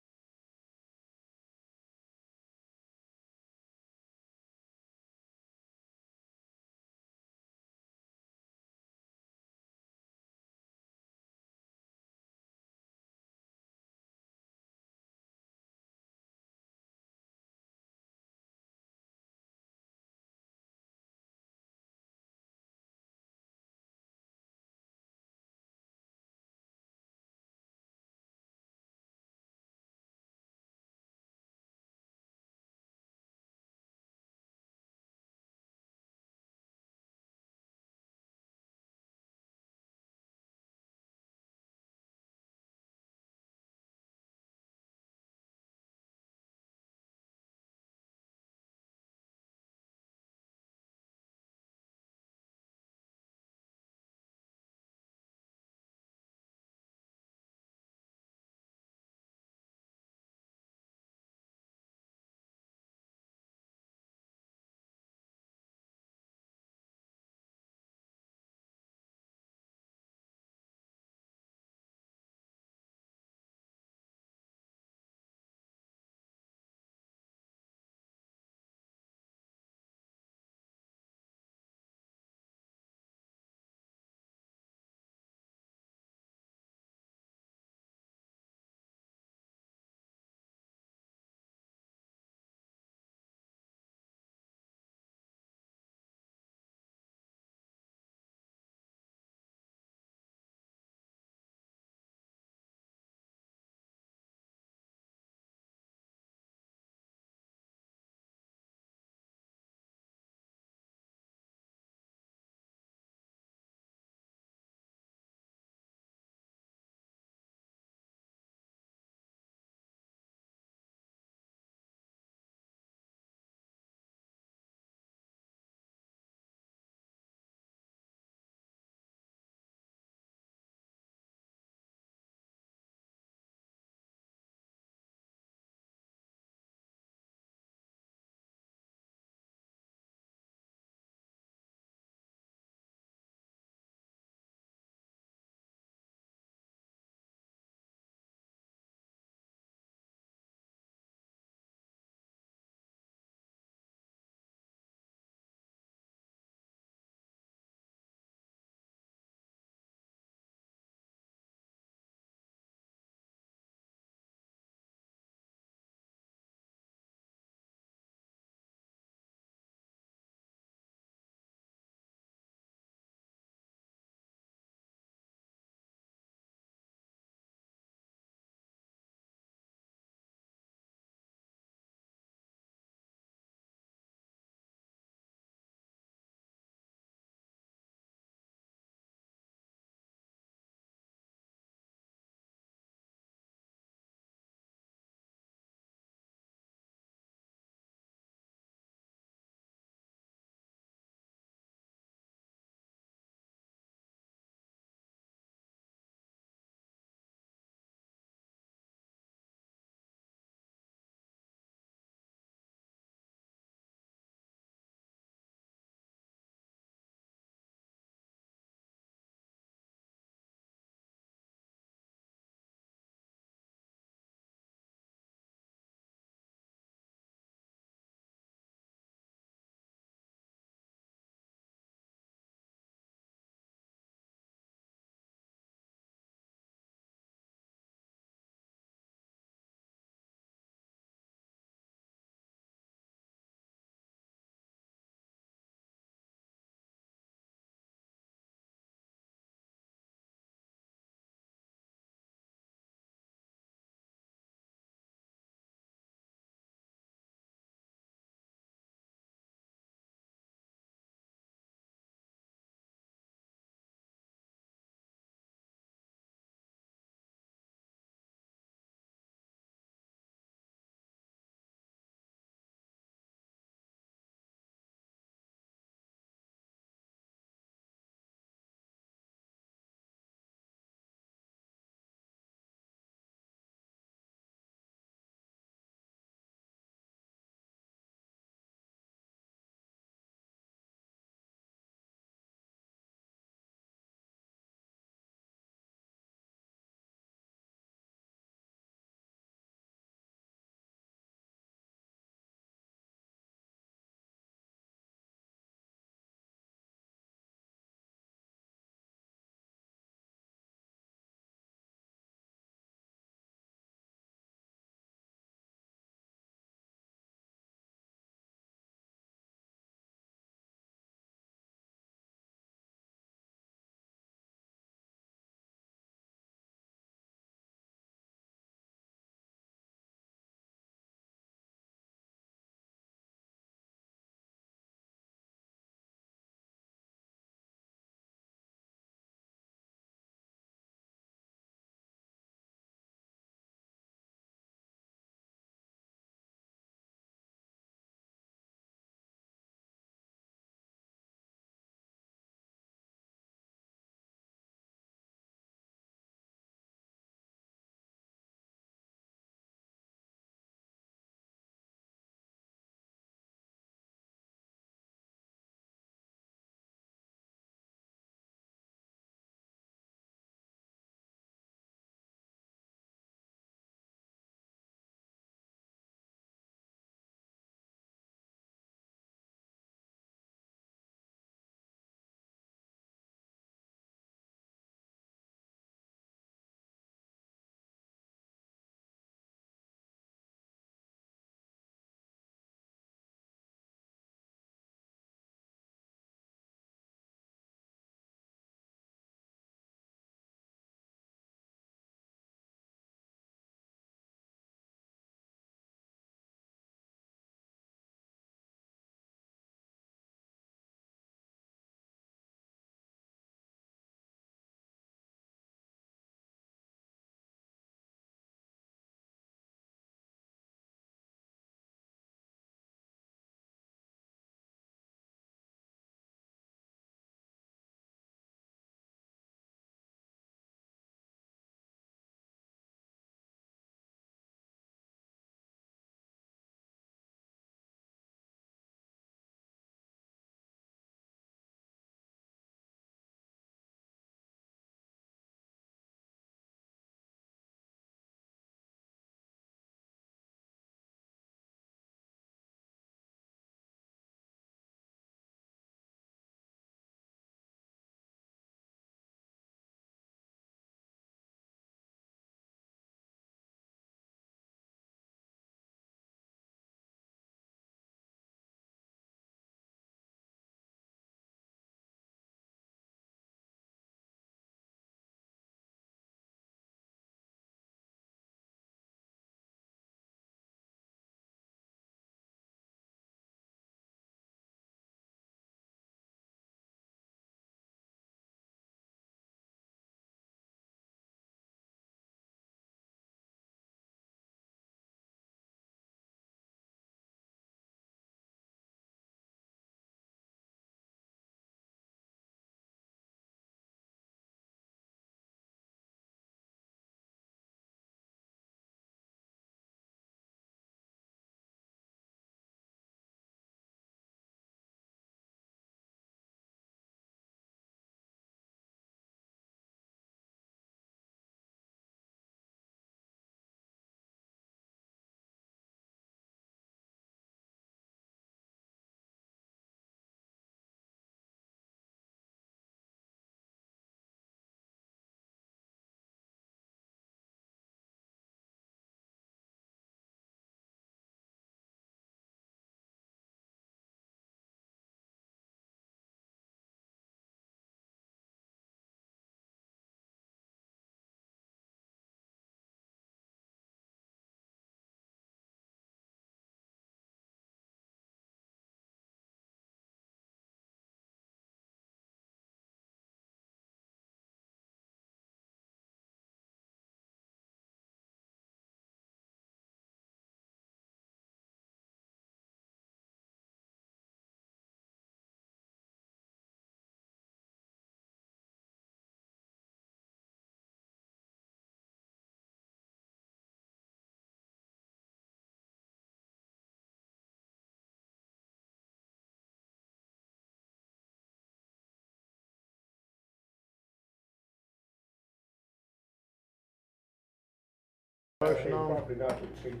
Motion on. Probably not to exceed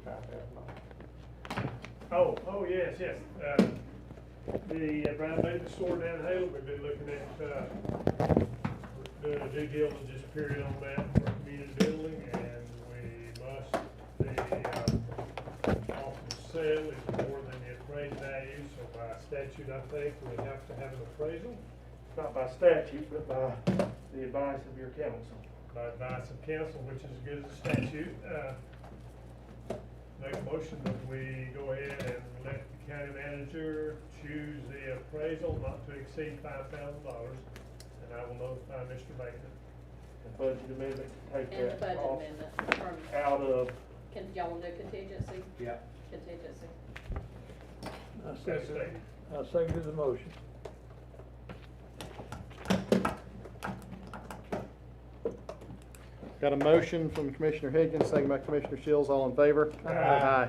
$5,000. Oh, yes. The Brian Davis store down in Hale, we've been looking at, doing a due diligence period on that for community building, and we must, the offer sale is more than the appraised value, so by statute, I think, we have to have an appraisal. Not by statute, but by the advice of your council. By advice of council, which is as good as a statute. Make a motion that we go ahead and let the county manager choose the appraisal not to exceed $5,000, and I will notify Mr. Macon. The budget amendment, take And the that budget off, amendment from, out of, y'all wanna do contingency? Yeah. Contingency. I seconded the motion. Got a motion from Commissioner Higgins, second by Commissioner Shields, all in favor? Aye.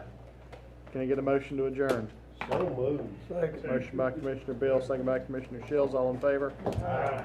Can I get a motion to adjourn? So moved. Second. Motion by Commissioner Bill, second by Commissioner Shields, all in favor? Aye.